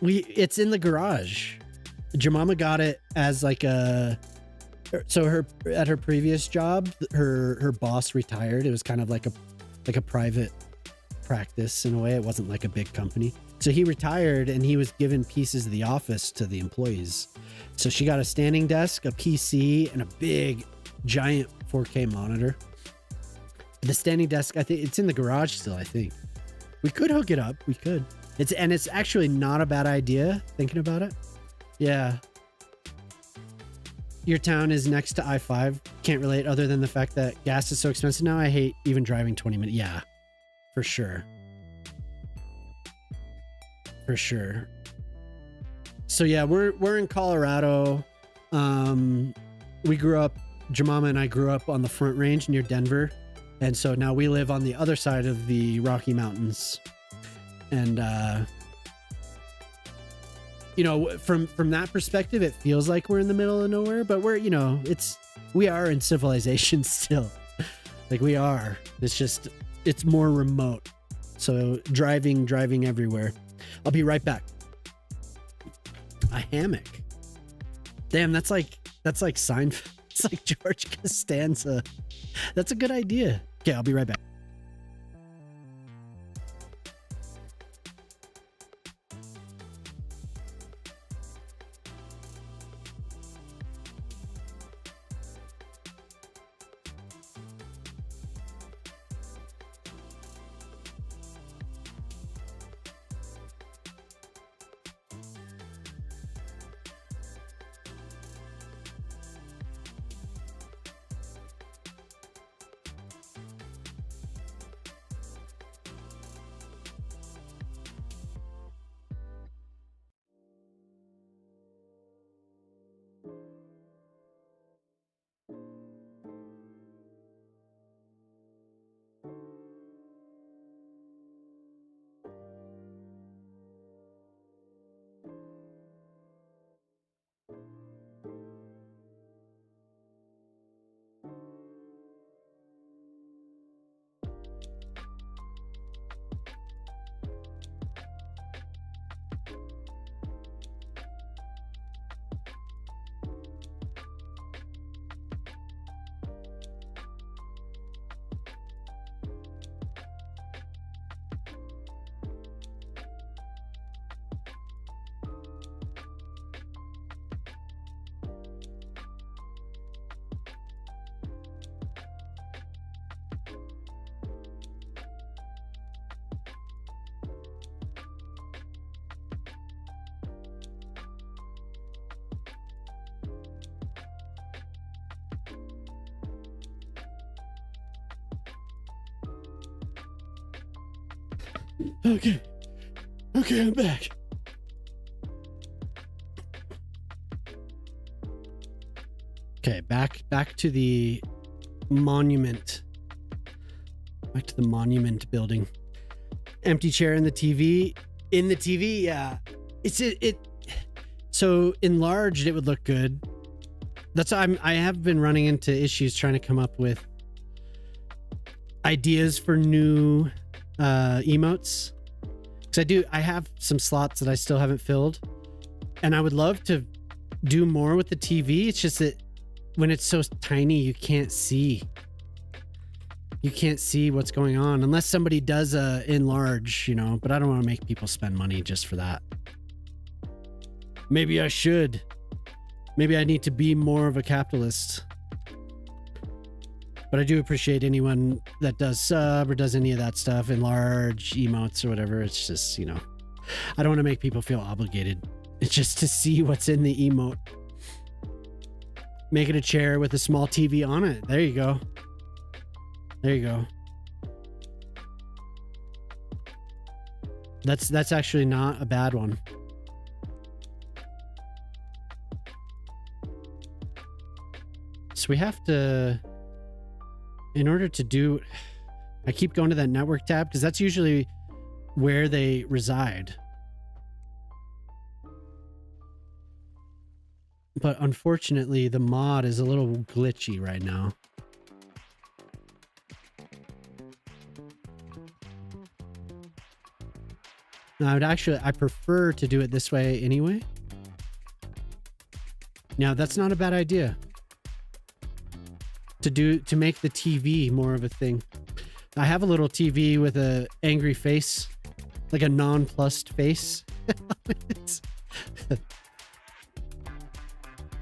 It's in the garage. Jemima got it as like at her previous job, her boss retired. It was kind of like a private practice in a way. It wasn't like a big company. So he retired and he was giving pieces of the office to the employees. So she got a standing desk, a PC, and a big giant 4K monitor. The standing desk, I think it's in the garage still, I think. We could hook it up. We could. It's actually not a bad idea thinking about it. Yeah. Your town is next to I-5. Can't relate other than the fact that gas is so expensive now. I hate even driving 20 minutes. Yeah, for sure. for sure. So yeah, we're in Colorado. We grew up, Jemima and I grew up on the Front Range near Denver, and so now we live on the other side of the Rocky Mountains. And you know, from that perspective, it feels like we're in the middle of nowhere, but we're, you know, we are in civilization still. Like we are. It's just, it's more remote. So driving everywhere. I'll be right back. A hammock. Damn, that's like Seinfeld. It's like George Costanza. That's a good idea. Okay, I'll be right back. Okay, I'm back. Okay, back to the monument. Back to the monument building. Empty chair in the TV. In the TV, yeah. So enlarged, it would look good. That's I have been running into issues trying to come up with ideas for new emotes, because I have some slots that I still haven't filled, and I would love to do more with the TV. It's just that when it's so tiny, you can't see what's going on unless somebody does enlarge, you know, but I don't want to make people spend money just for that. Maybe I should. Maybe I need to be more of a capitalist. But I do appreciate anyone that does sub or does any of that stuff, enlarge emotes or whatever. It's just, you know, I don't want to make people feel obligated. It's just to see what's in the emote. Make it a chair with a small TV on it. There you go. There you go. That's actually not a bad one. So we have to, in order to do, I keep going to that network tab because that's usually where they reside. But unfortunately, the mod is a little glitchy right now. Now, I prefer to do it this way anyway. Now, that's not a bad idea. To make the TV more of a thing. I have a little TV with a angry face, like a nonplussed face.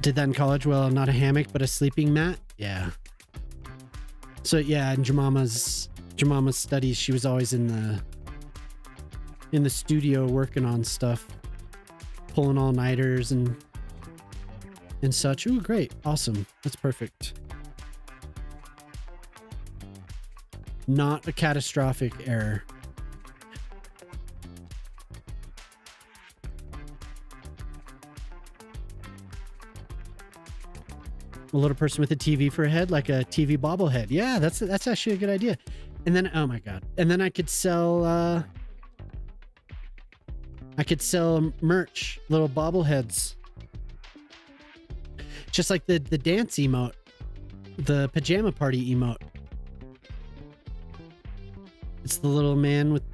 Did that in college. Well, not a hammock, but a sleeping mat. Yeah. So yeah, in Jemima's studies, she was always in the studio working on stuff, pulling all-nighters and such. Ooh, great. Awesome. That's perfect. Not a catastrophic error. A little person with a TV for a head, like a TV bobblehead. Yeah, that's actually a good idea. And then, oh my God. And then I could sell merch, little bobbleheads. Just like the dance emote, the pajama party emote. It's the little man with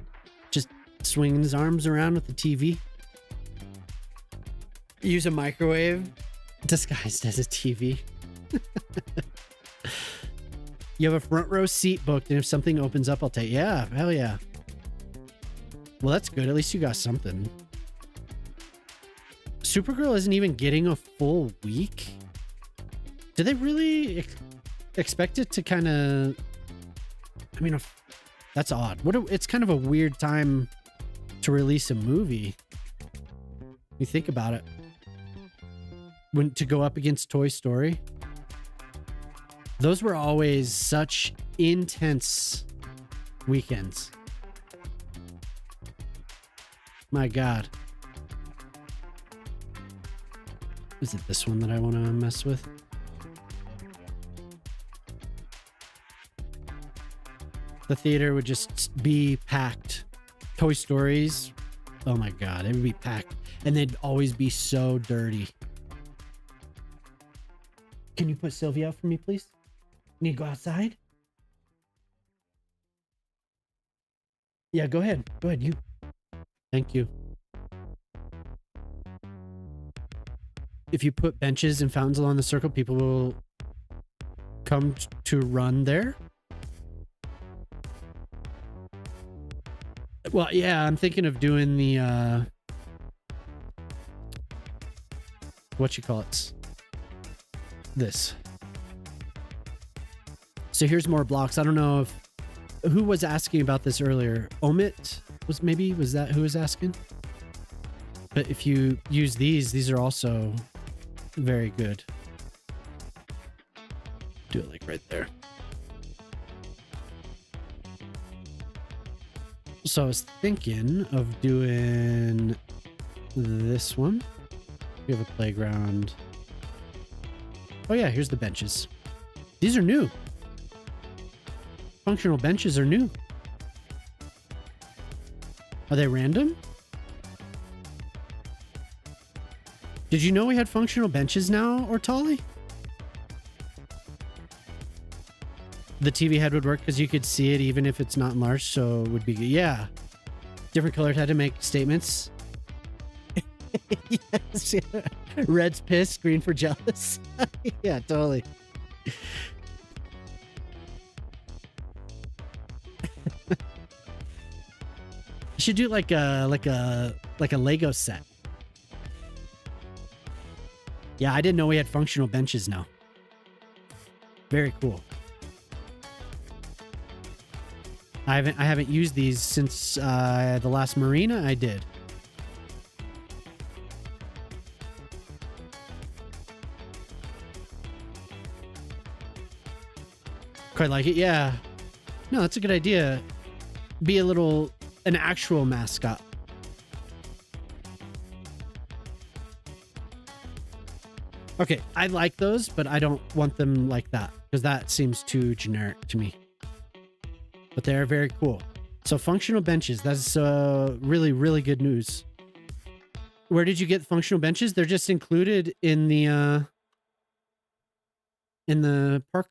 just swinging his arms around with the TV. Use a microwave disguised as a TV. You have a front row seat booked, and if something opens up, I'll take. Yeah, hell yeah. Well, that's good. At least you got something. Supergirl isn't even getting a full week. Do they really expect it to kind of? I mean, that's odd. It's kind of a weird time to release a movie. You think about it. When to go up against Toy Story. Those were always such intense weekends. My God. Is it this one that I want to mess with? The theater would just be packed. Toy Stories. Oh my God. It would be packed. And they'd always be so dirty. Can you put Sylvia out for me, please? Need to go outside? Yeah, go ahead. Go ahead, you. Thank you. If you put benches and fountains along the circle, people will come to run there. Well, yeah, I'm thinking of doing the, what you call it? This. So here's more blocks. I don't know if who was asking about this earlier. Omit was that who was asking? But if you use these are also very good. Do it like right there. So I was thinking of doing this one. We have a playground. Oh yeah, here's the benches. These are new. Functional benches are new. Are they random? Did you know we had functional benches now, Ortali? The TV head would work because you could see it even if it's not enlarged, so it would be good. Yeah. Different colors had to make statements. Yes. Yeah. Red's pissed, green for jealous. Yeah, totally. You should do like a Lego set. Yeah, I didn't know we had functional benches now. Very cool. I haven't used these since the last marina I did. Quite like it, yeah. No, that's a good idea. Be an actual mascot. Okay, I like those, but I don't want them like that because that seems too generic to me. But they're very cool. So functional benches, that's really, really good news. Where did you get functional benches? They're just included in the park.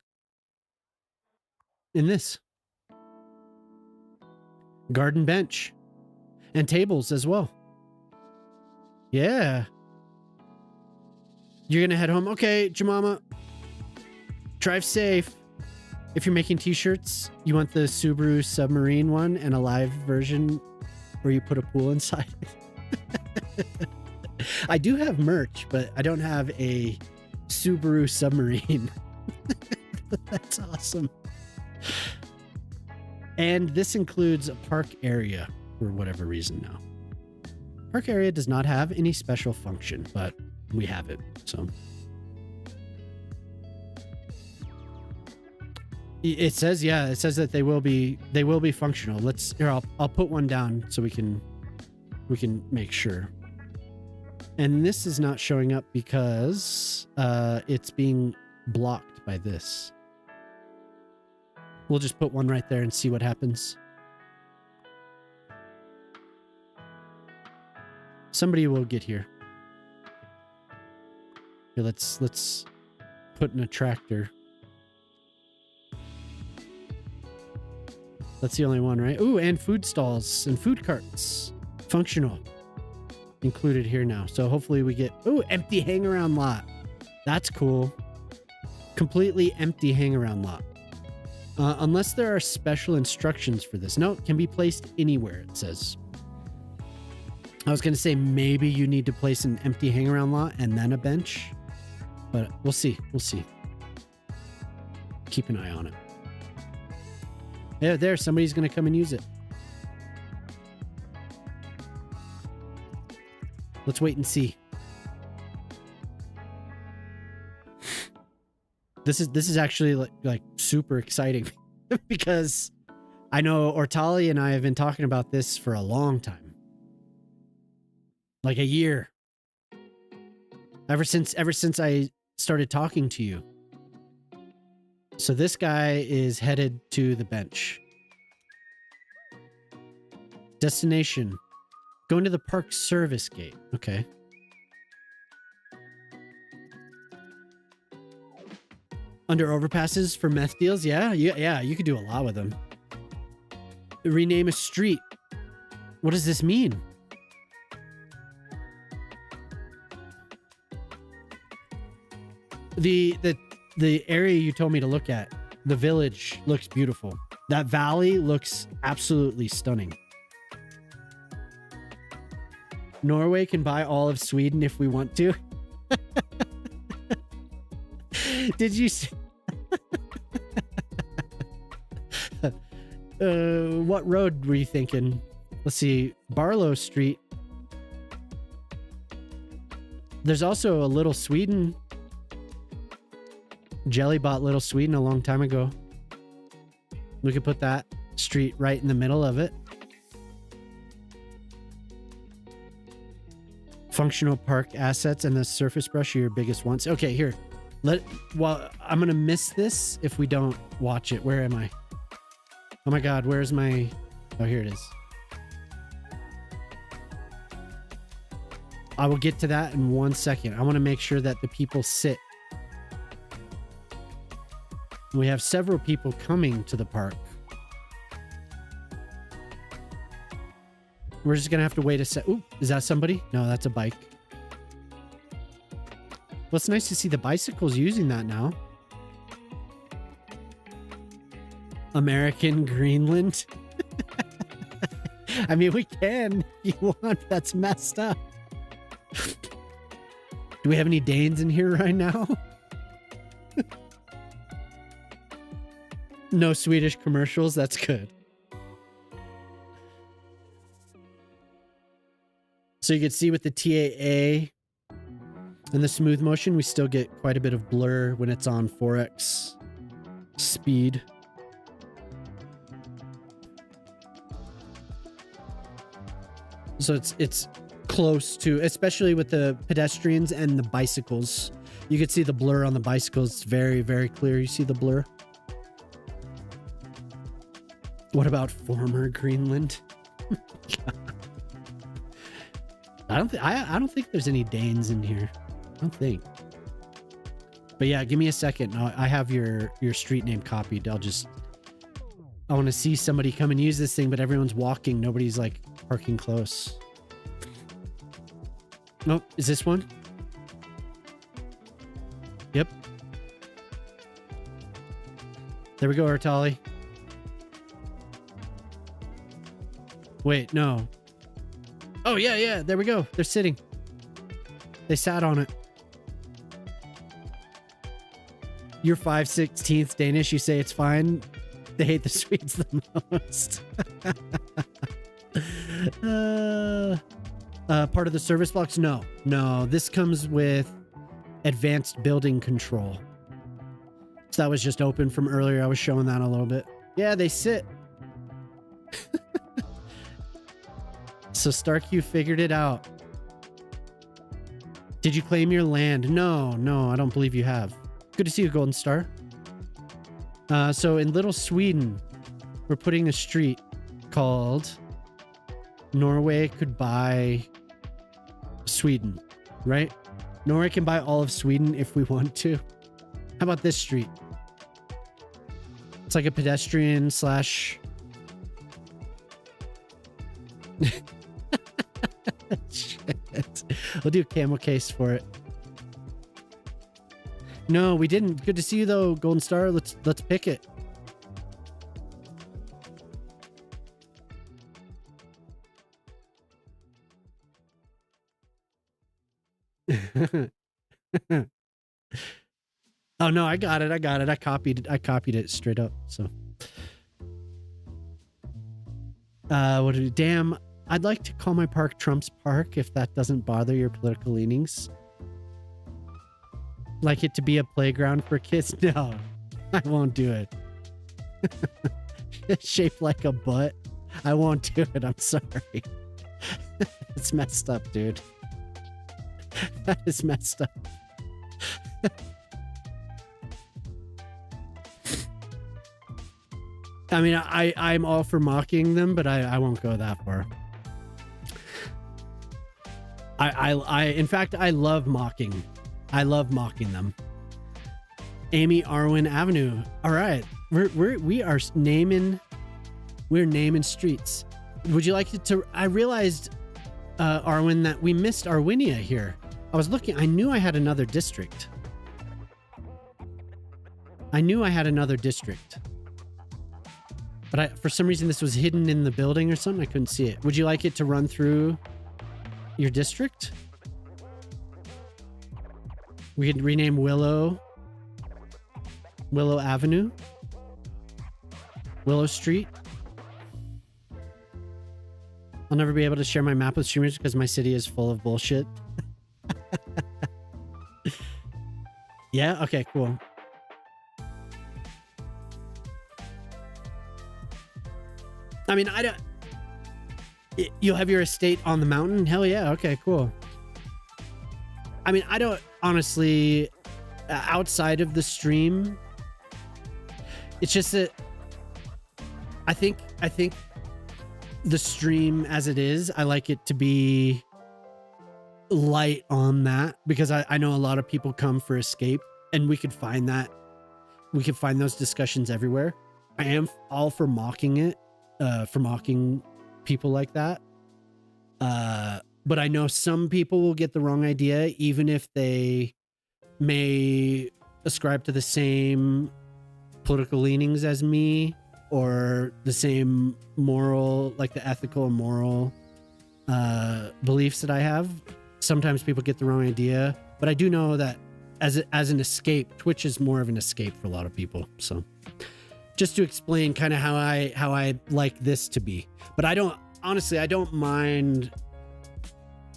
In this. Garden bench. And tables as well. Yeah. You're gonna head home. Okay, Jemima. Drive safe. If you're making t-shirts, you want the Subaru Submarine one and a live version where you put a pool inside. I do have merch, but I don't have a Subaru Submarine. That's awesome. And this includes a park area for whatever reason now. Park area does not have any special function, but we have it, so. It says, yeah, it says that they will be functional. I'll put one down so we can make sure. And this is not showing up because it's being blocked by this. We'll just put one right there and see what happens. Somebody will get here. Here, let's put in a tractor. That's the only one, right? Ooh, and food stalls and food carts. Functional. Included here now. So hopefully we get... Ooh, empty hang-around lot. That's cool. Completely empty hang-around lot. Unless there are special instructions for this. No, it can be placed anywhere, it says. I was going to say maybe you need to place an empty hang-around lot and then a bench. But we'll see. We'll see. Keep an eye on it. Yeah, there. Somebody's going to come and use it. Let's wait and see. This is actually like super exciting because I know Ortali and I have been talking about this for a long time. Like a year. Ever since I started talking to you. So this guy is headed to the bench. Destination. Going to the park service gate. Okay. Under overpasses for meth deals? Yeah, you could do a lot with them. Rename a street. What does this mean? The area you told me to look at, the village, looks beautiful. That valley looks absolutely stunning. Norway can buy all of Sweden if we want to. Did you see? What road were you thinking? Let's see. Barlow Street. There's also a Little Sweden. Jelly bought Little Sweden a long time ago. We could put that street right in the middle of it. Functional park assets and the surface brush are your biggest wants. Okay, here. Well, I'm gonna miss this if we don't watch it. Where am I? Oh my god, where's my... Oh, here it is. I will get to that in 1 second. I want to make sure that the people sit. We have several people coming to the park. We're just gonna have to wait a sec. Ooh, is that somebody? No, that's a bike. Well, it's nice to see the bicycles using that now. American Greenland. I mean, we can if you want. That's messed up. Do we have any Danes in here right now? No Swedish commercials. That's good. So you can see with the TAA and the smooth motion, we still get quite a bit of blur when it's on 4x speed. So it's close to, especially with the pedestrians and the bicycles. You can see the blur on the bicycles. It's very, very clear. You see the blur. What about former Greenland? I don't think there's any Danes in here. I don't think. But yeah, give me a second. I have your street name copied. I want to see somebody come and use this thing, but everyone's walking. Nobody's like parking close. Nope. Is this one? Yep. There we go, Artali. Wait, no. Oh, yeah. There we go. They're sitting. They sat on it. You're 5/16 Danish. You say it's fine. They hate the Swedes the most. Part of the service blocks? No. This comes with advanced building control. So that was just open from earlier. I was showing that a little bit. Yeah, they sit. So Stark, you figured it out. Did you claim your land? No, I don't believe you have. Good to see you, Golden Star. So in Little Sweden, we're putting a street called Norway could buy Sweden, right? Norway can buy all of Sweden if we want to. How about this street? It's like a pedestrian slash... Shit. We'll do a camel case for it. No, we didn't. Good to see you though, Golden Star. Let's pick it. Oh no, I got it. I copied it straight up. So damn, I'd like to call my park Trump's Park if that doesn't bother your political leanings. Like it to be a playground for kids? No, I won't do it. Shaped like a butt? I won't do it. I'm sorry. It's messed up, dude. That is messed up. I mean, I'm all for mocking them, but I won't go that far. In fact, I love mocking. I love mocking them. Amy Arwen Avenue. All right, we're naming streets. Would you like it to? I realized, Arwen, that we missed Arwinia here. I was looking. I knew I had another district. But for some reason this was hidden in the building or something. I couldn't see it. Would you like it to run through your district? We could rename Willow Avenue, Willow Street. I'll never be able to share my map with streamers because my city is full of bullshit. Yeah, okay, cool. I mean, I don't... You'll have your estate on the mountain? Hell yeah, okay, cool. I mean, I don't... Honestly, outside of the stream, it's just that... I think the stream as it is, I like it to be light on that, because I know a lot of people come for escape, and we could find that. We could find those discussions everywhere. I am all for mocking it. For mocking people like that. But I know some people will get the wrong idea, even if they may ascribe to the same political leanings as me, or the same moral, like the ethical and moral beliefs that I have. Sometimes people get the wrong idea, but I do know that as an escape, Twitch is more of an escape for a lot of people. So just to explain kind of how I like this to be. But I don't mind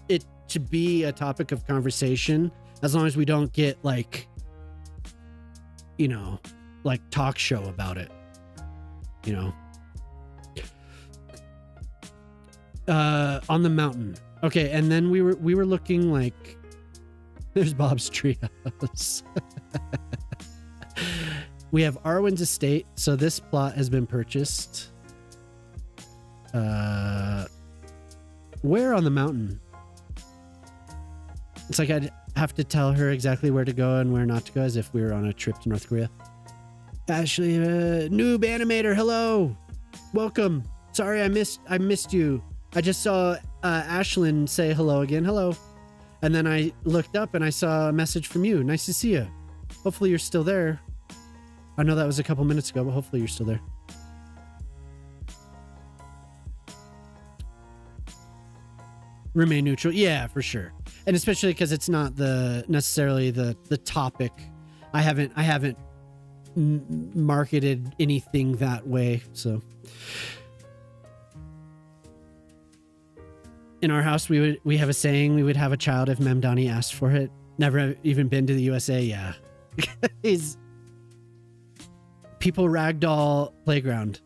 it to be a topic of conversation, as long as we don't get like, you know, like talk show about it, you know. On the mountain. Okay, and then we were looking like, there's Bob's Treehouse. We have Arwen's estate, so this plot has been purchased. Where on the mountain? It's like I'd have to tell her exactly where to go and where not to go, as if we were on a trip to North Korea. Ashley, noob animator, hello, welcome. Sorry, I missed you. I just saw Ashlyn say hello again, hello, and then I looked up and I saw a message from you. Nice to see you. Hopefully you're still there. I know that was a couple minutes ago, but hopefully you're still there. Remain neutral, yeah, for sure, and especially because it's not necessarily the topic. I haven't marketed anything that way. So in our house, we have a saying: we would have a child if Memdani asked for it. Never even been to the USA. Yeah, he's people ragdoll playground.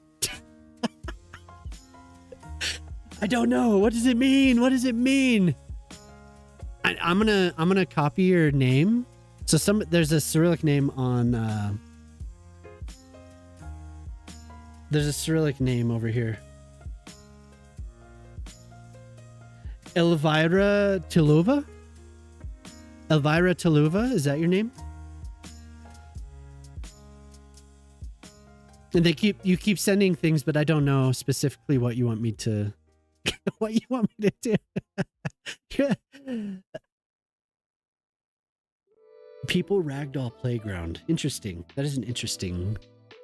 I don't know. What does it mean? What does it mean? I'm gonna copy your name So there's a Cyrillic name on there's a Cyrillic name over here. Elvira Tiluva? Elvira Tiluva, is that your name? And you keep sending things, but I don't know specifically what you want me to what you want me to do. People Ragdoll Playground. Interesting. That is an interesting.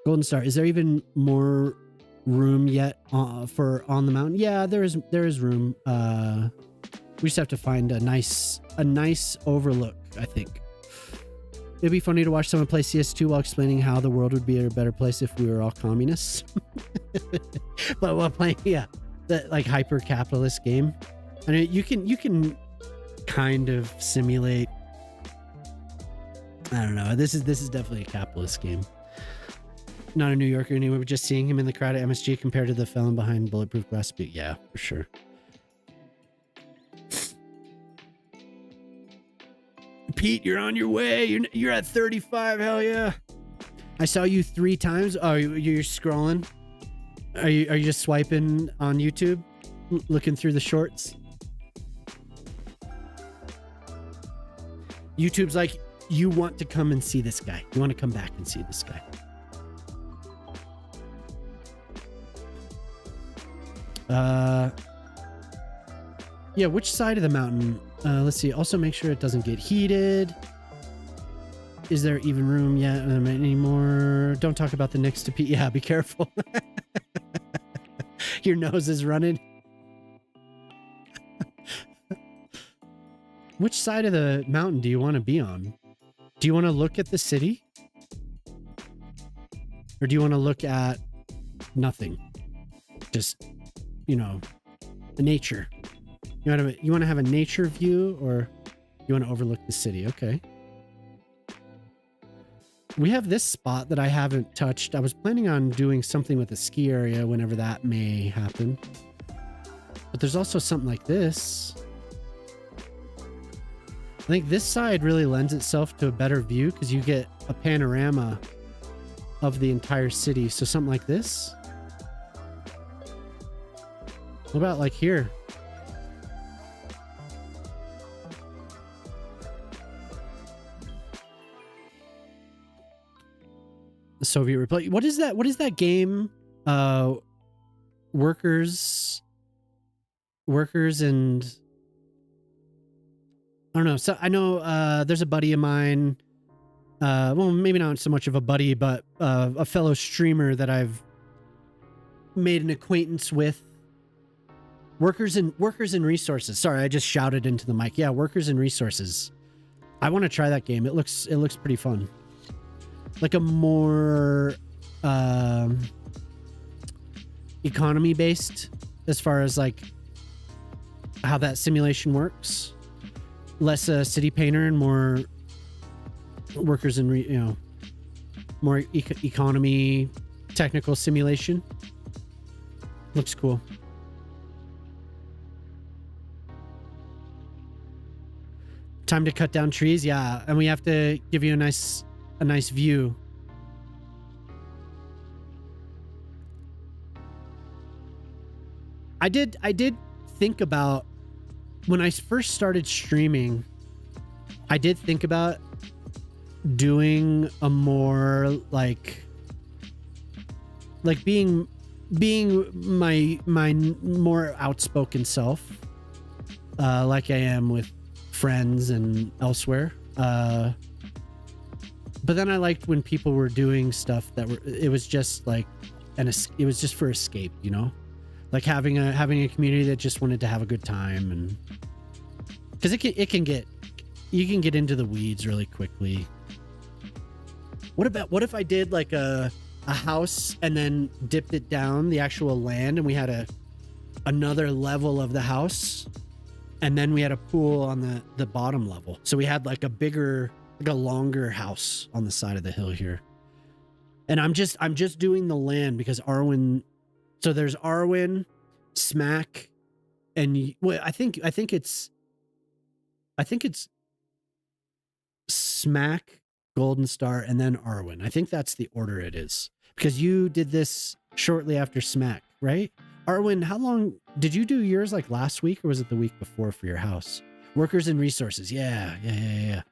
Golden Star. Is there even more room yet for on the mountain? Yeah, there is room. We just have to find a nice overlook, I think. It'd be funny to watch someone play CS2 while explaining how the world would be a better place if we were all communists. But while playing, yeah, that like hyper capitalist game. I mean, you can kind of simulate. I don't know. This is definitely a capitalist game. Not a New Yorker anyway, but just seeing him in the crowd at MSG compared to the felon behind Bulletproof Glass. Yeah, for sure. Pete, you're on your way. You're at 35. Hell yeah. I saw you 3 times. Oh, you're scrolling. Are you just swiping on YouTube, looking through the shorts? YouTube's like, you want to come and see this guy. You want to come back and see this guy. Yeah, which side of the mountain? Let's see. Also make sure it doesn't get heated. Is there even room yet anymore? Don't talk about the next to Pete. Yeah, be careful. Your nose is running. Which side of the mountain do you want to be on? Do you want to look at the city? Or do you want to look at nothing? Just, you know, the nature. You want to have a nature view, or you want to overlook the city? Okay. We have this spot that I haven't touched. I was planning on doing something with the ski area whenever that may happen. But there's also something like this. I think this side really lends itself to a better view because you get a panorama of the entire city. So something like this. What about like here? The Soviet Republic. What is that? What is that game? Workers and I don't know. So I know there's a buddy of mine. Well, maybe not so much of a buddy, but a fellow streamer that I've made an acquaintance with. Workers and Resources. Sorry, I just shouted into the mic. Yeah, Workers and Resources. I want to try that game. It looks pretty fun. Like a more economy based as far as like how that simulation works. Less city painter and more workers and more economy technical simulation. Looks cool. Time to cut down trees. Yeah, and we have to give you a nice view. I did think about when I first started streaming, I did think about doing a more like being my more outspoken self, like I am with friends and elsewhere. But then I liked when people were doing stuff it was just like it was just for escape, you know, like having a community that just wanted to have a good time, and because you can get into the weeds really quickly. What if I did like a house and then dipped it down the actual land, and we had another level of the house, and then we had a pool on the bottom level, so we had like a longer house on the side of the hill here. And I'm just doing the land because Arwen. So there's Arwen, Smack, and well, I think it's Smack, Golden Star, and then Arwen. I think that's the order it is. Because you did this shortly after Smack, right? Arwen, how long did you do yours, like last week, or was it the week before for your house? Workers and resources. Yeah.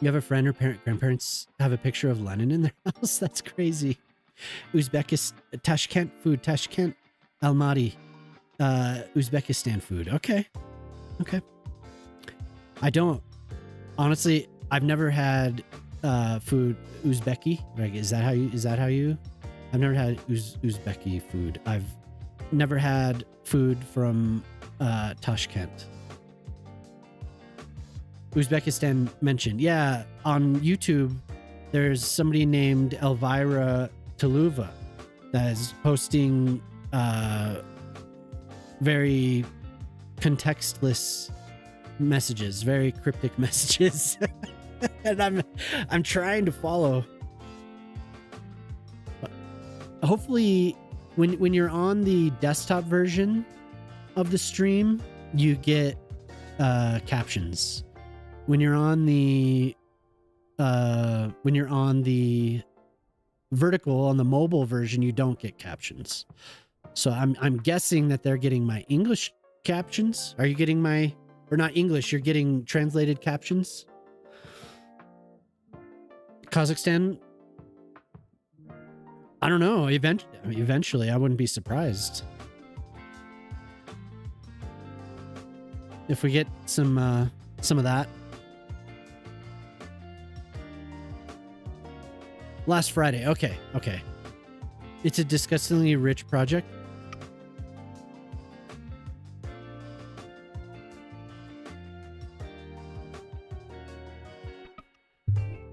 You have a friend or grandparents have a picture of Lenin in their house? That's crazy. Uzbekistan, Tashkent food, Tashkent, Almaty, Uzbekistan food. Okay. I don't, honestly, I've never had food Uzbeki. Like, is that how you? I've never had Uzbeki food. I've never had food from Tashkent. Uzbekistan mentioned. Yeah, on YouTube, there's somebody named Elvira Tuluva that is posting very contextless messages, very cryptic messages. And I'm trying to follow. Hopefully when you're on the desktop version of the stream, you get captions. When you're on the vertical on the mobile version, you don't get captions. So I'm guessing that they're getting my English captions. Are you getting my, or not English, you're getting translated captions? Kazakhstan, I don't know. Eventually, I wouldn't be surprised if we get some of that. Last Friday. Okay. It's a disgustingly rich project.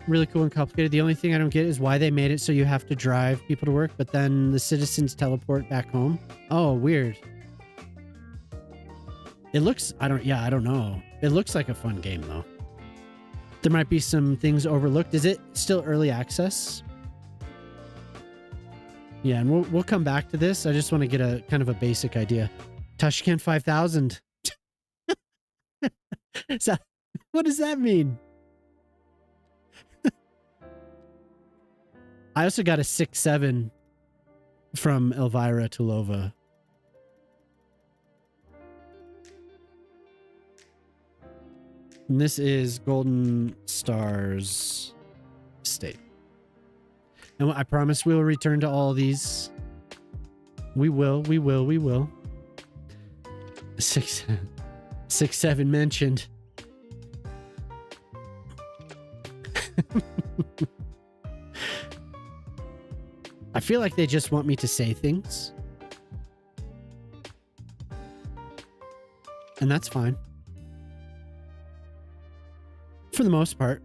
Really cool and complicated. The only thing I don't get is why they made it so you have to drive people to work, but then the citizens teleport back home. Oh, weird. It looks, I don't know. It looks like a fun game though. There might be some things overlooked. Is it still early access? Yeah, and we'll come back to this. I just want to get a kind of a basic idea. Tashkent 5000. So, what does that mean? I also got a 6-7 from Elvira Tulova. And this is Golden Star's state. And I promise we will return to all these. We will. 6-7 mentioned. I feel like they just want me to say things. And that's fine. For the most part.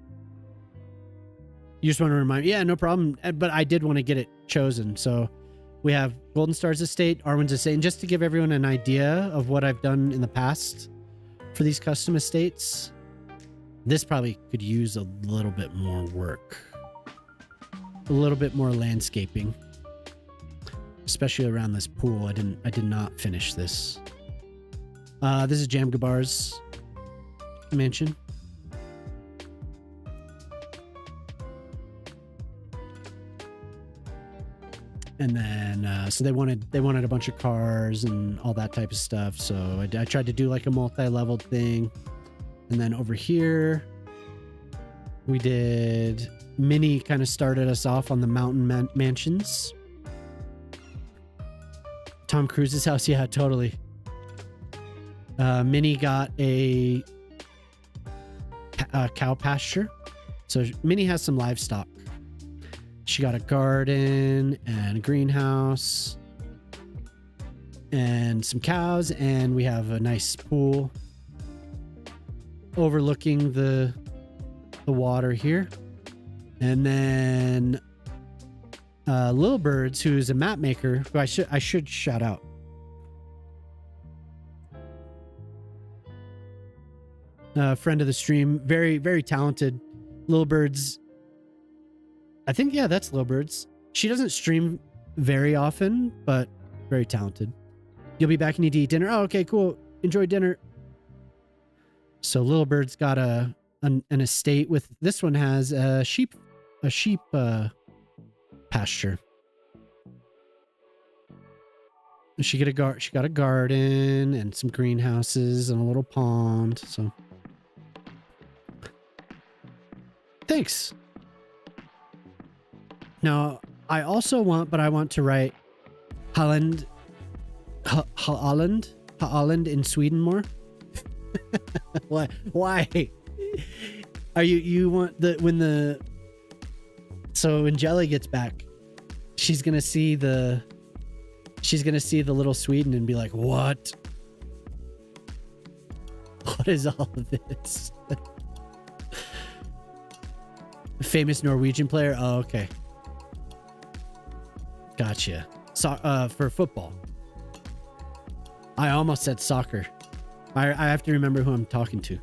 You just want to remind me. Yeah, no problem. But I did want to get it chosen. So we have Golden Star's estate, Arwen's estate. And just to give everyone an idea of what I've done in the past for these custom estates, this probably could use a little bit more work. A little bit more landscaping, especially around this pool. I did not finish this. This is Jam Gabar's mansion. And then, so they wanted a bunch of cars and all that type of stuff. So I tried to do like a multi-leveled thing. And then over here, we did... Minnie kind of started us off on the mountain mansions. Tom Cruise's house, yeah, totally. Minnie got a cow pasture. So Minnie has some livestock. She got a garden and a greenhouse and some cows, and we have a nice pool overlooking the water here. And then Lil Birds, who's a map maker, who I should shout out. Friend of the stream, very, very talented. Lil Birds, I think, yeah, that's Lil Birds. She doesn't stream very often, but very talented. You'll be back and need to eat dinner. Oh, okay, cool. Enjoy dinner. So Little Bird's got an estate with, this one has a sheep pasture. She got a garden and some greenhouses and a little pond. So thanks. Now I also want to write Holland in Sweden more. Why? Are you want so when Jelly gets back, she's gonna see the little Sweden and be like, what is all of this? Famous Norwegian player. Oh, okay. Gotcha. So, for football. I almost said soccer. I have to remember who I'm talking to.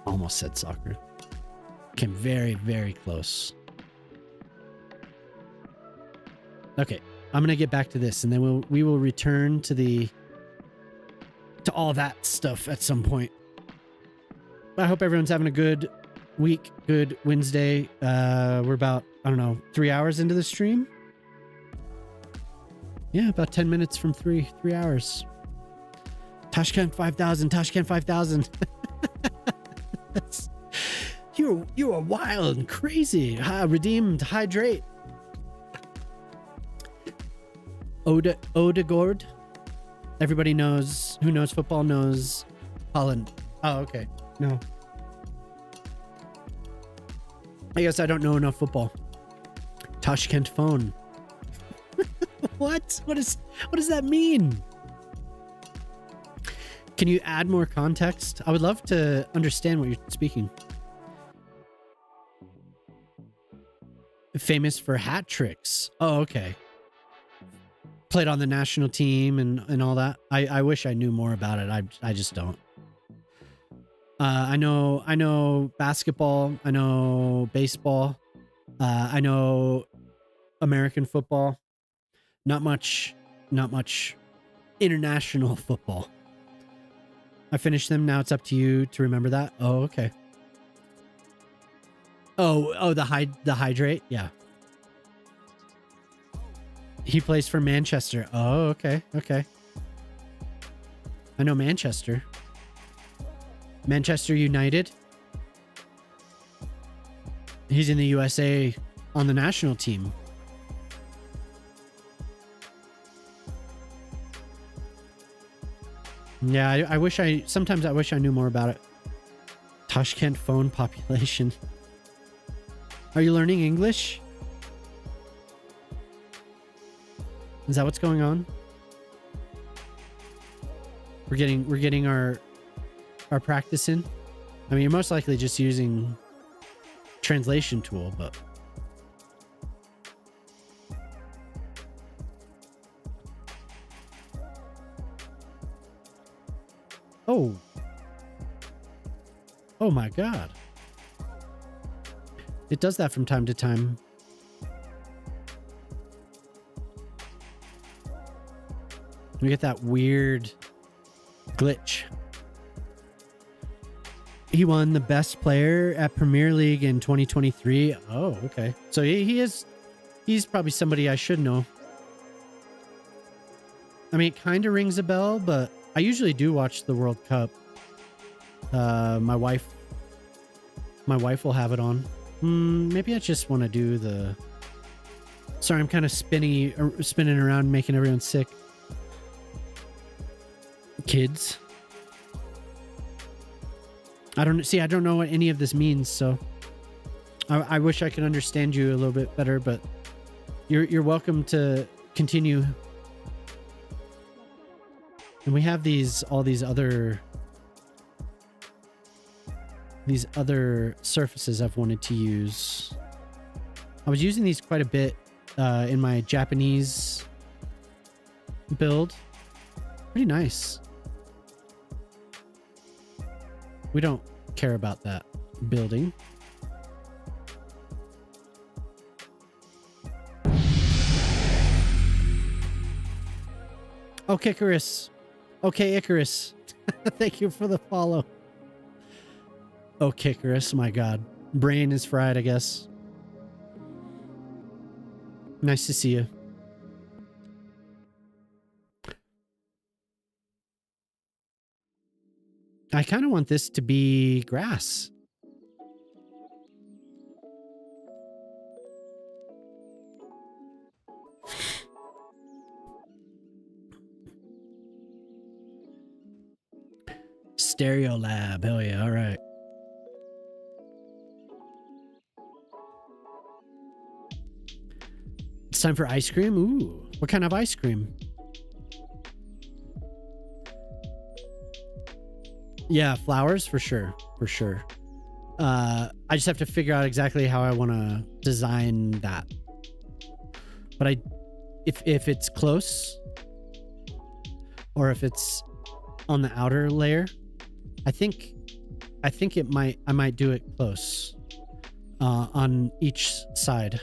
Almost said soccer. Came very, very close. Okay, I'm gonna get back to this, and then we will return to all that stuff at some point. I hope everyone's having a good week, good Wednesday. We're about, I don't know, 3 hours into the stream. Yeah, about 10 minutes from 3 hours. Tashkent 5000, Tashkent 5000. You are wild and crazy. Redeemed, hydrate. Odegaard. Everybody knows, who knows football knows Holland. Oh, okay. No. I guess I don't know enough football. Tashkent phone. What? What does that mean? Can you add more context? I would love to understand what you're speaking. Famous for hat tricks. Oh, okay. Played on the national team and all that. I wish I knew more about it. I just don't. I know basketball. I know baseball. I know American football. Not much international football. I finished them. Now it's up to you to remember that. Oh, okay. Oh, the hydrate. Yeah. He plays for Manchester. Oh, okay. Okay. I know Manchester. Manchester United. He's in the USA on the national team. Yeah, sometimes I wish I knew more about it. Tashkent phone population. Are you learning English? Is that what's going on? We're getting our practice in. I mean, you're most likely just using translation tool, but oh my God. It does that from time to time. We get that weird glitch. He won the best player at Premier League in 2023. Oh, okay. So he's probably somebody I should know. I mean, it kind of rings a bell, but I usually do watch the World Cup. My wife will have it on. Maybe I just want to do the... Sorry, I'm kind of spinning around, making everyone sick. Kids. I don't know what any of this means, so I wish I could understand you a little bit better, but you're welcome to continue. And we have all these other surfaces I've wanted to use. I was using these quite a bit in my Japanese build. Pretty nice. We don't care about that building. Okay, Icarus. Okay, Icarus. Thank you for the follow. Oh, Kickerus, my God. Brain is fried, I guess. Nice to see you. I kind of want this to be grass. Stereo lab. Hell yeah. All right. It's time for ice cream. Ooh, what kind of ice cream? Yeah, flowers for sure. For sure. I just have to figure out exactly how I want to design that. But if it's close, or if it's on the outer layer, I think I might do it close, on each side.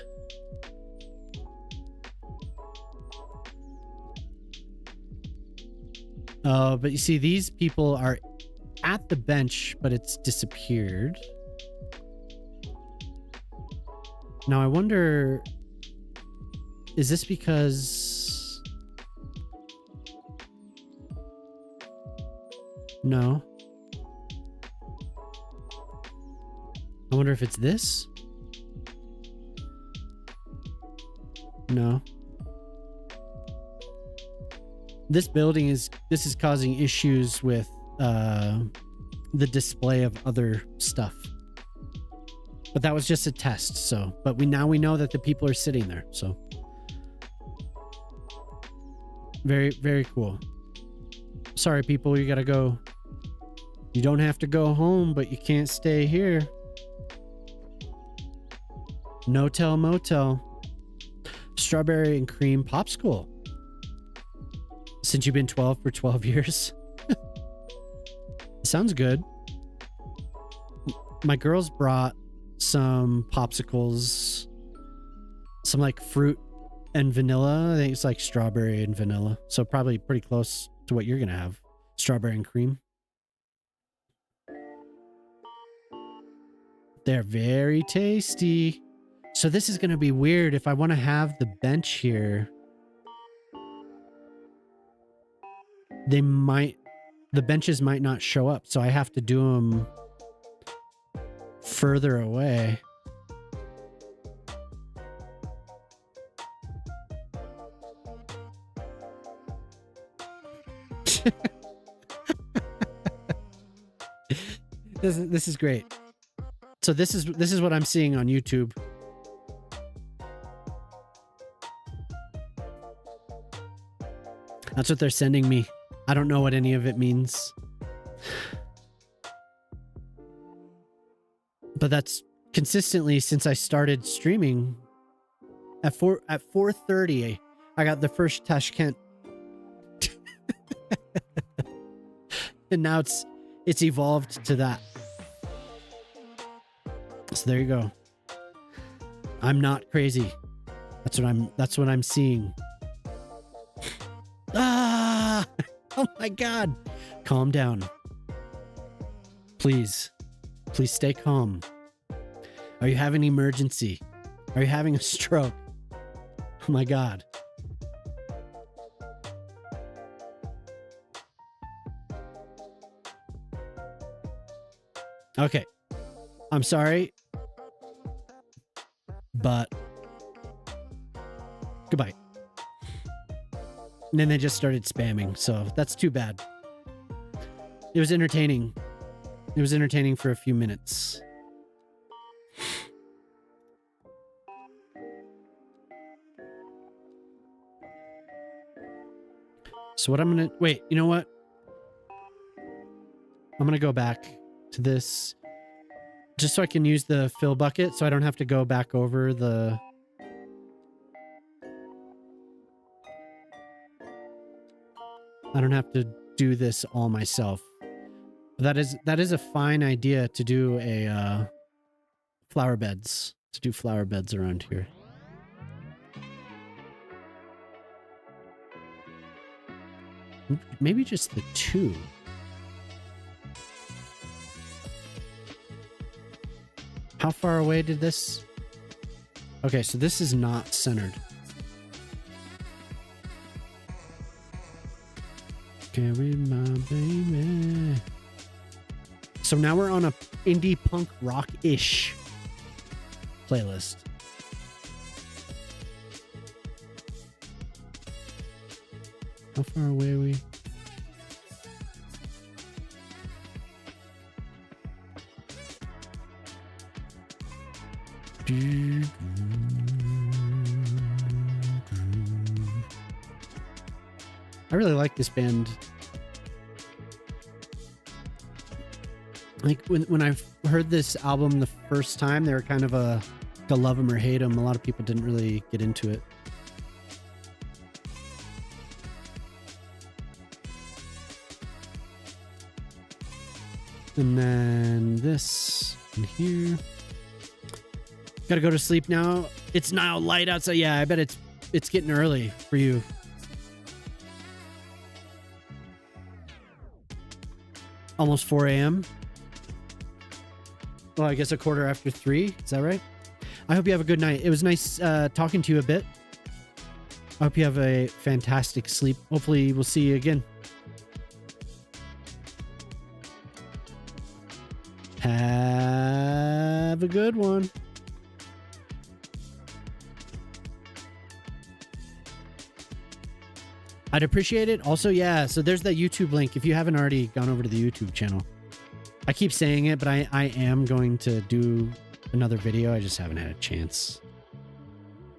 But you see, these people are at the bench, but it's disappeared. Now I wonder, is this because... No. I wonder if it's this? No. This building is causing issues with the display of other stuff. But that was just a test, so but we know that the people are sitting there, so very, very cool. Sorry people, you gotta go. You don't have to go home, but you can't stay here. No tell motel. Strawberry and cream popsicle. Since you've been 12 for 12 years. Sounds good. My girls brought some popsicles, some like fruit and vanilla. I think it's like strawberry and vanilla. So probably pretty close to what you're going to have. Strawberry and cream. They're very tasty. So this is going to be weird if I want to have the bench here. The benches might not show up, so I have to do them further away. This is great. So this is what I'm seeing on YouTube. That's what they're sending me. I don't know what any of it means. But that's consistently since I started streaming at 4:30. I got the first Tashkent. And now it's evolved to that. So there you go. I'm not crazy. That's what I'm seeing. Ah! Oh my God. Calm down. Please. Please stay calm. Are you having an emergency? Are you having a stroke? Oh my God. Okay. I'm sorry. But goodbye. And then they just started spamming, so that's too bad. It was entertaining. It was entertaining for a few minutes. So what I'm gonna... Wait, you know what? I'm gonna go back to this just so I can use the fill bucket so I don't have to go back over the... I don't have to do this all myself. That is a fine idea to do a flower beds. To do flower beds around here. Maybe just the two. How far away did this? Okay, so this is not centered. Carry my baby. So now we're on a indie punk rock-ish playlist. How far away are we? I really like this band. Like when I heard this album the first time, they were kind of a love them or hate them. A lot of people didn't really get into it. And then this in here. Gotta go to sleep now. It's now light outside. Yeah, I bet it's getting early for you. Almost 4 a.m. Well, I guess a quarter after 3. Is that right? I hope you have a good night. It was nice talking to you a bit. I hope you have a fantastic sleep. Hopefully we'll see you again. Have a good one. I'd appreciate it. Also, yeah, so there's that YouTube link if you haven't already gone over to the YouTube channel. I keep saying it, but I am going to do another video. I just haven't had a chance.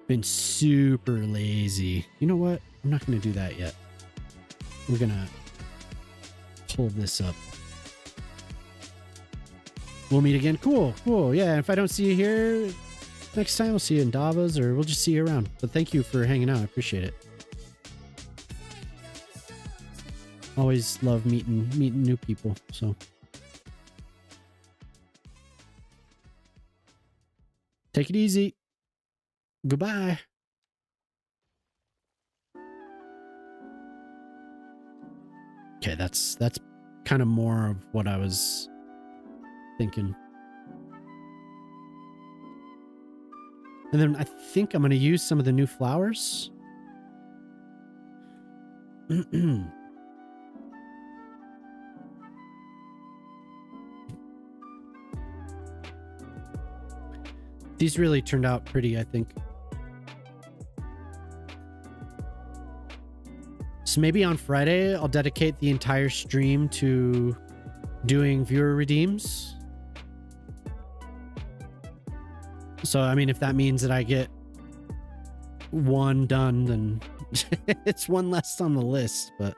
Been super lazy. You know what? I'm not going to do that yet. We're going to pull this up. We'll meet again. Cool. Cool. Yeah, if I don't see you here next time, we'll see you in Davos or we'll just see you around. But thank you for hanging out. I appreciate it. Always love meeting new people. So take it easy. Goodbye. Okay, that's kind of more of what I was thinking. And then I think I'm going to use some of the new flowers. These really turned out pretty, I think. So maybe on Friday, I'll dedicate the entire stream to doing viewer redeems. So, I mean, if that means that I get one done, then it's one less on the list, but...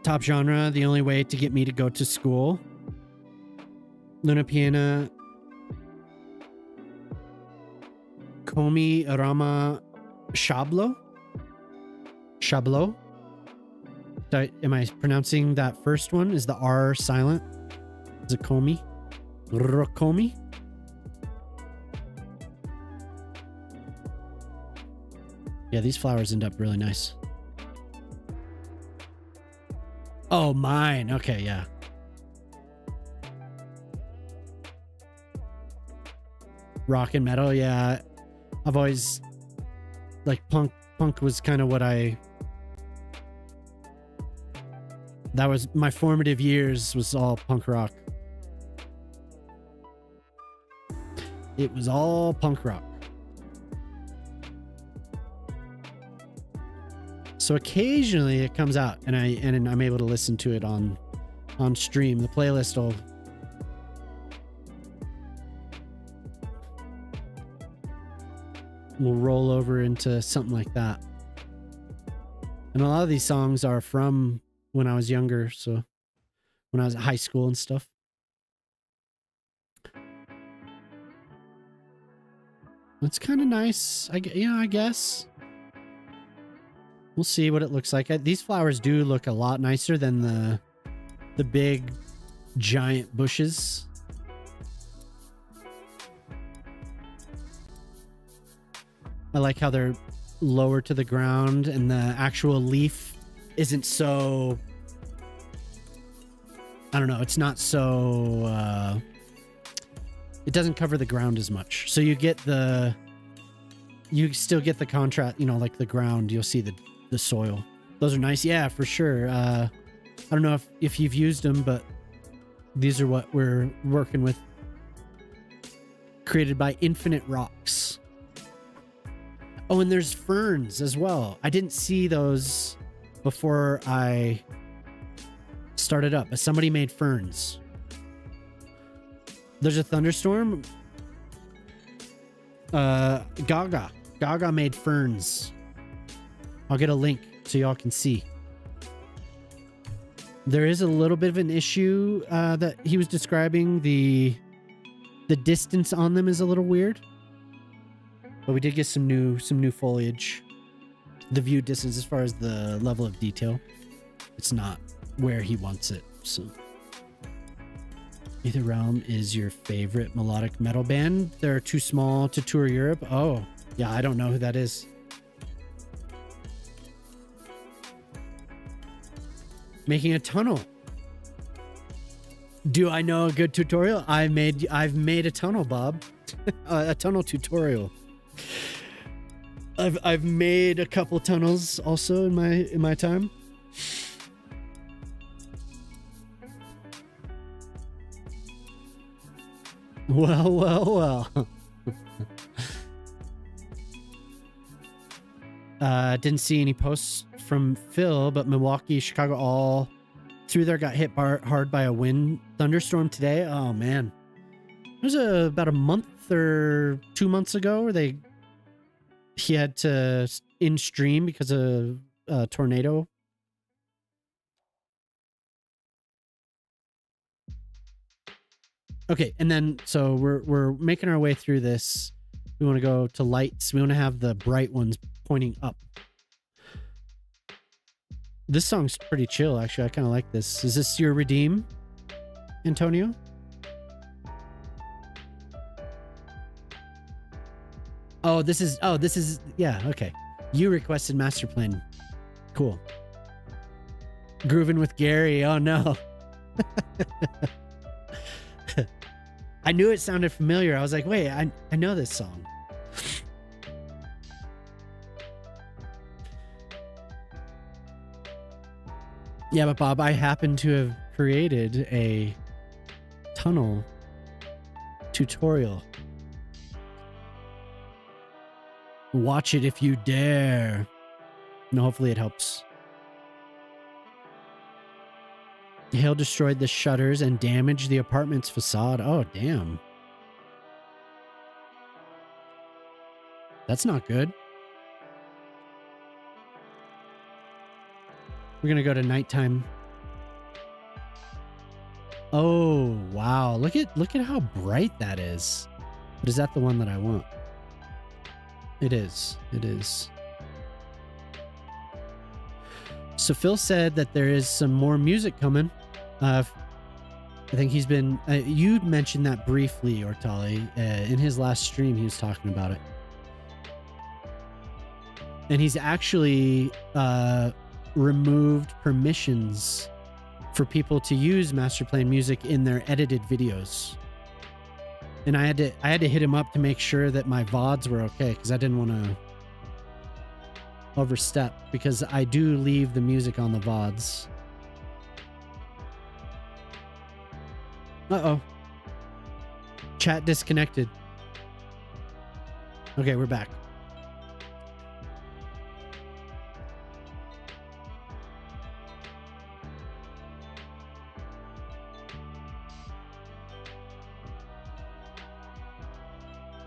Top genre, the only way to get me to go to school. Luna Piena. Komi Rama Shablo. Shablo. Am I pronouncing that first one? Is the R silent? Is it Komi? Rokomi? Yeah, these flowers end up really nice. Oh, mine. Okay, yeah. Rock and metal, yeah. I've always like punk was kind of what that was my formative years, was all punk rock. It was all punk rock. So occasionally it comes out and I'm able to listen to it on stream. The playlist will roll over into something like that. And a lot of these songs are from when I was younger, so when I was at high school and stuff. It's kind of nice, I guess. We'll see what it looks like. These flowers do look a lot nicer than the big giant bushes. I like how they're lower to the ground, and the actual leaf isn't so, I don't know, it's not so, it doesn't cover the ground as much. So you still get the contrast, you know, like the ground, you'll see the soil. Those are nice. Yeah, for sure. I don't know if you've used them, but these are what we're working with. Created by Infinite Rocks. Oh, and there's ferns as well. I didn't see those before I started up, but somebody made ferns. There's a thunderstorm. Gaga made ferns. I'll get a link so y'all can see. There is a little bit of an issue that he was describing. The distance on them is a little weird, but we did get some new foliage. The view distance, as far as the level of detail, it's not where he wants it. So, Ether Realm is your favorite melodic metal band? They're too small to tour Europe. Oh, yeah, I don't know who that is. Making a tunnel. Do I know a good tutorial? I've made a tunnel, Bob. A tunnel tutorial. I've made a couple tunnels also in my time. Well. Didn't see any posts from Phil, but Milwaukee, Chicago, all through there got hit hard by a wind thunderstorm today. Oh man, it was about a month or 2 months ago where he had to in stream because of a tornado. Okay, and then so we're making our way through this. We want to go to lights. We want to have the bright ones pointing up. This song's pretty chill, actually. I kind of like this. Is this your Redeem, Antonio? Oh, this is, yeah, okay. You requested Master Plan. Cool. Grooving with Gary. Oh, no. I knew it sounded familiar. I was like, wait, I know this song. Yeah, but Bob, I happen to have created a tunnel tutorial. Watch it if you dare. And hopefully it helps. Hail destroyed the shutters and damaged the apartment's facade. Oh, damn. That's not good. We're going to go to nighttime. Oh, wow. Look at how bright that is. But is that the one that I want? It is. It is. So Phil said that there is some more music coming. I think he's been... you mentioned that briefly, Ortali. In his last stream, he was talking about it. And he's actually removed permissions for people to use Master Plan music in their edited videos. And I had to hit him up to make sure that my VODs were okay, because I didn't want to overstep, because I do leave the music on the VODs. Uh-oh. Chat disconnected. Okay, we're back.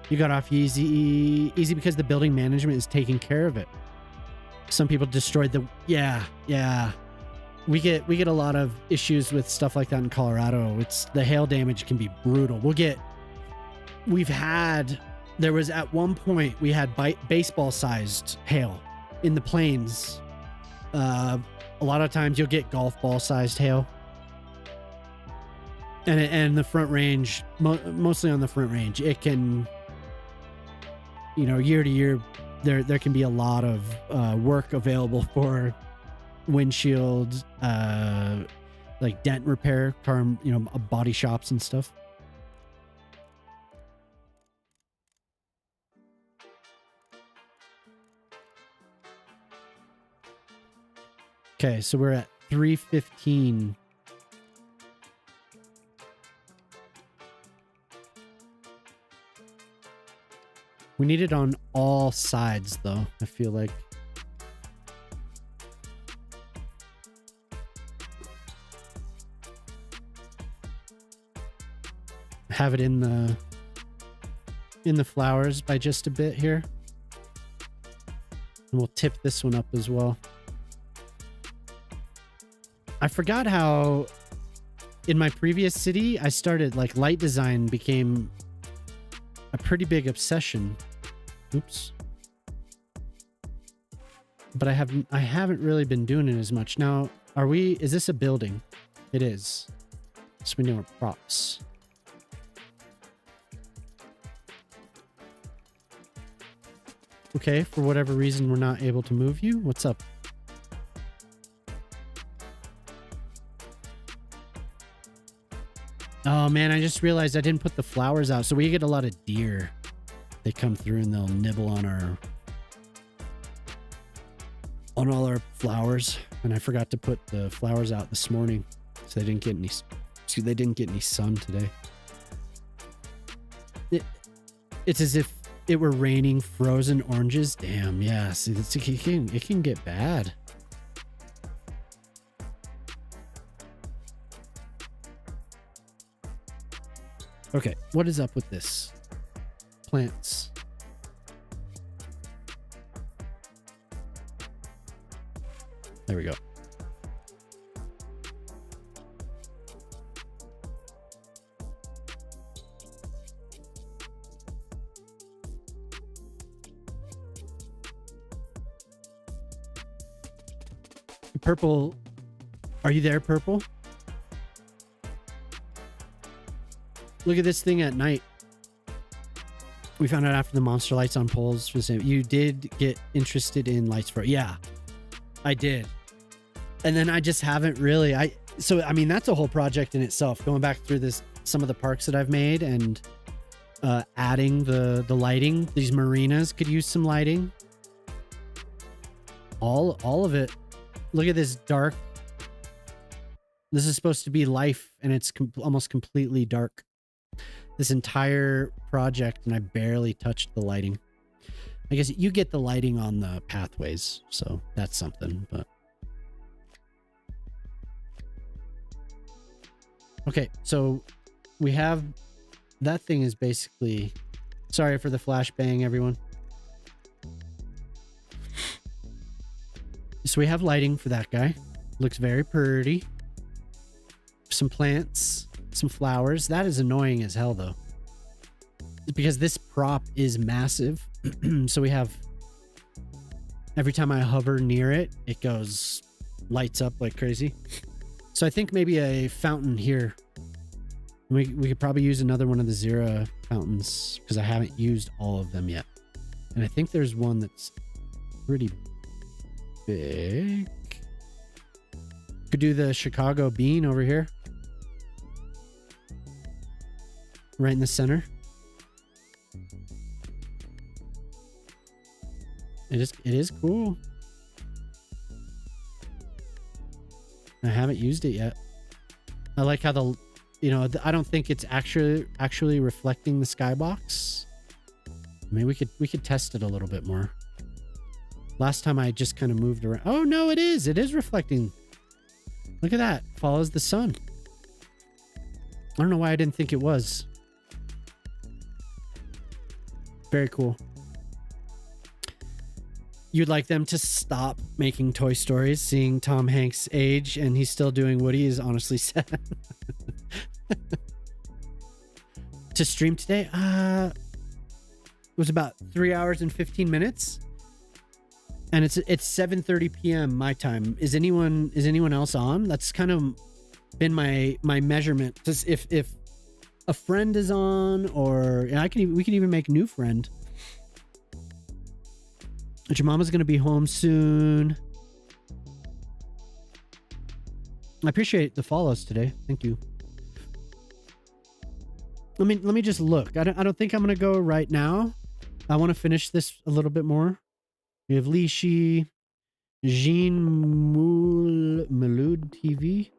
You got off easy because the building management is taking care of it. Some people destroyed the... Yeah. We get a lot of issues with stuff like that in Colorado. The hail damage can be brutal. There was at one point we had baseball-sized hail in the plains. A lot of times you'll get golf ball-sized hail. And the front range, mostly on the front range, it can... year to year, there can be a lot of work available for windshield, like dent repair, car, body shops and stuff. Okay, so we're at 315. We need it on all sides, though, I feel like. Have it in the flowers by just a bit here. And we'll tip this one up as well. I forgot how in my previous city, I started like light design became a pretty big obsession. Oops. But I haven't really been doing it as much. Now, is this a building? It is. So we know our props. Okay, for whatever reason, we're not able to move you. What's up? Oh man, I just realized I didn't put the flowers out. So we get a lot of deer. They come through and they'll nibble on all our flowers. And I forgot to put the flowers out this morning. So they didn't get any sun today. It's as if it were raining frozen oranges. Damn, yeah. See, it can get bad. Okay, what is up with this? Plants. There we go. Purple, are you there, Purple? Look at this thing at night. We found out after the monster lights on poles. You did get interested in lights for it. Yeah, I did. And then I just haven't really. I mean, that's a whole project in itself. Going back through some of the parks that I've made and adding the lighting. These marinas could use some lighting. All of it. Look at this dark. This is supposed to be life, and it's almost completely dark. This entire project, and I barely touched the lighting. I guess you get the lighting on the pathways, so that's something, but. Okay, so we have, that thing is basically, sorry for the flashbang, everyone. So we have lighting for that guy. Looks very pretty. Some plants, some flowers. That is annoying as hell, though. Because this prop is massive. So we have, every time I hover near it, it goes, lights up like crazy. So I think maybe a fountain here. We could probably use another one of the Zera fountains because I haven't used all of them yet. And I think there's one that's pretty big. Could do the Chicago bean over here. Right in the center. It is cool. I haven't used it yet. I like how I don't think it's actually reflecting the skybox. Maybe we could test it a little bit more. Last time I just kind of moved around. Oh no, it is reflecting. Look at that. Follows the sun. I don't know why I didn't think it was. Very cool. You'd like them to stop making Toy Stories, seeing Tom Hanks' age, and he's still doing Woody is honestly sad. To stream today, it was about 3 hours and 15 minutes, and it's 7:30 p.m. my time. Is anyone else on? That's kind of been my measurement. Just if a friend is on, or we can even make new friend. But your mama's gonna be home soon. I appreciate the follows today. Thank you. Let me just look. I don't think I'm gonna go right now. I want to finish this a little bit more. We have Lishi, Jean Malud TV,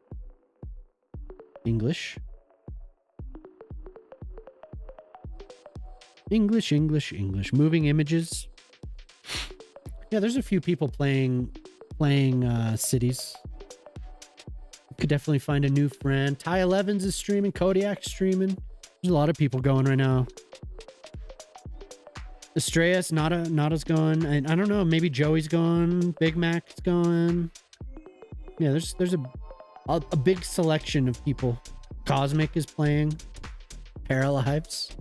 English. Moving images. Yeah, there's a few people playing cities. Could definitely find a new friend. Ty Elevens is streaming. Kodiak's streaming. There's a lot of people going right now. Estrellas, Nada's gone. I don't know. Maybe Joey's gone. Big Mac's gone. Yeah, there's a big selection of people. Cosmic is playing. Paralives.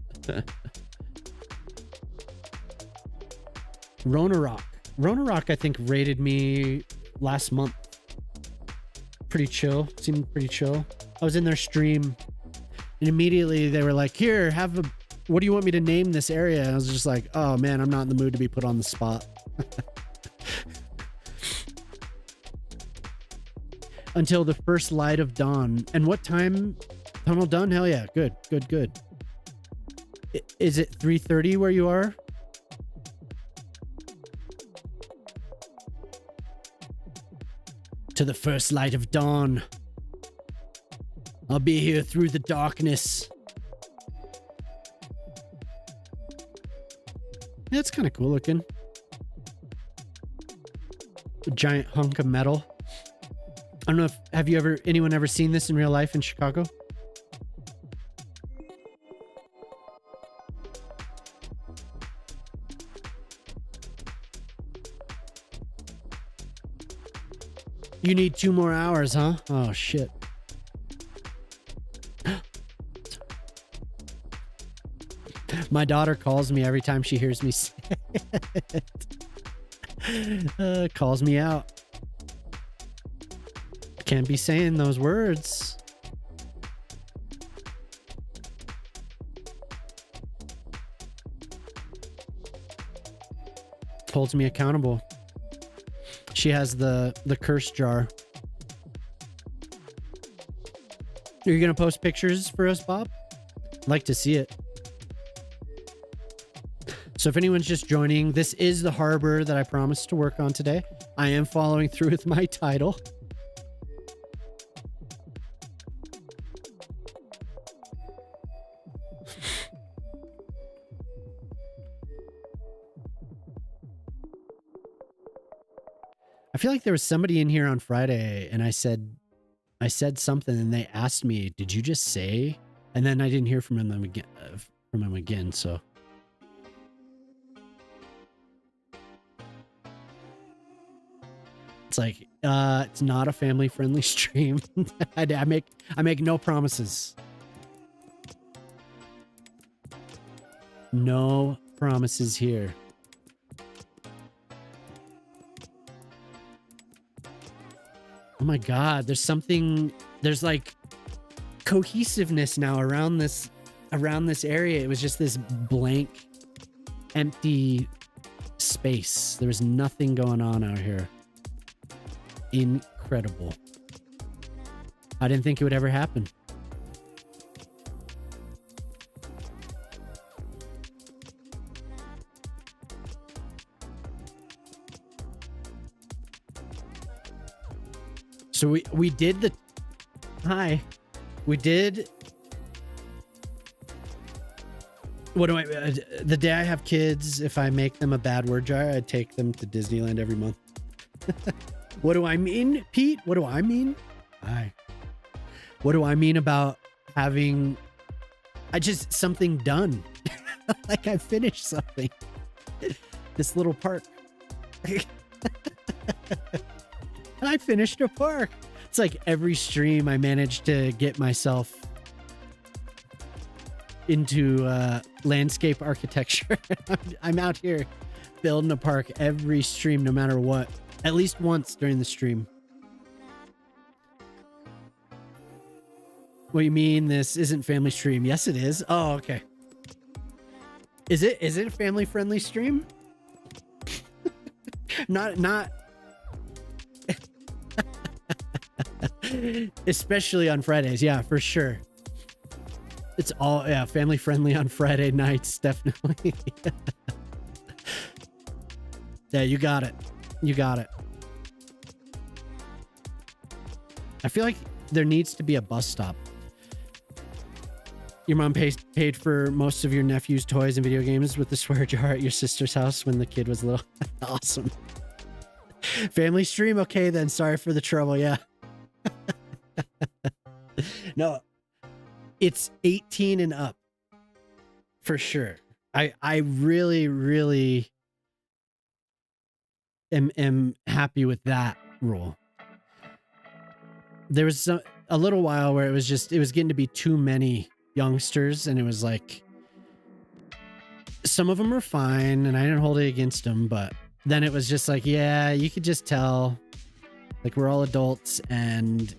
Rona Rock, I think, rated me last month. Pretty chill. Seemed pretty chill. I was in their stream, and immediately they were like, "Here, what do you want me to name this area?" And I was just like, "Oh man, I'm not in the mood to be put on the spot." Until the first light of dawn. And what time? Tunnel done? Hell yeah. Good. Is it 3:30 where you are? To the first light of dawn. I'll be here through the darkness. Yeah, it's kind of cool looking. A giant hunk of metal. I don't know if anyone ever seen this in real life in Chicago? You need 2 more hours, huh? Oh shit. My daughter calls me every time she hears me say it. Calls me out. Can't be saying those words. Holds me accountable. She has the curse jar. Are you gonna post pictures for us, Bob? I'd like to see it. So if anyone's just joining, this is the harbor that I promised to work on today. I am following through with my title. I feel like there was somebody in here on Friday and I said something and they asked me, "Did you just say?" And then I didn't hear from him again, so it's like it's not a family friendly stream. I make no promises. No promises here. Oh my god, there's like cohesiveness now around this area. It was just this blank, empty space. There was nothing going on out here. Incredible. I didn't think it would ever happen. So we did the the day I have kids, if I make them a bad word jar, I take them to Disneyland every month. What do I mean, Pete? What do I mean? Hi. What do I mean about having something done? Like I finished something. This little park. I finished a park. It's like every stream I managed to get myself into landscape architecture. I'm out here building a park every stream, no matter what. At least once during the stream. What do you mean this isn't family stream? Yes, it is. Oh, okay. Is it a family friendly stream? not especially on Fridays. Yeah, for sure. It's all, yeah, family friendly on Friday nights, definitely. Yeah, you got it. You got it. I feel like there needs to be a bus stop. Your mom paid for most of your nephew's toys and video games with the swear jar at your sister's house when the kid was little. Awesome. Family stream? Okay, then. Sorry for the trouble. Yeah. No, it's 18 and up. For sure. I really, really am happy with that rule. There was a little while where it was getting to be too many youngsters, and it was like some of them were fine and I didn't hold it against them, but then it was just like, yeah, you could just tell like we're all adults, and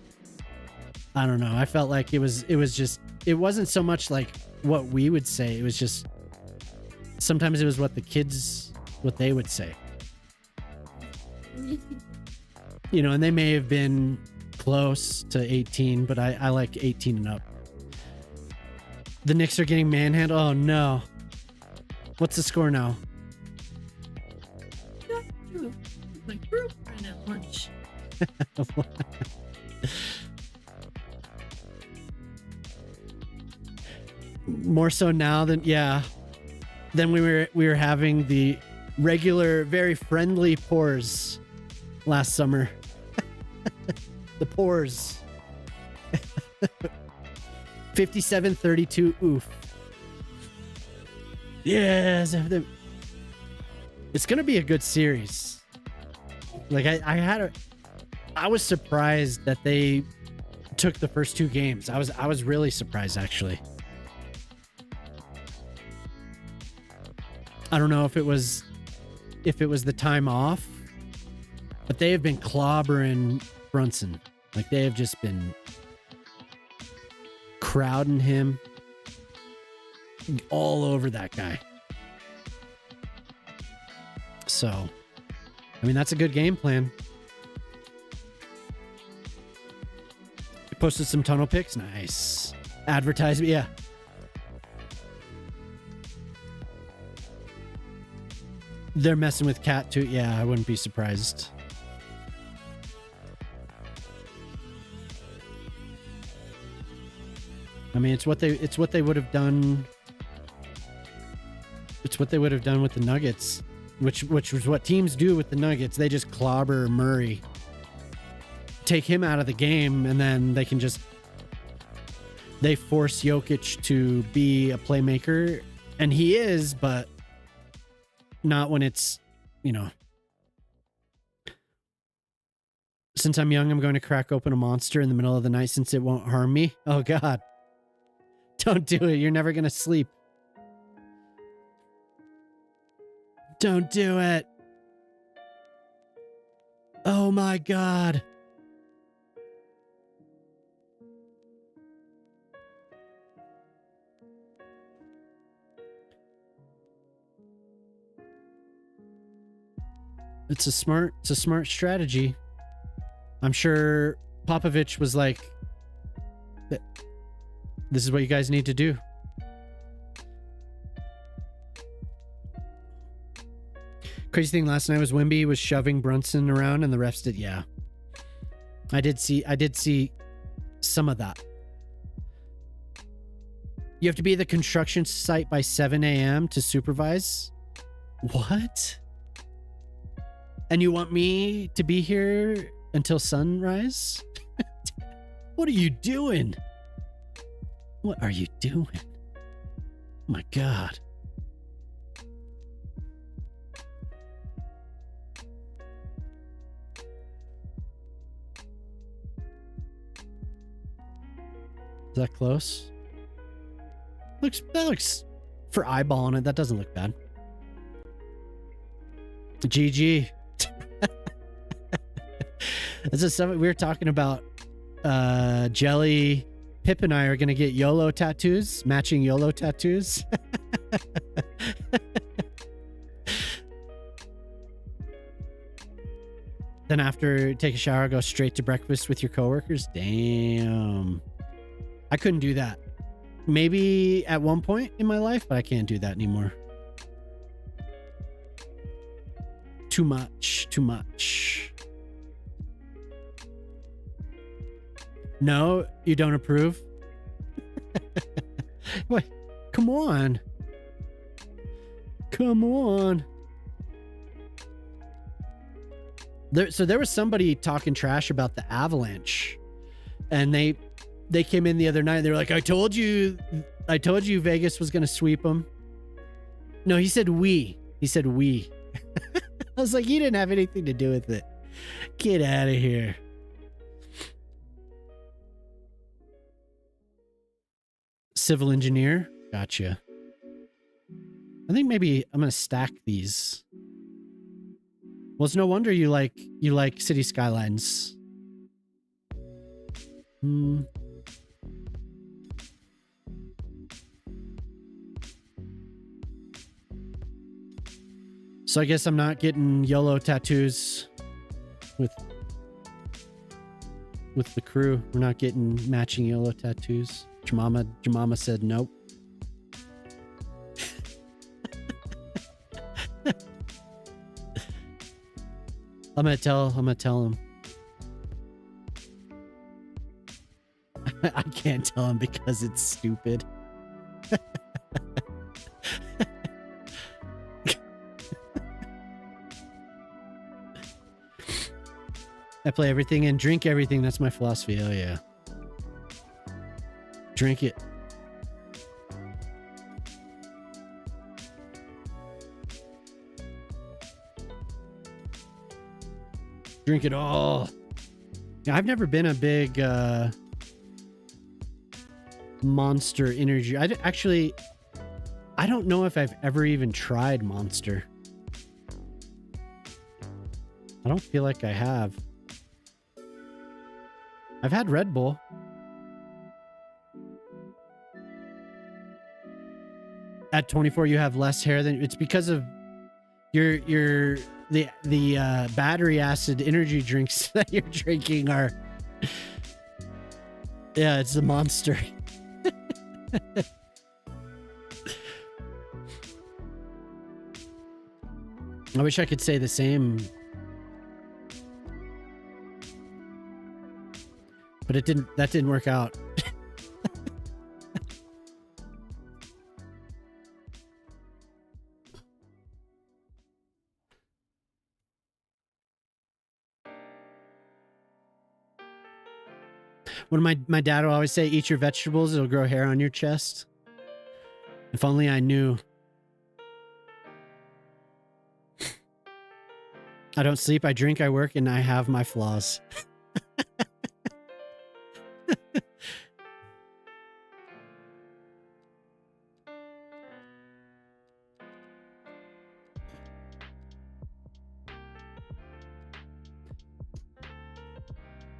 I don't know, I felt like it wasn't so much like what we would say, it was just sometimes it was what they would say, you know, and they may have been close to 18, but I like 18 and up. The Knicks are getting manhandled. Oh no. What's the score now? My girlfriend at lunch. More so now than, yeah. Then we were having the regular, very friendly pours last summer. The pours. 57-32. Oof. Yes. It's going to be a good series. Like I was surprised that they took the first two games. I was really surprised, actually. I don't know if it was the time off, but they have been clobbering Brunson. Like they have just been crowding him all over that guy. So, I mean, that's a good game plan. You posted some tunnel pics. Nice. Advertisement. Yeah. They're messing with Cat too. Yeah, I wouldn't be surprised. I mean, it's what they would have done. It's what they would have done with the Nuggets, which was what teams do with the Nuggets. They just clobber Murray, take him out of the game, and then they force Jokic to be a playmaker, and he is, but not when it's, you know. Since I'm young, I'm going to crack open a Monster in the middle of the night since it won't harm me. Oh God. Don't do it. You're never going to sleep. Don't do it. Oh my God. It's a smart strategy. I'm sure Popovich was like, this is what you guys need to do. Crazy thing last night was Wemby was shoving Brunson around and the refs did. Yeah. I did see some of that. You have to be at the construction site by 7 a.m. to supervise? What? And you want me to be here until sunrise? What are you doing? What are you doing? Oh my God. Is that close? That looks for eyeballing it. That doesn't look bad. GG. This is something we were talking about. Jelly, Pip, and I are gonna get YOLO tattoos, matching YOLO tattoos. Then after take a shower, go straight to breakfast with your coworkers. Damn. I couldn't do that. Maybe at one point in my life, but I can't do that anymore. Too much. Too much. No, you don't approve? Wait, come on. Come on. So there was somebody talking trash about the Avalanche, and they came in the other night and they were like, I told you Vegas was going to sweep them. No, he said we. I was like, you didn't have anything to do with it. Get out of here. Civil engineer. Gotcha. I think maybe I'm going to stack these. Well, it's no wonder you like City Skylines. So I guess I'm not getting YOLO tattoos with the crew. We're not getting matching YOLO tattoos. Jemima said nope. I'm gonna tell him. I can't tell him because it's stupid. I play everything and drink everything. That's my philosophy. Oh yeah. Drink it. Drink it all. Yeah, I've never been a big Monster energy. I don't know if I've ever even tried Monster. I don't feel like I have. I've had Red Bull. At 24, you have less hair than it's because of the battery acid energy drinks that you're drinking are. Yeah, it's a Monster. I wish I could say the same, but that didn't work out. When my dad will always say, eat your vegetables, it'll grow hair on your chest. If only I knew. I don't sleep, I drink, I work, and I have my flaws.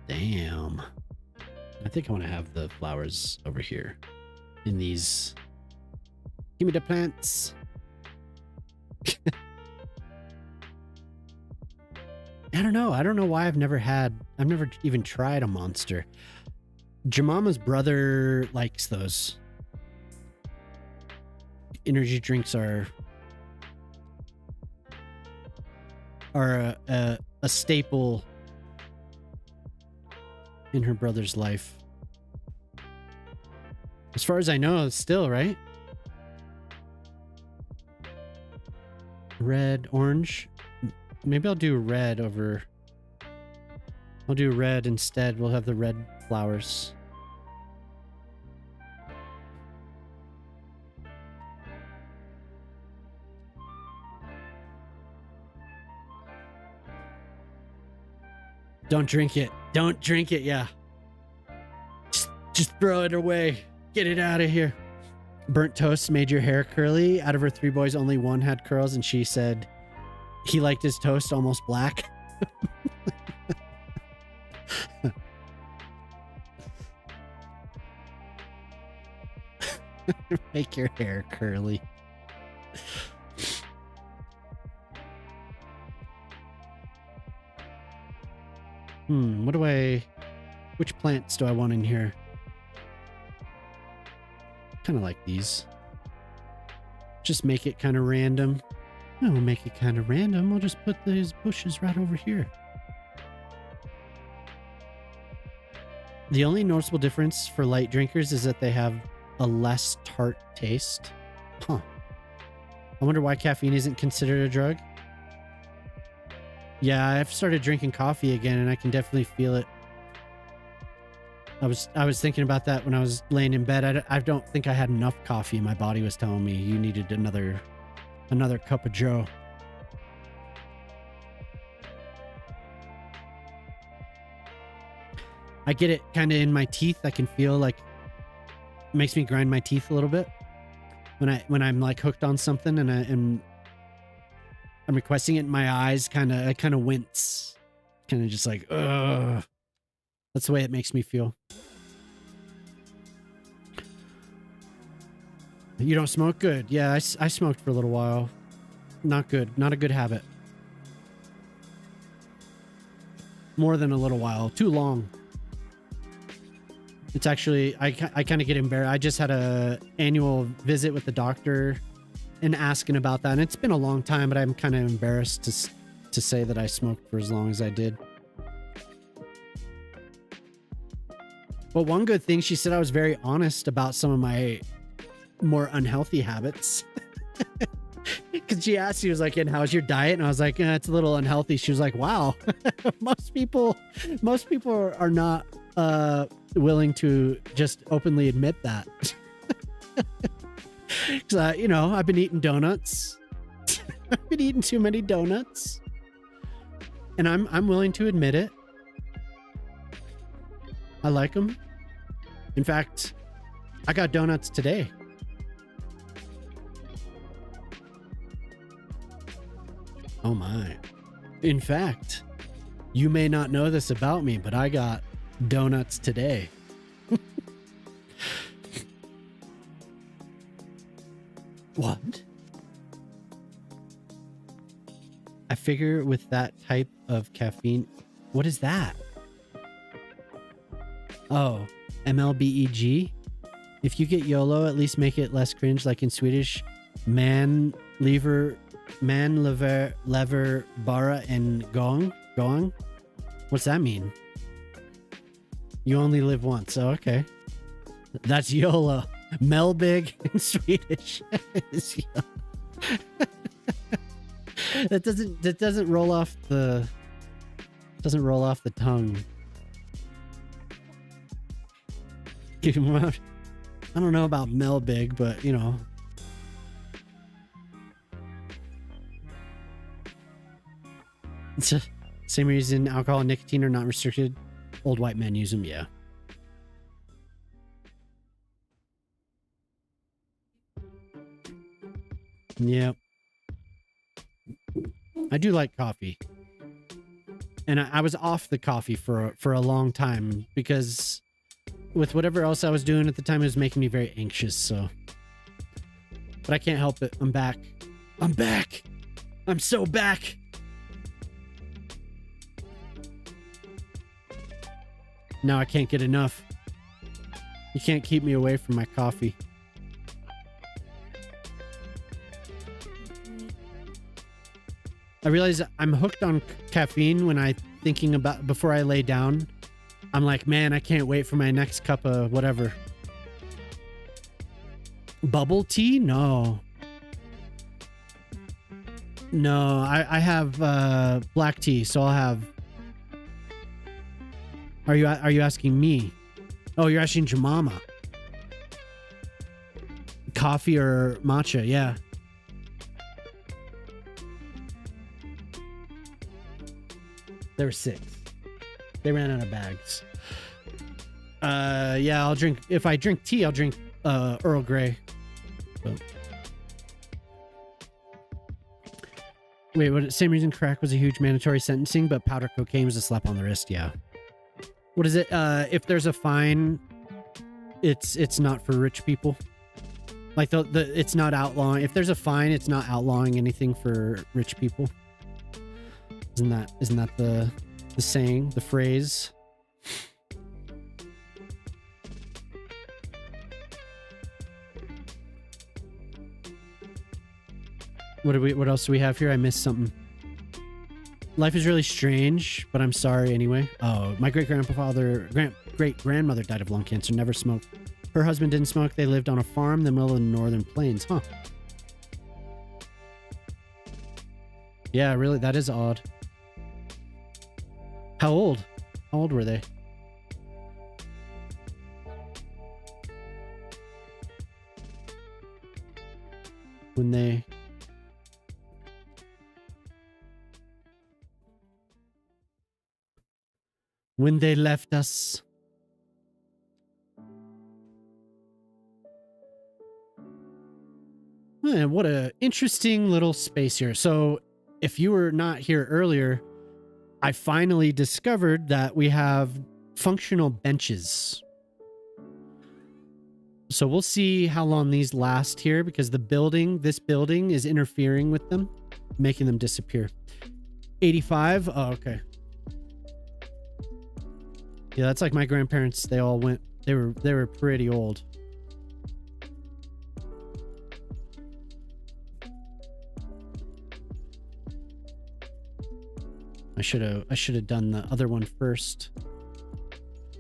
Damn. I think I want to have the flowers over here in these. Give me the plants. I don't know. I don't know why I've never even tried a Monster. Jemima's brother likes those. Energy drinks are a staple in her brother's life. As far as I know, still, right? Red, orange. Maybe I'll do red over. I'll do red instead. We'll have the red flowers. Don't drink it. Don't drink it. Yeah. Just throw it away. Get it out of here. Burnt toast made your hair curly. Out of her 3 boys, only one had curls, and she said he liked his toast almost black. Make your hair curly. Which plants do I want in here? Kind of like these. Just make it kind of random. No, we'll make it kind of random. We'll just put these bushes right over here. The only noticeable difference for light drinkers is that they have a less tart taste. Huh. I wonder why caffeine isn't considered a drug. Yeah, I've started drinking coffee again and I can definitely feel it. I was thinking about that when I was laying in bed. I don't think I had enough coffee. My body was telling me you needed another cup of Joe. I get it kind of in my teeth. I can feel like it makes me grind my teeth a little bit when I'm like hooked on something and I'm requesting it in my eyes. I kind of wince, kind of just like, ugh. That's the way it makes me feel. You don't smoke? Good. Yeah, I smoked for a little while. Not good. Not a good habit. More than a little while. Too long. It's actually, I kind of get embarrassed. I just had a annual visit with the doctor and asking about that. And it's been a long time, but I'm kind of embarrassed to say that I smoked for as long as I did. But one good thing, she said I was very honest about some of my more unhealthy habits. Because she asked, she was like, and how's your diet? And I was like, it's a little unhealthy. She was like, wow. most people are not willing to just openly admit that. Because I've been eating donuts. I've been eating too many donuts. And I'm willing to admit it. I like them. In fact, I got donuts today. Oh my. In fact, you may not know this about me, but I got donuts today. What? I figure with that type of caffeine, what is that? Oh, MLBEG? If you get YOLO, at least make it less cringe, like in Swedish. Man lever bara and gong? What's that mean? You only live once. Oh, okay. That's YOLO. Melbig in Swedish is YOLO. That doesn't roll off the tongue. I don't know about Melbig, but it's the same reason alcohol and nicotine are not restricted. Old white men use them, yeah. Yep. I do like coffee. And I was off the coffee for a long time because with whatever else I was doing at the time, it was making me very anxious, so. But I can't help it. I'm back. I'm back. I'm so back. Now I can't get enough. You can't keep me away from my coffee. I realize I'm hooked on caffeine when I thinking about before I lay down. I'm like, man, I can't wait for my next cup of whatever. Bubble tea? No. No, I have black tea, so I'll have. Are you asking me? Oh, you're asking Jemima. Coffee or matcha? Yeah. There were 6. They ran out of bags. Yeah, I'll drink. If I drink tea, I'll drink Earl Grey. So. Wait, what? Same reason crack was a huge mandatory sentencing, but powder cocaine was a slap on the wrist. Yeah. What is it? If there's a fine, it's not for rich people. Like it's not outlawing. If there's a fine, it's not outlawing anything for rich people. Isn't that The saying, the phrase. What else do we have here? I missed something. Life is really strange, but I'm sorry anyway. Oh, my great-grandmother died of lung cancer, never smoked. Her husband didn't smoke. They lived on a farm in the middle of the northern plains. Huh. Yeah, really, that is odd. How old? How old were they? When they... When they left us. Man, what a interesting little space here. So if you were not here earlier, I finally discovered that we have functional benches. So we'll see how long these last here, because this building is interfering with them, making them disappear. 85. Oh, okay. Yeah, that's like my grandparents. They all went, they were pretty old. I should have done the other one first.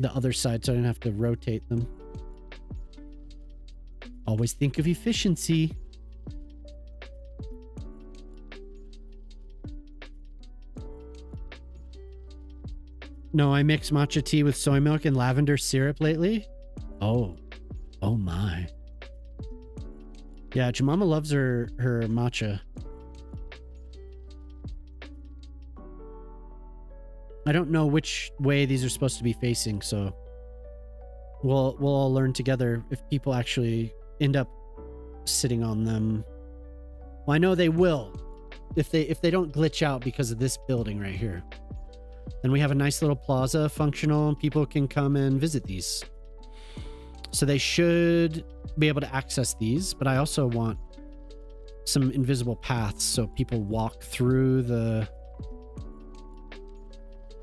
The other side, so I didn't have to rotate them. Always think of efficiency. No, I mix matcha tea with soy milk and lavender syrup lately. Oh my. Yeah, Jemima loves her matcha. I don't know which way these are supposed to be facing, so we'll all learn together if people actually end up sitting on them. Well, I know they will if they don't glitch out because of this building right here. Then we have a nice little plaza functional and people can come and visit these. So they should be able to access these, but I also want some invisible paths so people walk through the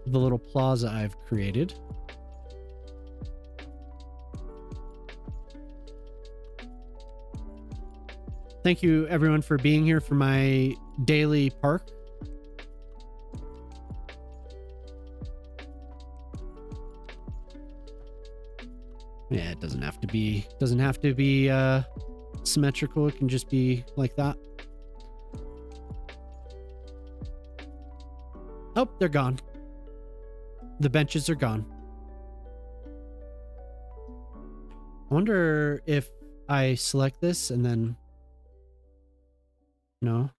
little plaza I've created. Thank you everyone for being here for my daily park. Yeah, it doesn't have to be symmetrical. It can just be like that. Oh, they're gone. The benches are gone. I wonder if I select this and then... No.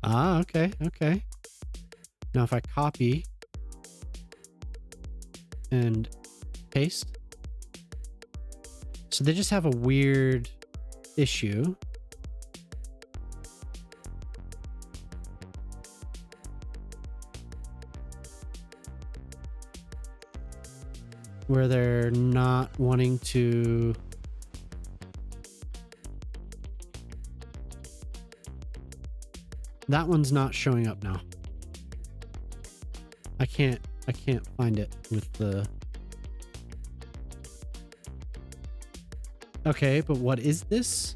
Ah, okay, okay. Now if I copy and paste. So they just have a weird issue. Where they're not wanting to... That one's not showing up now. I can't find it with the... Okay, but what is this?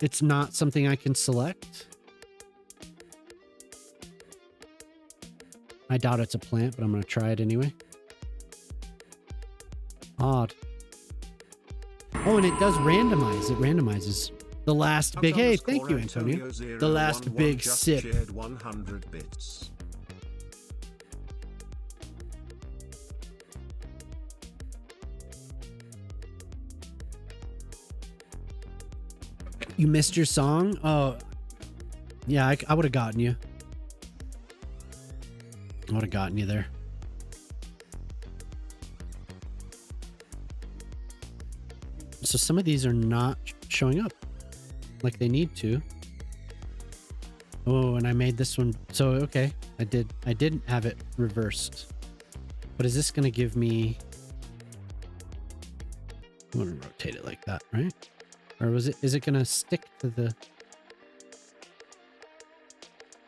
It's not something I can select. I doubt it's a plant, but I'm going to try it anyway. Odd. Oh, and it does randomize. It randomizes. The last big... Hey, thank you, Antonio. The last big sip. 100 bits. You missed your song? Oh, yeah, I would have gotten you. I would have gotten you there. So some of these are not showing up like they need to. Oh, and I made this one. So, okay, I didn't have it reversed. But is this going to give me... I'm going to rotate it like that, right? Or was it, is it gonna stick to the...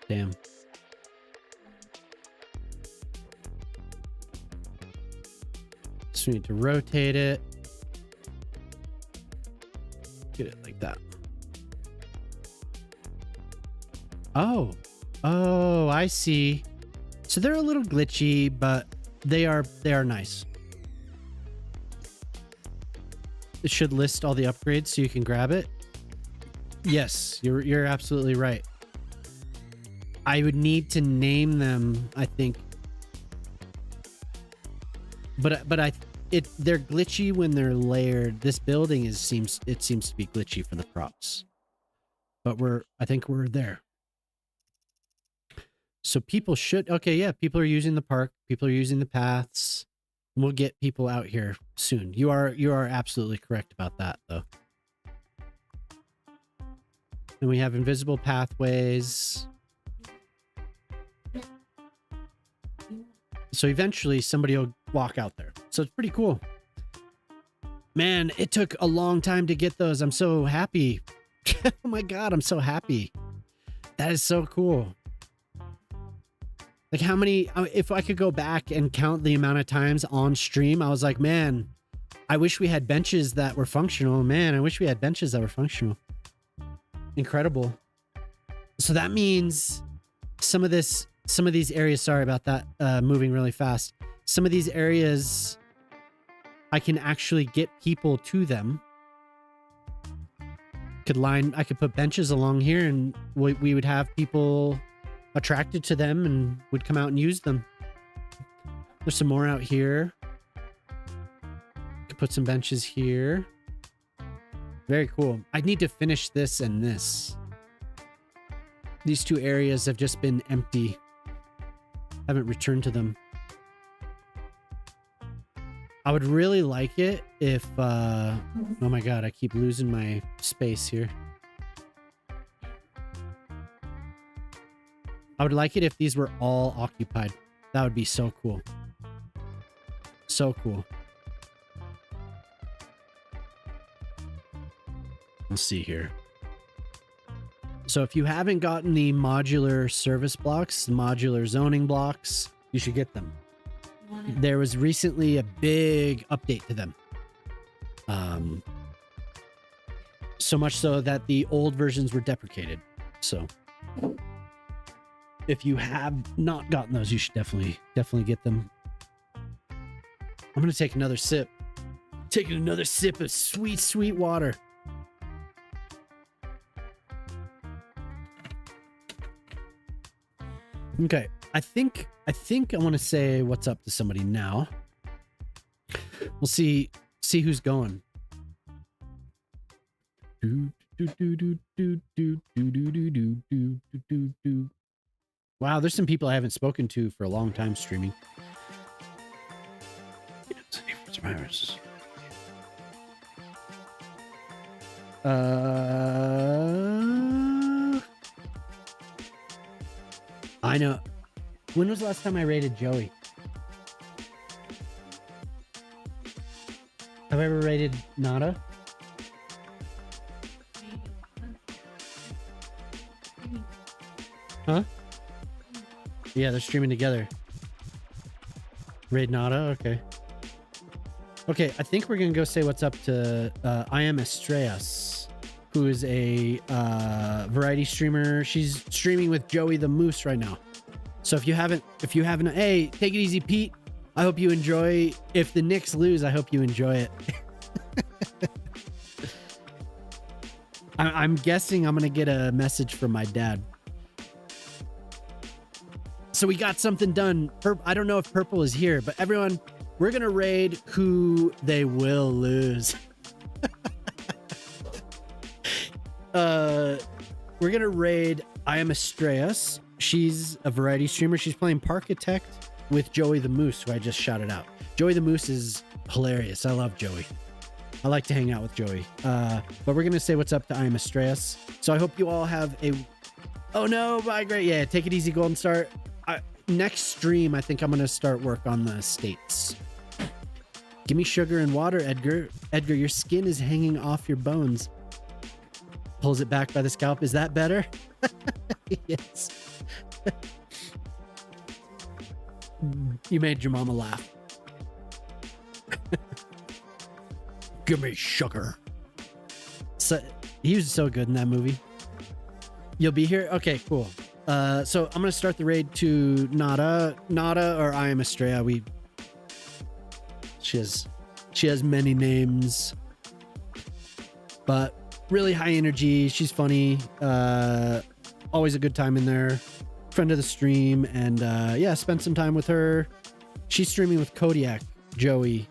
Damn. So we need to rotate it. Get it like that. Oh. Oh, I see. So they're a little glitchy, but they are nice. It should list all the upgrades so you can grab it. Yes, you're absolutely right. I would need to name them, I think. But they're glitchy when they're layered. This building seems to be glitchy for the props. But I think we're there. So people should, okay, yeah, people are using the park, people are using the paths. We'll get people out here soon. You are absolutely correct about that, though. And we have invisible pathways. So eventually somebody will walk out there. So it's pretty cool. Man, it took a long time to get those. I'm so happy. Oh my God, I'm so happy. That is so cool. Like how many, if I could go back and count the amount of times on stream, I was like, man, I wish we had benches that were functional. Man, I wish we had benches that were functional. Incredible. So that means some of these areas, sorry about that, moving really fast. Some of these areas, I can actually get people to them. I could put benches along here and we would have people attracted to them and would come out and use them. There's some more out here. Could put some benches here. Very cool. I need to finish this and this. These two areas have just been empty. Haven't returned to them. I would really like it if, oh my God, I keep losing my space here. I would like it if these were all occupied. That would be so cool. So cool. Let's see here. So if you haven't gotten the modular service blocks, the modular zoning blocks, you should get them. There was recently a big update to them. So much so that the old versions were deprecated. So if you have not gotten those, you should definitely get them. I'm going to take another sip. Taking another sip of sweet, sweet water. Okay. I think I want to say what's up to somebody now. We'll see who's going. Wow, there's some people I haven't spoken to for a long time streaming. I know. When was the last time I rated Joey? Have I ever rated Nada? Huh? Yeah, they're streaming together. Raid Nada? Okay. Okay, I think we're gonna go say what's up to I Am Estrellas, who is a variety streamer. She's streaming with Joey the Moose right now. So if you haven't, hey, take it easy, Pete. I hope you enjoy. If the Knicks lose, I hope you enjoy it. I'm guessing I'm gonna get a message from my dad. So we got something done. I don't know if Purple is here, but everyone, we're gonna raid who they will lose. We're gonna raid I Am Estrellas. She's a variety streamer. She's playing Parkitect with Joey the Moose, who I just shouted out. Joey the Moose is hilarious. I love Joey. I like to hang out with Joey. But we're gonna say what's up to I Am Estrellas. So I hope you all have a... Oh no, bye, great. Yeah, take it easy, Golden Star. Next stream, I think I'm gonna start work on the states. Give me sugar and water, Edgar. Edgar, your skin is hanging off your bones. pulls it back by the scalp. Is that better? Yes. You made your mama laugh. Give me sugar. So he was so good in that movie. You'll be here? Okay, cool. So I'm gonna start the raid to Nada or I am Estrella. She has many names, but really high energy. She's funny. Always a good time in there. Friend of the stream, and yeah, spent some time with her. She's streaming with Kodiak and Joey.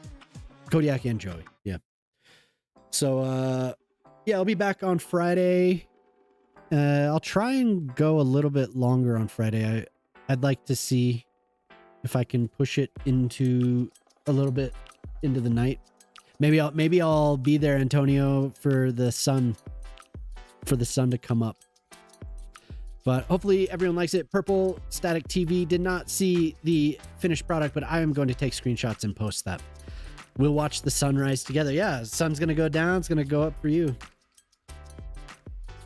Yeah. So yeah, I'll be back on Friday. I'll try and go a little bit longer on Friday. I'd like to see if I can push it into a little bit into the night. Maybe I'll be there, Antonio, for the sun to come up. But hopefully everyone likes it. Purple Static TV did not see the finished product, but I am going to take screenshots and post that. We'll watch the sunrise together. Yeah, the sun's going to go down. It's going to go up for you.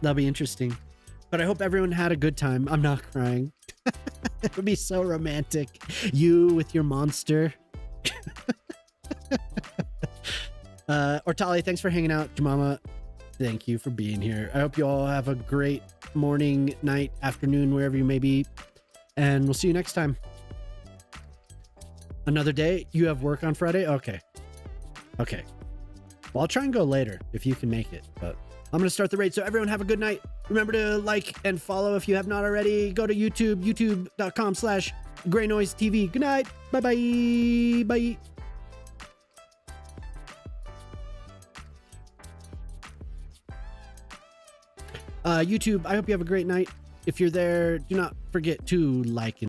That'll be interesting. But I hope everyone had a good time. I'm not crying. It would be so romantic. You with your monster. Ortali, thanks for hanging out. Jemama, thank you for being here. I hope you all have a great morning, night, afternoon, wherever you may be. And we'll see you next time. Another day. You have work on Friday? Okay. Okay. Well, I'll try and go later if you can make it, but I'm going to start the raid. So everyone have a good night. Remember to like and follow if you have not already. Go to YouTube, youtube.com/GrayNoiseTV. Good night. Bye-bye. Bye. YouTube, I hope you have a great night. If you're there, do not forget to like and